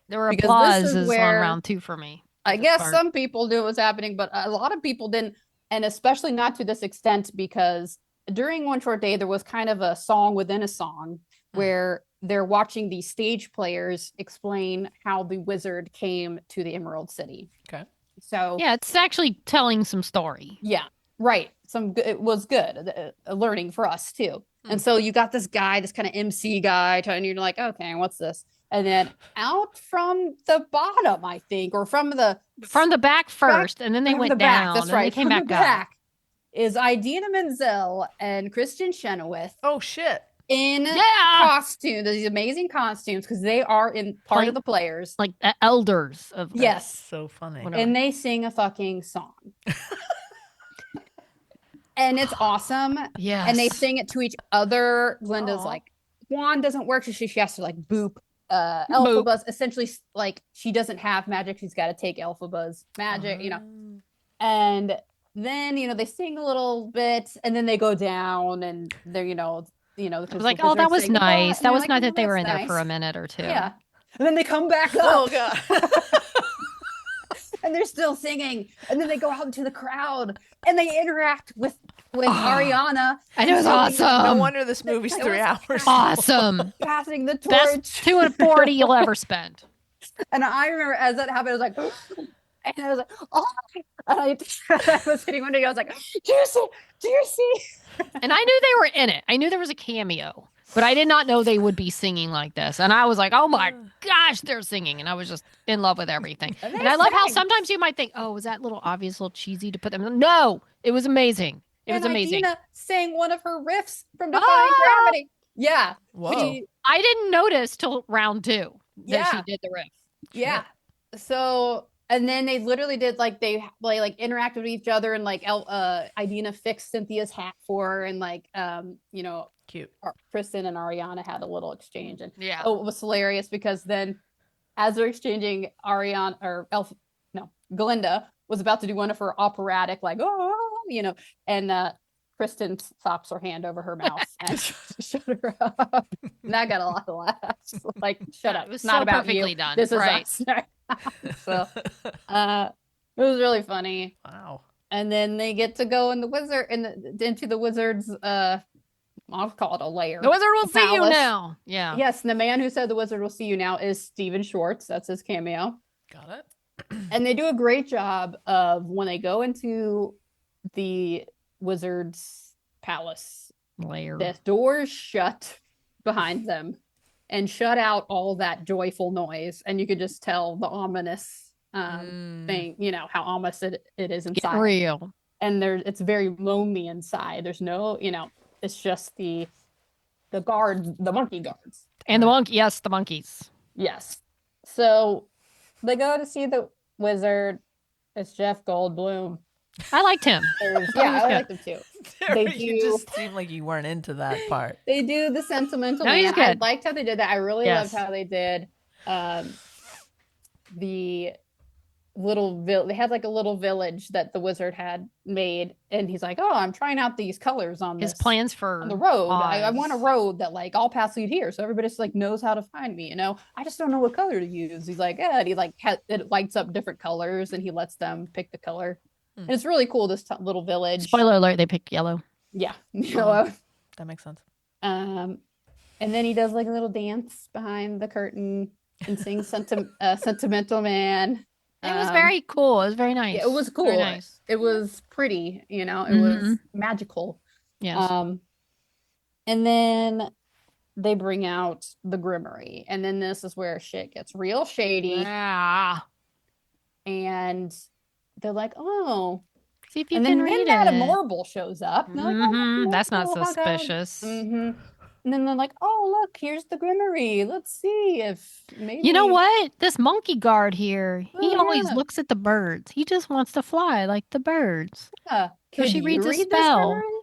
[SPEAKER 4] There were applauses on round 2 for me.
[SPEAKER 3] I guess some people knew what was happening, but a lot of people didn't. And especially not to this extent, because during One Short Day, there was kind of a song within a song where they're watching the stage players explain how the wizard came to the Emerald City.
[SPEAKER 2] Okay.
[SPEAKER 3] So
[SPEAKER 4] yeah, it's actually telling some story.
[SPEAKER 3] Yeah, right. It was good, a learning for us too. And so you got this guy, this kind of MC guy, and you're like, okay, what's this? And then out from the bottom, I think, or from the
[SPEAKER 4] back first, and then they went down.
[SPEAKER 3] That's right.
[SPEAKER 4] They came back up.
[SPEAKER 3] Is Idina Menzel and Kristen Chenoweth.
[SPEAKER 2] Oh shit!
[SPEAKER 3] In costume, these amazing costumes, because they are in part of the players,
[SPEAKER 4] like elders of.
[SPEAKER 3] Yes,
[SPEAKER 2] so funny.
[SPEAKER 3] Whatever. And they sing a fucking song. And it's awesome.
[SPEAKER 4] Yeah.
[SPEAKER 3] And they sing it to each other. Glinda's like, wand doesn't work, so she has to like boop. Elphaba's essentially like, she doesn't have magic. She's got to take Elphaba's magic, And then, they sing a little bit and then they go down and they're, I was
[SPEAKER 4] like, oh, that was nice. That was nice that they were in there for a minute or two.
[SPEAKER 3] Yeah. And then they come back up.
[SPEAKER 2] Oh, God.
[SPEAKER 3] And they're still singing. And then they go out into the crowd and they interact with Ariana.
[SPEAKER 4] And it was awesome.
[SPEAKER 2] No wonder this movie's 3 hours.
[SPEAKER 4] Awesome.
[SPEAKER 3] Passing the torch.
[SPEAKER 4] Best 2:40 you'll ever spend.
[SPEAKER 3] And I remember as that happened, I was like, and I was like, oh. And I was hitting Wendy. I was like, do you see?
[SPEAKER 4] And I knew they were in it. I knew there was a cameo. But I did not know they would be singing like this. And I was like, oh my gosh, they're singing. And I was just in love with everything. And I love how sometimes you might think, oh, was that a little obvious, a little cheesy to put them in? No, it was amazing. It was amazing.
[SPEAKER 3] Idina sang one of her riffs from Defying Gravity. Yeah.
[SPEAKER 2] Whoa.
[SPEAKER 4] I didn't notice till round 2 that she did the riff.
[SPEAKER 3] Yeah. So, and then they literally did they interacted with each other and Idina fixed Cynthia's hat for her and
[SPEAKER 2] cute.
[SPEAKER 3] Kristen and Ariana had a little exchange and
[SPEAKER 4] it
[SPEAKER 3] was hilarious because then as they're exchanging, Glinda was about to do one of her operatic and Kristen slaps her hand over her mouth and shut her up. And that got a lot of laughs. Like, shut up.
[SPEAKER 4] It was
[SPEAKER 3] not
[SPEAKER 4] so
[SPEAKER 3] about
[SPEAKER 4] perfectly
[SPEAKER 3] you.
[SPEAKER 4] done.
[SPEAKER 3] This is
[SPEAKER 4] right.
[SPEAKER 3] us. So it was really funny.
[SPEAKER 2] Wow.
[SPEAKER 3] And then they get to go in the wizard into the wizard's I'll call it a lair.
[SPEAKER 4] The wizard will
[SPEAKER 3] The
[SPEAKER 4] see you
[SPEAKER 3] palace.
[SPEAKER 4] now. Yeah.
[SPEAKER 3] Yes, and the man who said the wizard will see you now is Stephen Schwartz. That's his cameo.
[SPEAKER 2] Got it.
[SPEAKER 3] And they do a great job of when they go into the wizard's palace,
[SPEAKER 4] Layer.
[SPEAKER 3] the doors shut behind them and shut out all that joyful noise. And you could just tell the ominous thing, you know, how ominous it is
[SPEAKER 4] Get
[SPEAKER 3] inside.
[SPEAKER 4] real.
[SPEAKER 3] And it's very lonely inside. There's no, you know, it's just the guards, the monkey guards.
[SPEAKER 4] And the monkey, yes, the monkeys.
[SPEAKER 3] Yes. So they go to see the wizard. It's Jeff Goldblum.
[SPEAKER 4] I liked him.
[SPEAKER 3] Yeah, I like them too.
[SPEAKER 2] Tara,
[SPEAKER 3] They
[SPEAKER 2] you
[SPEAKER 3] do-
[SPEAKER 2] just seem like you weren't into that part.
[SPEAKER 3] They do the sentimental
[SPEAKER 4] No, he's
[SPEAKER 3] man. I
[SPEAKER 4] good.
[SPEAKER 3] liked how they did that. I really
[SPEAKER 4] Yes.
[SPEAKER 3] loved how they did the little they had like a little village that the wizard had made, and he's like, oh, I'm trying out these colors on
[SPEAKER 4] His
[SPEAKER 3] this
[SPEAKER 4] plans for
[SPEAKER 3] on the road. I
[SPEAKER 4] Oz.
[SPEAKER 3] want a road that like all paths lead here, so everybody just like knows how to find me, you know. I just don't know what color to use. He's like, yeah, and he like it lights up different colors and he lets them pick the color. And it's really cool, this little village.
[SPEAKER 4] Spoiler alert, they picked yellow.
[SPEAKER 3] Yeah. You know,
[SPEAKER 2] That makes sense.
[SPEAKER 3] and then he does like a little dance behind the curtain and sings Sentimental Man.
[SPEAKER 4] It was very cool. It was very nice.
[SPEAKER 3] Yeah, it was cool.
[SPEAKER 4] Very nice.
[SPEAKER 3] It was pretty, you know, it was magical.
[SPEAKER 4] Yes.
[SPEAKER 3] And then they bring out the Grimmery, and then this is where shit gets real shady.
[SPEAKER 4] Yeah.
[SPEAKER 3] And they're like, oh,
[SPEAKER 4] See if you
[SPEAKER 3] and
[SPEAKER 4] can
[SPEAKER 3] then
[SPEAKER 4] read
[SPEAKER 3] Madame
[SPEAKER 4] it.
[SPEAKER 3] Marble shows up. And they're like, oh,
[SPEAKER 4] That's not
[SPEAKER 3] cool, how come?"
[SPEAKER 4] suspicious.
[SPEAKER 3] And then they're like, oh, look, here's the Grimmery. Let's see if maybe.
[SPEAKER 4] You know what? This monkey guard here, he
[SPEAKER 3] Oh,
[SPEAKER 4] always
[SPEAKER 3] yeah.
[SPEAKER 4] looks at the birds. He just wants to fly like the birds.
[SPEAKER 3] Yeah.
[SPEAKER 4] So she
[SPEAKER 3] Could
[SPEAKER 4] reads
[SPEAKER 3] you
[SPEAKER 4] a
[SPEAKER 3] read this
[SPEAKER 4] spell.
[SPEAKER 3] Grimmery?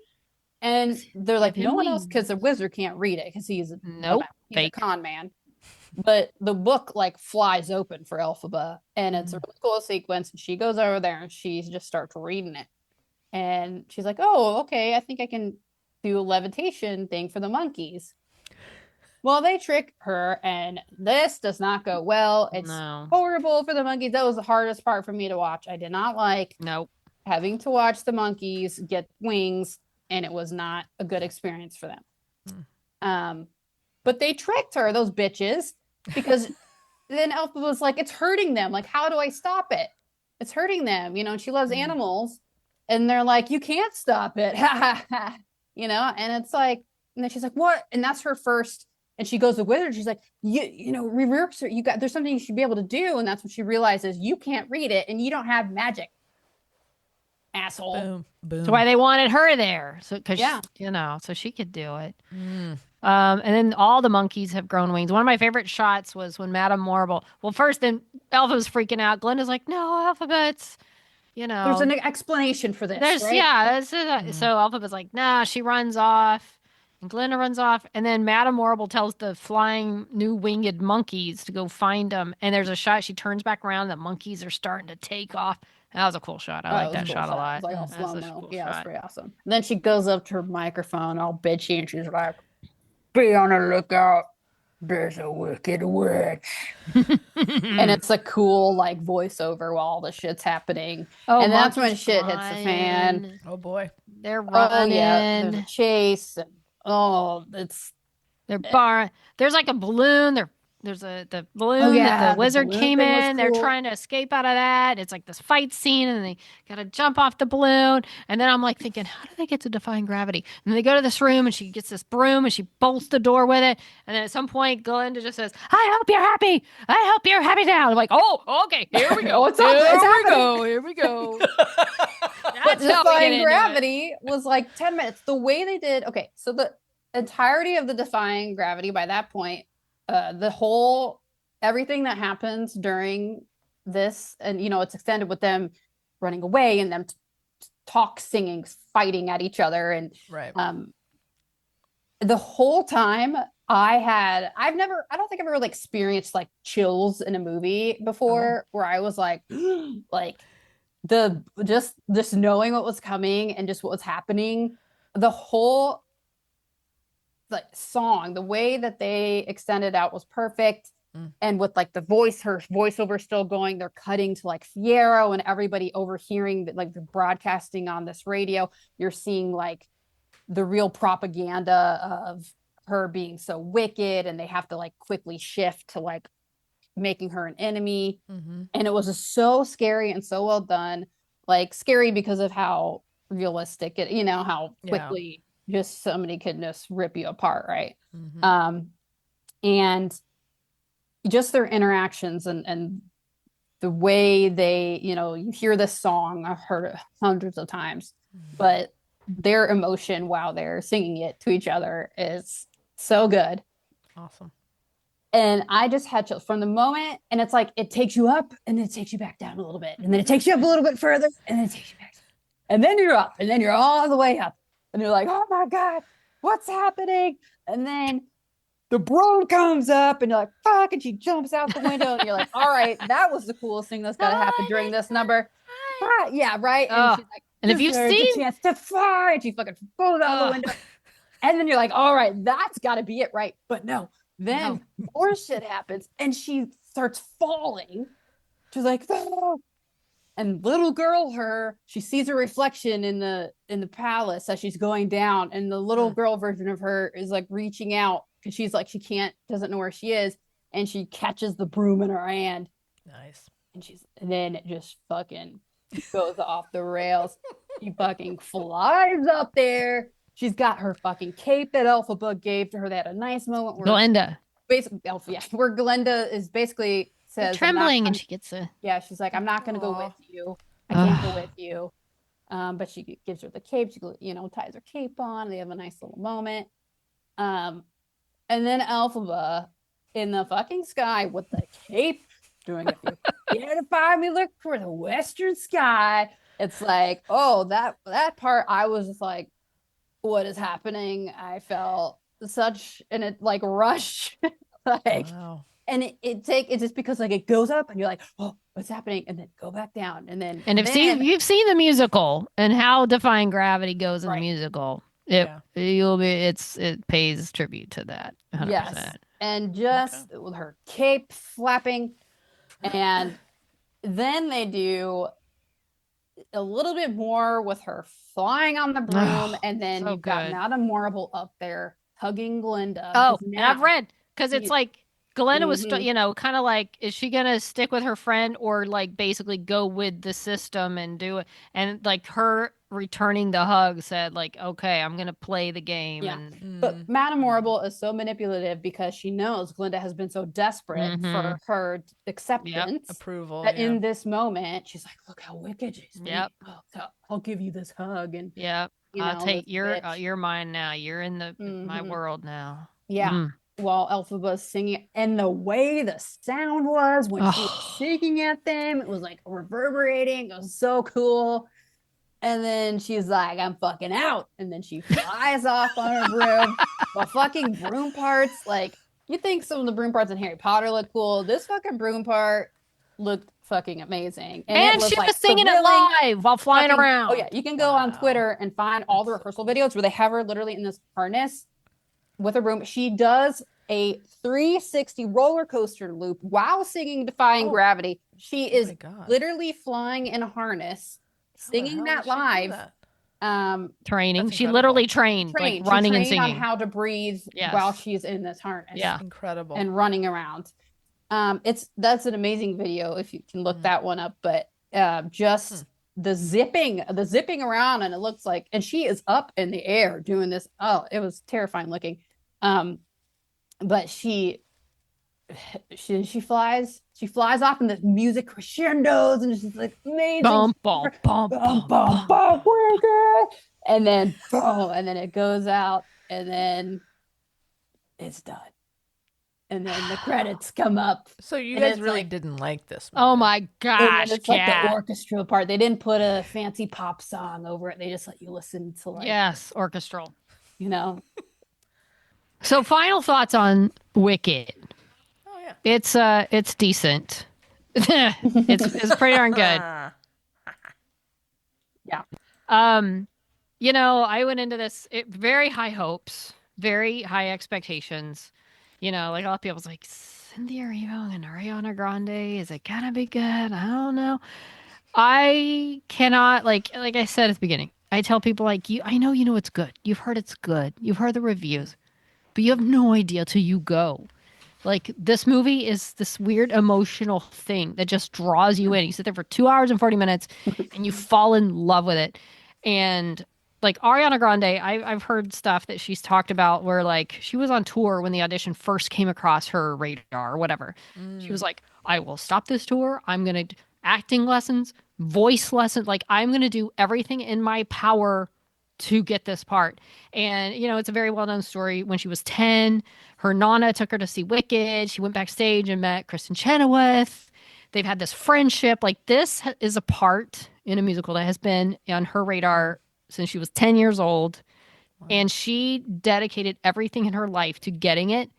[SPEAKER 3] And they're like,
[SPEAKER 4] Give
[SPEAKER 3] no
[SPEAKER 4] him
[SPEAKER 3] one else,
[SPEAKER 4] wings.
[SPEAKER 3] because the wizard can't read it because he's
[SPEAKER 4] Nope.
[SPEAKER 3] he's a
[SPEAKER 4] Fake.
[SPEAKER 3] con man. But the book like flies open for Elphaba, and it's a really cool sequence. And she goes over there and she just starts reading it. And she's like, oh, okay, I think I can do a levitation thing for the monkeys. Well, they trick her, and this does not go well. It's
[SPEAKER 4] No.
[SPEAKER 3] horrible for the monkeys. That was the hardest part for me to watch. I did not like
[SPEAKER 4] Nope.
[SPEAKER 3] having to watch the monkeys get wings, and it was not a good experience for them. But they tricked her, those bitches, because then Elfa was like, it's hurting them. Like, how do I stop it? It's hurting them, you know, and she loves animals. And they're like, you can't stop it. You know, and it's like, and then she's like, what? And that's her first. And she goes to the wizard. She's like, you know, reverse her. There's something you should be able to do. And that's when she realizes you can't read it and you don't have magic. Asshole.
[SPEAKER 2] Boom. Boom.
[SPEAKER 4] That's why they wanted her there. So, cause
[SPEAKER 3] Yeah.
[SPEAKER 4] you know, so she could do it. And then all the monkeys have grown wings. One of my favorite shots was when Madame Marble. Well, first, then Elpha was freaking out. Glenda's like, "No, Alphabet's, you know."
[SPEAKER 3] There's an explanation for this.
[SPEAKER 4] There's
[SPEAKER 3] right?
[SPEAKER 4] yeah. So Alphabet's like, "Nah." She runs off, and Glenda runs off, and then Madame Marble tells the flying new winged monkeys to go find them. And there's a shot. She turns back around. The monkeys are starting to take off. That was a cool shot. I
[SPEAKER 3] Oh, it
[SPEAKER 4] like
[SPEAKER 3] was
[SPEAKER 4] that
[SPEAKER 3] a cool
[SPEAKER 4] shot a lot.
[SPEAKER 3] It was like all
[SPEAKER 4] That was a
[SPEAKER 3] slow-mo.
[SPEAKER 4] cool
[SPEAKER 3] Yeah, it's
[SPEAKER 4] shot.
[SPEAKER 3] pretty awesome. And then she goes up to her microphone all bitchy and she's like, be on the lookout. There's a wicked witch. And it's a cool like voiceover while all the shit's happening.
[SPEAKER 4] Oh,
[SPEAKER 3] and that's when
[SPEAKER 4] monkeys
[SPEAKER 3] shit hits the fan.
[SPEAKER 4] flying.
[SPEAKER 2] Oh boy.
[SPEAKER 4] They're
[SPEAKER 3] Oh
[SPEAKER 4] running.
[SPEAKER 3] yeah, there's a chase. And, oh, it's
[SPEAKER 4] They're There's like a balloon. There's the balloon that
[SPEAKER 3] yeah,
[SPEAKER 4] the
[SPEAKER 3] the
[SPEAKER 4] wizard
[SPEAKER 3] balloon
[SPEAKER 4] came
[SPEAKER 3] thing was
[SPEAKER 4] in. They're
[SPEAKER 3] cool.
[SPEAKER 4] trying to escape out of that. It's like this fight scene, and they gotta jump off the balloon. And then I'm like thinking, how do they get to defying gravity? And they go to this room, and she gets this broom, and she bolts the door with it. And then at some point, Glenda just says, "I hope you're happy. I hope you're happy now." I'm like, oh, okay, here we go.
[SPEAKER 3] Oh, it's happening.
[SPEAKER 4] Here we go.
[SPEAKER 3] But
[SPEAKER 4] That's how we get
[SPEAKER 3] Defying
[SPEAKER 4] into it.
[SPEAKER 3] Gravity was like 10 minutes. The way they did, okay, so the entirety of the Defying Gravity by that point, everything that happens during this, and you know, it's extended with them running away and them singing, fighting at each other. And
[SPEAKER 2] Right.
[SPEAKER 3] the whole time I don't think I've ever like experienced like chills in a movie before where I was like, like just knowing what was coming and just what was happening. The whole like song, the way that they extended out was perfect. And with like her voiceover still going, they're cutting to like Fiero and everybody overhearing that, like, the broadcasting on this radio. You're seeing like the real propaganda of her being so wicked, and they have to like quickly shift to like making her an enemy. And it was just so scary and so well done. Like, scary because of how realistic it, how quickly just somebody could just rip you apart, right? And just their interactions and the way they, you hear this song, I've heard it hundreds of times, but their emotion while they're singing it to each other is so good.
[SPEAKER 2] Awesome.
[SPEAKER 3] And I just had chills from the moment, and it's like it takes you up and then it takes you back down a little bit, and then it takes you up a little bit further, and then it takes you back, and then you're up, and then you're all the way up, and you're like, oh my God, what's happening? And then the broom comes up, and you're like, fuck, and she jumps out the window, and you're like, all right, that was the coolest thing that's got to happen during this number. Yeah, right. And she's like,
[SPEAKER 4] and if you've seen
[SPEAKER 3] a chance to fly, and she fucking goes out the window, and then you're like, all right, that's got to be it, right? But no. Then more shit happens, and she starts falling. She's like, oh. And little girl, she sees her reflection in the palace as she's going down, and the little girl version of her is like reaching out because she's like, doesn't know where she is, and she catches the broom in her hand.
[SPEAKER 2] Nice.
[SPEAKER 3] And then it just fucking goes off the rails. She fucking flies up there. She's got her fucking cape that Elphaba gave to her. They had a nice moment where
[SPEAKER 4] Glenda.
[SPEAKER 3] Where Glenda is basically says,
[SPEAKER 4] trembling, and she gets a.
[SPEAKER 3] Yeah, she's like, I'm not going to go with you. I can't go with you. But she gives her the cape. She, ties her cape on. They have a nice little moment. And then Elphaba in the fucking sky with the cape doing it. Identify me, look for the western sky. It's like, oh, that part, I was just like, what is happening? I felt such an rush.
[SPEAKER 2] Wow.
[SPEAKER 3] And it's just because like it goes up and you're like, oh, what's happening? And then go back down. And
[SPEAKER 4] you've seen the musical and how Defying Gravity goes in the musical. It pays tribute to that. 100%.
[SPEAKER 3] Yes. And just with her cape flapping. And then they do a little bit more with her flying on the broom, and then you've got Madame Marble up there hugging Glenda.
[SPEAKER 4] And I've read, because it's like Glenda was, kind of like, is she gonna stick with her friend or like basically go with the system and do it? And like her returning the hug said like, okay, I'm gonna play the game.
[SPEAKER 3] Yeah. But Madame Marble is so manipulative because she knows Glenda has been so desperate for her acceptance,
[SPEAKER 2] approval.
[SPEAKER 3] That in this moment, she's like, look how wicked she's being.
[SPEAKER 4] Yep.
[SPEAKER 3] Oh, I'll give you this hug, and
[SPEAKER 4] I'll take you're mine now. You're in my world now.
[SPEAKER 3] Yeah. While Elphaba's singing, and the way the sound was when she was singing at them, it was like reverberating. It was so cool. And then she's like, I'm fucking out. And then she flies off on her broom. The fucking broom parts, like, you think some of the broom parts in Harry Potter look cool. This fucking broom part looked fucking amazing.
[SPEAKER 4] And she was singing it live while flying around.
[SPEAKER 3] Oh, yeah. You can go on Twitter and find all the rehearsal videos where they have her literally in this harness with a broom. She does a 360 roller coaster loop while singing Defying Gravity. She is literally flying in a harness, singing that live.
[SPEAKER 4] Training. She literally trained like running and singing
[SPEAKER 3] on how to breathe while she's in this harness.
[SPEAKER 2] Yeah, incredible.
[SPEAKER 3] And running around. That's an amazing video if you can look that one up. But just the zipping around, and it looks like, and she is up in the air doing this. Oh, it was terrifying looking. But she flies off, and the music crescendos, and it's just like amazing.
[SPEAKER 4] Bum, bum, bum, bum, bum, bum.
[SPEAKER 3] And then it goes out, and then it's done. And then the credits come up.
[SPEAKER 2] So you guys really didn't like this movie.
[SPEAKER 4] Oh my gosh,
[SPEAKER 3] it's like the orchestral part. They didn't put a fancy pop song over it. They just let you listen to
[SPEAKER 4] orchestral.
[SPEAKER 3] So
[SPEAKER 4] final thoughts on Wicked.
[SPEAKER 2] Oh yeah.
[SPEAKER 4] It's decent. it's pretty darn good.
[SPEAKER 3] Yeah.
[SPEAKER 4] I went into this very high hopes, very high expectations. Like a lot of people's like, Cynthia Erivo and Ariana Grande. Is it gonna be good? I don't know. I cannot like I said at the beginning. I tell people like you. I know you know it's good. You've heard it's good. You've heard the reviews, but you have no idea till you go. Like this movie is this weird emotional thing that just draws you in. You sit there for 2 hours and 40 minutes, and you fall in love with it. And like Ariana Grande, I've heard stuff that she's talked about where like she was on tour when the audition first came across her radar or whatever. She was like, I will stop this tour. I'm gonna acting lessons, voice lessons. Like I'm gonna do everything in my power to get this part. And, you know, it's a very well known story. When she was 10, her Nana took her to see Wicked. She went backstage and met Kristen Chenoweth. They've had this friendship. Like, this is a part in a musical that has been on her radar since she was 10 years old. Wow. And she dedicated everything in her life to getting it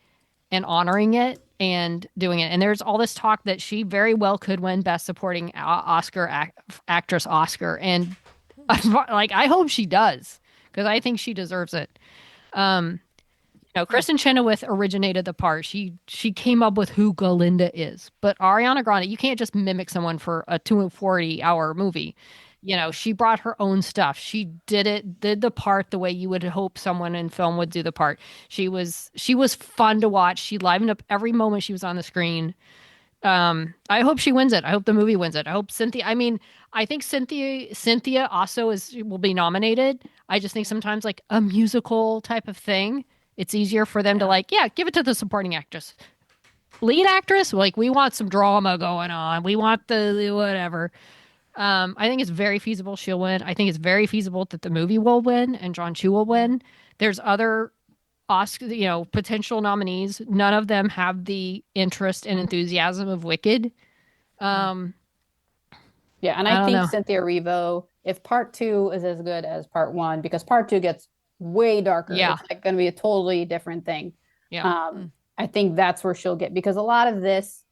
[SPEAKER 4] and honoring it and doing it. And there's all this talk that she very well could win Best Supporting Actress Oscar. And like, I hope she does because I think she deserves it. Kristen Chenoweth originated the part. She came up with who Galinda is. But Ariana Grande, you can't just mimic someone for a 240-hour movie. You know, she brought her own stuff. She did the part the way you would hope someone in film would do the part. She was fun to watch. She livened up every moment she was on the screen. I hope she wins it. I hope the movie wins it. I hope Cynthia. I mean, I think Cynthia also will be nominated. I just think sometimes like a musical type of thing, it's easier for them to like, give it to the supporting actress. Lead actress, like we want some drama going on. We want the whatever. I think it's very feasible she'll win. I think it's very feasible that the movie will win and John Chu will win. There's other Oscar, potential nominees. None of them have the interest and enthusiasm of Wicked.
[SPEAKER 3] And I think Cynthia Erivo, if part 2 is as good as part 1, because part 2 gets way darker.
[SPEAKER 4] Yeah.
[SPEAKER 3] It's like going to be a totally different thing.
[SPEAKER 4] Yeah.
[SPEAKER 3] I think that's where she'll get, because a lot of this,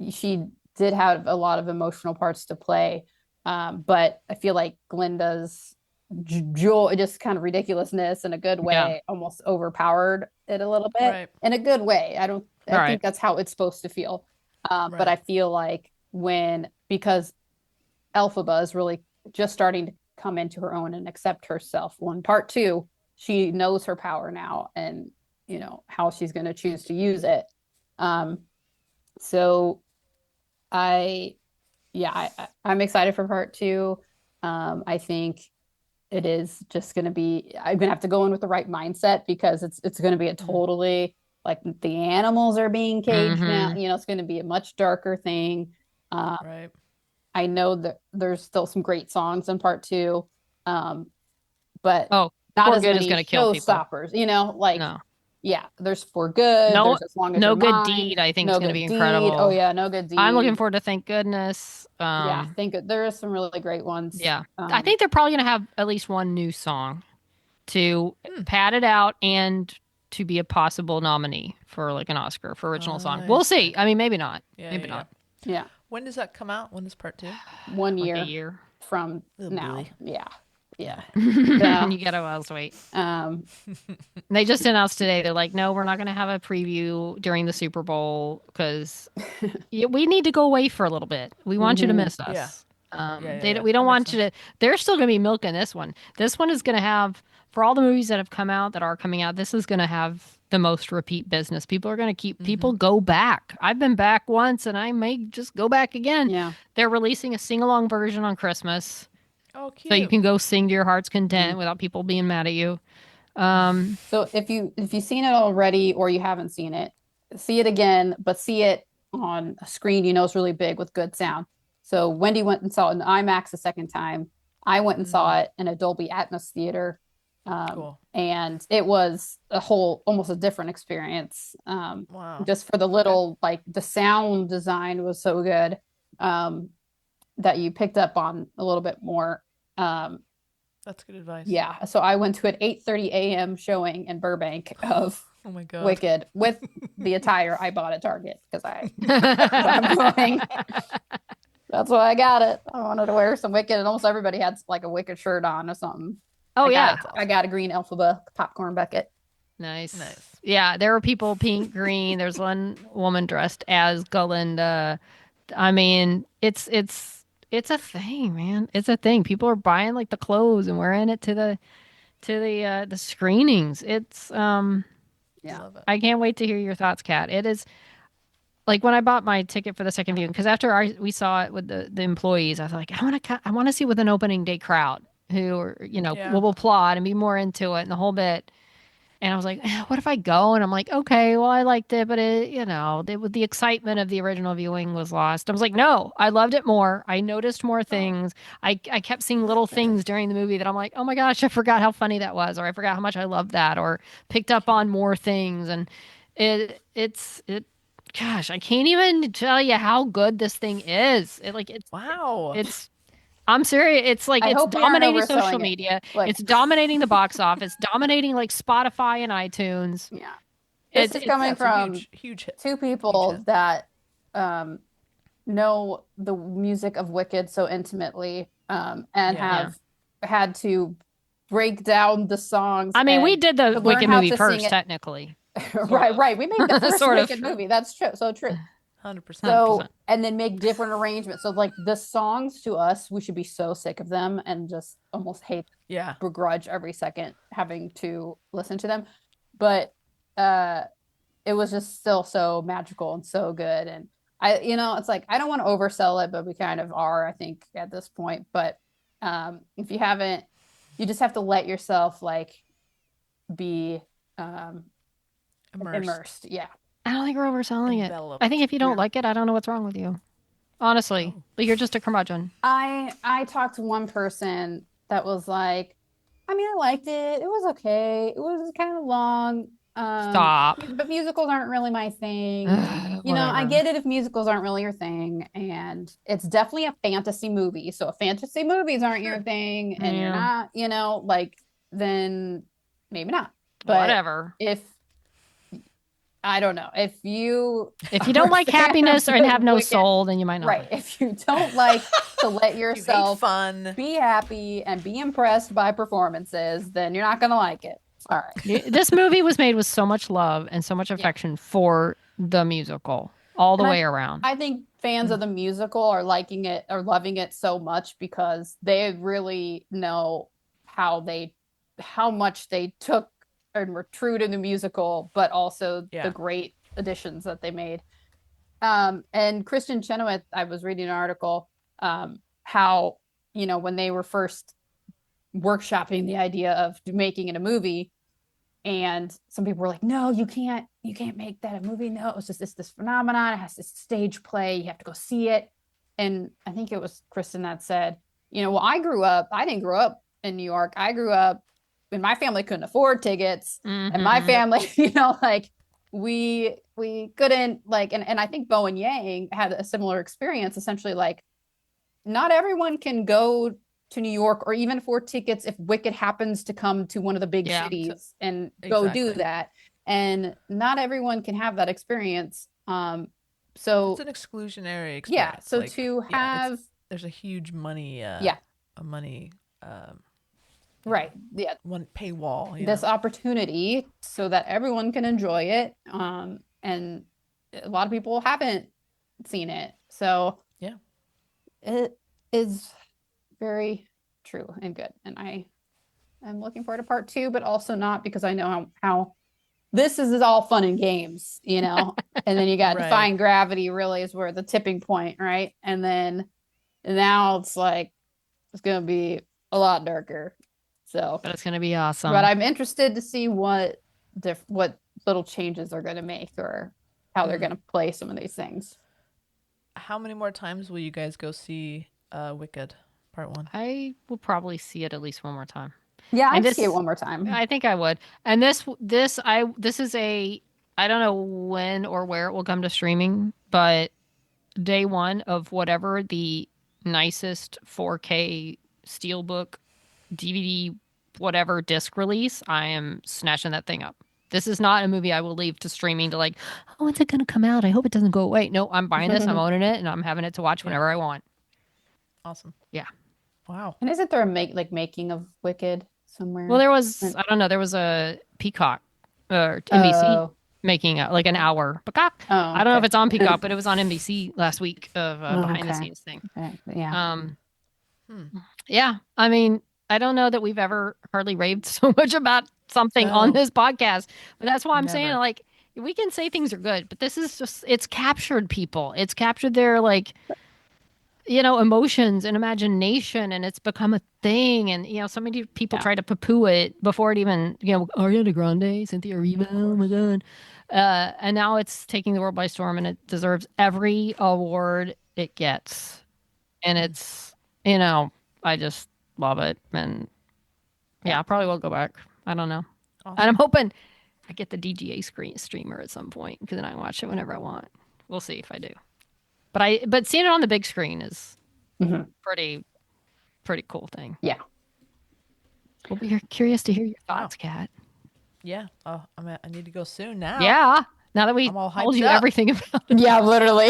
[SPEAKER 3] she did have a lot of emotional parts to play. But I feel like Glinda's joy, just kind of ridiculousness in a good way, almost overpowered it a little bit in a good way. I think that's how it's supposed to feel. But I feel like because Elphaba is really just starting to come into her own and accept herself. When part 2, she knows her power now and, how she's going to choose to use it. So I'm excited for part 2. I think it is just going to be, I'm going to have to go in with the right mindset because it's going to be a totally, like the animals are being caged now, it's going to be a much darker thing. I know that there's still some great songs in part 2. But not as
[SPEAKER 4] Good
[SPEAKER 3] many
[SPEAKER 4] is going to kill
[SPEAKER 3] showstoppers,
[SPEAKER 4] no.
[SPEAKER 3] There's For Good.
[SPEAKER 4] No,
[SPEAKER 3] there's As Long As
[SPEAKER 4] No
[SPEAKER 3] You're
[SPEAKER 4] Good
[SPEAKER 3] Mine,
[SPEAKER 4] Deed, I think,
[SPEAKER 3] No
[SPEAKER 4] is going to
[SPEAKER 3] Good
[SPEAKER 4] be
[SPEAKER 3] Deed.
[SPEAKER 4] incredible.
[SPEAKER 3] Oh, yeah, No Good Deed.
[SPEAKER 4] I'm looking forward to Thank Goodness.
[SPEAKER 3] I think there is some really great ones.
[SPEAKER 4] Yeah. I think they're probably going to have at least one new song to pad it out and to be a possible nominee for like an Oscar for original song. We'll see. I mean, maybe not. Maybe not.
[SPEAKER 3] Yeah.
[SPEAKER 2] When does that come out? When is part 2?
[SPEAKER 3] 1 year.
[SPEAKER 4] Like a year
[SPEAKER 3] from now.
[SPEAKER 2] Boy.
[SPEAKER 3] Yeah.
[SPEAKER 4] You gotta wait. They just announced today. They're like, no, we're not going to have a preview during the Super Bowl because we need to go away for a little bit. We want you to miss us. We don't want you to. They're still going to be milking this one. This one is going to have, for all the movies that have come out that are coming out, this is going to have the most repeat business. People are going to keep people go back. I've been back once and I may just go back again.
[SPEAKER 3] Yeah.
[SPEAKER 2] They're releasing a sing-along version on Christmas. Oh, cute. So you can go sing to your heart's content without people being mad at you.
[SPEAKER 3] So if you've seen it already or you haven't seen it, see it again, but see it on a screen it's really big with good sound. So Wendy went and saw it in IMAX the second time. I went and saw it in a Dolby Atmos theater. Cool. And it was almost a different experience. Wow. Just for the little, like the sound design was so good that you picked up on a little bit more.
[SPEAKER 2] That's good advice.
[SPEAKER 3] Yeah. So I went to an 8:30 a.m. showing in Burbank of
[SPEAKER 2] oh my God.
[SPEAKER 3] Wicked with the attire I bought at Target because I'm going. That's why I got it. I wanted to wear some Wicked, and almost everybody had like a Wicked shirt on or something. I got a green Elphaba popcorn bucket.
[SPEAKER 4] Nice.
[SPEAKER 2] Nice.
[SPEAKER 4] Yeah, there were people pink, green. There's one woman dressed as Galinda. I mean, it's a thing, man. It's a thing. People are buying like the clothes and wearing it to the screenings. It's
[SPEAKER 3] Yeah.
[SPEAKER 2] Love it.
[SPEAKER 4] I can't wait to hear your thoughts, Kat. It is like when I bought my ticket for the second viewing, because after we saw it with the employees, I was like, I want to see with an opening day crowd who are,
[SPEAKER 2] Yeah.
[SPEAKER 4] will applaud and be more into it and the whole bit. And I was like, what if I go? And I'm like, okay, well, I liked it, but with the excitement of the original viewing was lost. I was like, no, I loved it more. I noticed more things. I kept seeing little things during the movie that I'm like, oh my gosh, I forgot how funny that was, or I forgot how much I loved that, or picked up on more things. And gosh, I can't even tell you how good this thing is.
[SPEAKER 2] Wow.
[SPEAKER 4] It's I'm serious. It's like
[SPEAKER 3] I
[SPEAKER 4] it's
[SPEAKER 3] hope we aren't
[SPEAKER 4] dominating
[SPEAKER 3] overselling
[SPEAKER 4] social
[SPEAKER 3] it.
[SPEAKER 4] media.
[SPEAKER 3] Like-
[SPEAKER 4] It's dominating the box office, dominating like Spotify and iTunes.
[SPEAKER 3] Yeah. This is coming
[SPEAKER 2] That's a
[SPEAKER 3] from
[SPEAKER 2] huge hit.
[SPEAKER 3] two people
[SPEAKER 2] hit.
[SPEAKER 3] that know the music of Wicked so intimately and
[SPEAKER 2] Yeah.
[SPEAKER 3] have had to break down the songs.
[SPEAKER 4] I mean, we
[SPEAKER 3] and
[SPEAKER 4] did
[SPEAKER 3] to
[SPEAKER 4] the
[SPEAKER 3] learn
[SPEAKER 4] Wicked
[SPEAKER 3] how
[SPEAKER 4] movie
[SPEAKER 3] to sing
[SPEAKER 4] first,
[SPEAKER 3] it.
[SPEAKER 4] technically.
[SPEAKER 3] Right. We made the first
[SPEAKER 4] Sort of.
[SPEAKER 3] Wicked movie. That's true. So true.
[SPEAKER 2] 100%.
[SPEAKER 3] So, and then make different arrangements. So, like the songs to us, we should be so sick of them and just almost hate,
[SPEAKER 2] Yeah.
[SPEAKER 3] begrudge every second having to listen to them. But it was just still so magical and so good. And it's like I don't want to oversell it, but we kind of are, I think, at this point. But if you haven't, you just have to let yourself like be immersed. Yeah.
[SPEAKER 4] I don't think we're overselling it.
[SPEAKER 2] Enveloped.
[SPEAKER 4] I think if you don't
[SPEAKER 3] Yeah.
[SPEAKER 4] like it, I don't know what's wrong with you. Honestly, but you're just a curmudgeon.
[SPEAKER 3] I talked to one person that was like, I mean, I liked it. It was okay. It was kind of long.
[SPEAKER 4] Stop.
[SPEAKER 3] But musicals aren't really my thing. I
[SPEAKER 4] Whatever.
[SPEAKER 3] get it if musicals aren't really your thing, and it's definitely a fantasy movie. So if fantasy movies aren't your thing, and you're
[SPEAKER 4] Yeah.
[SPEAKER 3] not, then maybe not. But
[SPEAKER 4] Whatever.
[SPEAKER 3] if I don't know, if you
[SPEAKER 4] don't like happiness and have no
[SPEAKER 3] Wicked,
[SPEAKER 4] soul, then you might not.
[SPEAKER 3] right? If you don't like to let
[SPEAKER 2] You hate
[SPEAKER 3] yourself
[SPEAKER 2] fun.
[SPEAKER 3] be happy and be impressed by performances, then you're not gonna like it. All right.
[SPEAKER 4] This movie was made with so much love and so much affection for the musical all the way around.
[SPEAKER 3] I think fans of the musical are liking it or loving it so much because they really know how much they took and were true to the musical, but also the great additions that they made. And Kristen Chenoweth, I was reading an article, how, when they were first workshopping the idea of making it a movie, and some people were like, no, you can't make that a movie. No, it's just this phenomenon. It has this stage play. You have to go see it. And I think it was Kristen that said, well, I didn't grow up in New York. I grew up and my family couldn't afford tickets.
[SPEAKER 4] Mm-hmm.
[SPEAKER 3] And my family, like we couldn't and I think Bo and Yang had a similar experience, essentially like not everyone can go to New York or even afford tickets if Wicked happens to come to one of the big cities and go do that. And not everyone can have that experience. So
[SPEAKER 2] it's an exclusionary experience.
[SPEAKER 3] Yeah. So to have
[SPEAKER 2] there's a huge money
[SPEAKER 3] right. Yeah.
[SPEAKER 2] one paywall.
[SPEAKER 3] This opportunity so that everyone can enjoy it. And a lot of people haven't seen it. So
[SPEAKER 2] yeah,
[SPEAKER 3] it is very true and good. And I'm looking forward to part 2, but also not because I know how this is all fun and games, and then you got Defying Gravity really is where the tipping point, right? And then now it's like, it's going to be a lot darker. So,
[SPEAKER 4] but it's going to be awesome.
[SPEAKER 3] But I'm interested to see what little changes they're going to make or how they're going to play some of these things.
[SPEAKER 2] How many more times will you guys go see Wicked Part 1?
[SPEAKER 4] I will probably see it at least one more time.
[SPEAKER 3] Yeah, I'd see it one more time.
[SPEAKER 4] I think I would. And this is I don't know when or where it will come to streaming, but day one of whatever the nicest 4K Steelbook DVD whatever disc release, I am snatching that thing up. This is not a movie I will leave to streaming to like, oh, when's it going to come out? I hope it doesn't go away. No, I'm buying this, I'm owning it, and I'm having it to watch whenever I want.
[SPEAKER 2] Awesome.
[SPEAKER 4] Yeah.
[SPEAKER 2] Wow.
[SPEAKER 3] And isn't there a making of Wicked somewhere?
[SPEAKER 4] Well, there was, I don't know, there was a Peacock or NBC
[SPEAKER 3] Oh,
[SPEAKER 4] making like an hour. Peacock.
[SPEAKER 3] oh,
[SPEAKER 4] I don't know if
[SPEAKER 3] okay.
[SPEAKER 4] it's on Peacock, but it was on NBC last week of
[SPEAKER 3] Oh,
[SPEAKER 4] behind the
[SPEAKER 3] okay.
[SPEAKER 4] scenes thing.
[SPEAKER 3] Okay, yeah.
[SPEAKER 4] Yeah, I mean, I don't know that we've ever hardly raved so much about something on
[SPEAKER 2] No.
[SPEAKER 4] this podcast, but that's why I'm saying
[SPEAKER 2] Never.
[SPEAKER 4] like we can say things are good, but this is just it's captured people. It's captured their like emotions and imagination, and it's become a thing. And so many people
[SPEAKER 3] Yeah.
[SPEAKER 4] try to poo-poo it before it even Ariana Grande, Cynthia Erivo, oh my god, and now it's taking the world by storm, and it deserves every award it gets. And it's I just love it, and yeah, I probably will go back. I don't know, and I'm
[SPEAKER 2] Awesome.
[SPEAKER 4] hoping I get the DGA streamer at some point because then I can watch it whenever I want. We'll see if I do. But seeing it on the big screen is
[SPEAKER 3] Mhm.
[SPEAKER 4] pretty cool thing.
[SPEAKER 3] Yeah.
[SPEAKER 4] We'll be curious to hear your
[SPEAKER 2] Wow.
[SPEAKER 4] thoughts, Kat.
[SPEAKER 2] Yeah. Oh, I need to go soon now.
[SPEAKER 4] Yeah. Now that we
[SPEAKER 2] I'm all
[SPEAKER 4] told
[SPEAKER 2] hyped
[SPEAKER 4] you
[SPEAKER 2] up.
[SPEAKER 4] everything about it,
[SPEAKER 3] Yeah, literally.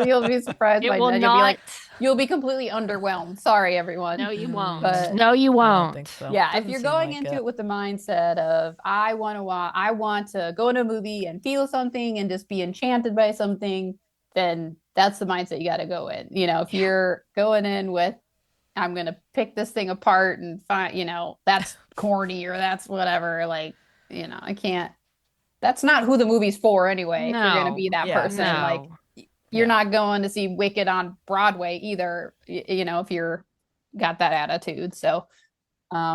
[SPEAKER 3] You'll be surprised
[SPEAKER 4] it
[SPEAKER 3] by
[SPEAKER 4] will
[SPEAKER 3] that.
[SPEAKER 4] not.
[SPEAKER 3] You'll be completely underwhelmed. Sorry, everyone.
[SPEAKER 4] No, you won't.
[SPEAKER 3] But
[SPEAKER 4] No, you
[SPEAKER 2] I
[SPEAKER 4] won't.
[SPEAKER 2] don't think so.
[SPEAKER 3] yeah, if
[SPEAKER 2] Doesn't
[SPEAKER 3] you're
[SPEAKER 2] seem
[SPEAKER 3] going
[SPEAKER 2] like
[SPEAKER 3] into it with the mindset of I want to go into a movie and feel something and just be enchanted by something, then that's the mindset you got to go in. If you're going in with I'm going to pick this thing apart and find, that's corny or that's whatever, like, I can't. That's not who the movie's for anyway. If you're going to
[SPEAKER 4] No.
[SPEAKER 3] be that
[SPEAKER 2] Yeah,
[SPEAKER 3] person, like
[SPEAKER 4] No.
[SPEAKER 3] you're
[SPEAKER 2] Yeah.
[SPEAKER 3] not going to see Wicked on Broadway either, if you're got that attitude. So,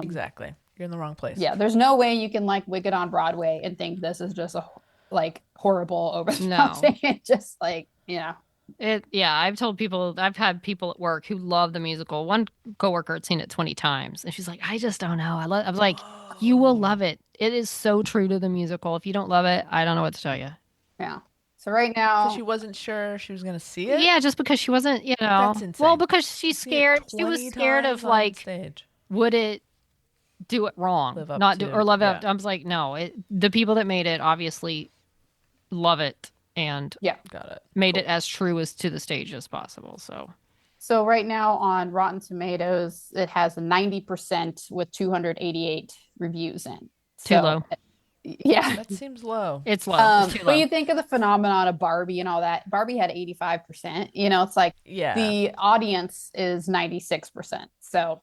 [SPEAKER 2] Exactly. You're in the wrong place.
[SPEAKER 3] yeah, there's no way you can like Wicked on Broadway and think this is just a like horrible over the
[SPEAKER 4] No.
[SPEAKER 3] top thing. It's just like,
[SPEAKER 4] I've had people at work who love the musical. One coworker had seen it 20 times and she's like, I just don't know. I was like, you will love it. It is so true to the musical. If you don't love it, I don't know what to tell you.
[SPEAKER 3] yeah. So right now,
[SPEAKER 2] So she wasn't sure she was gonna see it.
[SPEAKER 4] Yeah, just because she wasn't,
[SPEAKER 2] That's insane.
[SPEAKER 4] well, because she's
[SPEAKER 2] See it
[SPEAKER 4] scared. She was
[SPEAKER 2] 20
[SPEAKER 4] scared of
[SPEAKER 2] times on
[SPEAKER 4] like,
[SPEAKER 2] stage.
[SPEAKER 4] would it do it wrong?
[SPEAKER 2] Live up
[SPEAKER 4] Not do
[SPEAKER 2] to-
[SPEAKER 4] or live up.
[SPEAKER 2] yeah.
[SPEAKER 4] I was like, no. The people that made it obviously love it and
[SPEAKER 2] Got it.
[SPEAKER 4] made it as true as to the stage as possible.
[SPEAKER 3] So right now on Rotten Tomatoes, it has a 90% with 288 reviews in.
[SPEAKER 4] Too
[SPEAKER 3] So,
[SPEAKER 4] low.
[SPEAKER 3] Yeah.
[SPEAKER 2] That seems low.
[SPEAKER 4] It's low. It's too low.
[SPEAKER 3] But you think of the phenomenon of Barbie and all that. Barbie had 85%. It's like
[SPEAKER 2] Yeah.
[SPEAKER 3] the audience is 96%. So,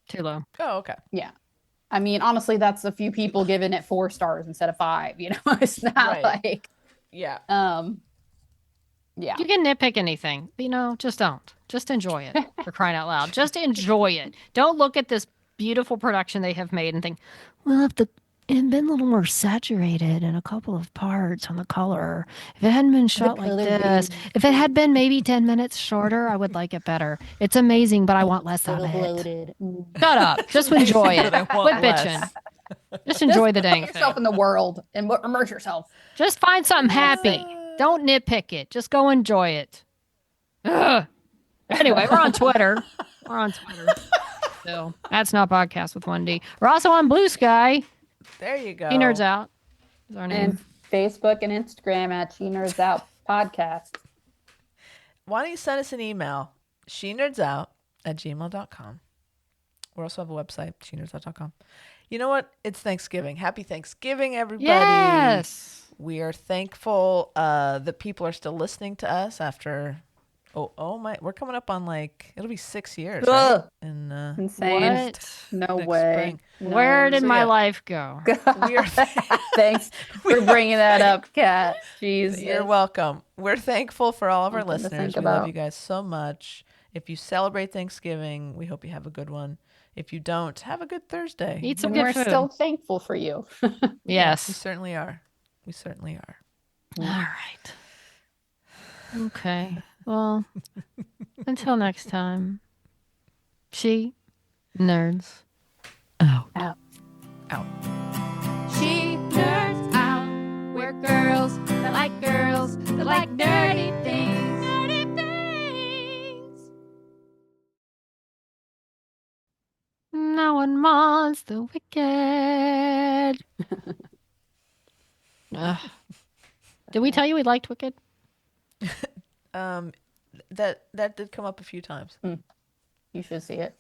[SPEAKER 4] Too low.
[SPEAKER 2] Oh, okay.
[SPEAKER 3] yeah. I mean, honestly, that's a few people giving it 4 stars instead of 5. It's not
[SPEAKER 2] Right.
[SPEAKER 3] like,
[SPEAKER 2] Yeah.
[SPEAKER 3] yeah.
[SPEAKER 4] You can nitpick anything, but just don't. Just enjoy it. For crying out loud. Just enjoy it. Don't look at this beautiful production they have made and think, well, if it had been a little more saturated in a couple of parts on the color, if it hadn't been shot like
[SPEAKER 3] color
[SPEAKER 4] this,
[SPEAKER 3] grading.
[SPEAKER 4] if it had been maybe 10 minutes shorter, I would like it better. It's amazing, but I want less of it.
[SPEAKER 3] bloated.
[SPEAKER 4] Shut up. Just enjoy it.
[SPEAKER 2] But I
[SPEAKER 4] Quit
[SPEAKER 2] want less.
[SPEAKER 4] bitching. Just enjoy the dang
[SPEAKER 3] Put yourself
[SPEAKER 4] thing.
[SPEAKER 3] in the world and immerse yourself.
[SPEAKER 4] Just find something happy. Don't nitpick it. Just go enjoy it. Ugh. Anyway, we're on Twitter. So that's not podcast with Wendy. We're also on Blue Sky.
[SPEAKER 2] There you go.
[SPEAKER 4] He nerds out. Is our name.
[SPEAKER 3] And Facebook and Instagram at She Nerds Out Podcast.
[SPEAKER 2] Why don't you send us an email? shenerdsOut@gmail.com. We also have a website, shenerdsOut.com. You know what? It's Thanksgiving. Happy Thanksgiving, everybody.
[SPEAKER 4] Yes.
[SPEAKER 2] We are thankful that people are still listening to us after we're coming up on it'll be 6 years, right? In
[SPEAKER 3] Insane.
[SPEAKER 4] What?
[SPEAKER 3] No
[SPEAKER 2] next
[SPEAKER 3] way.
[SPEAKER 2] spring.
[SPEAKER 3] No.
[SPEAKER 4] Where did
[SPEAKER 2] So,
[SPEAKER 4] my
[SPEAKER 2] yeah.
[SPEAKER 4] life go?
[SPEAKER 2] We are
[SPEAKER 3] Thanks for bringing that up, Kat. Jeez.
[SPEAKER 2] You're welcome. We're thankful for all of our
[SPEAKER 3] Something to
[SPEAKER 2] listeners.
[SPEAKER 3] think
[SPEAKER 2] We love
[SPEAKER 3] about.
[SPEAKER 2] you guys so much. If you celebrate Thanksgiving, we hope you have a good one. If you don't, have a good Thursday.
[SPEAKER 4] Eat some
[SPEAKER 3] And
[SPEAKER 4] good
[SPEAKER 3] we're
[SPEAKER 4] food.
[SPEAKER 3] still thankful for you.
[SPEAKER 2] We
[SPEAKER 4] Yes.
[SPEAKER 2] certainly are. We certainly are.
[SPEAKER 4] All right. Okay. Well, until next time. She nerds out.
[SPEAKER 3] Out.
[SPEAKER 1] She nerds out. We're girls that like girls that like nerdy things. Nerdy things.
[SPEAKER 4] No one wants the Wicked. Ugh. Did we tell you we liked Wicked?
[SPEAKER 2] That did come up a few times.
[SPEAKER 3] You should see it.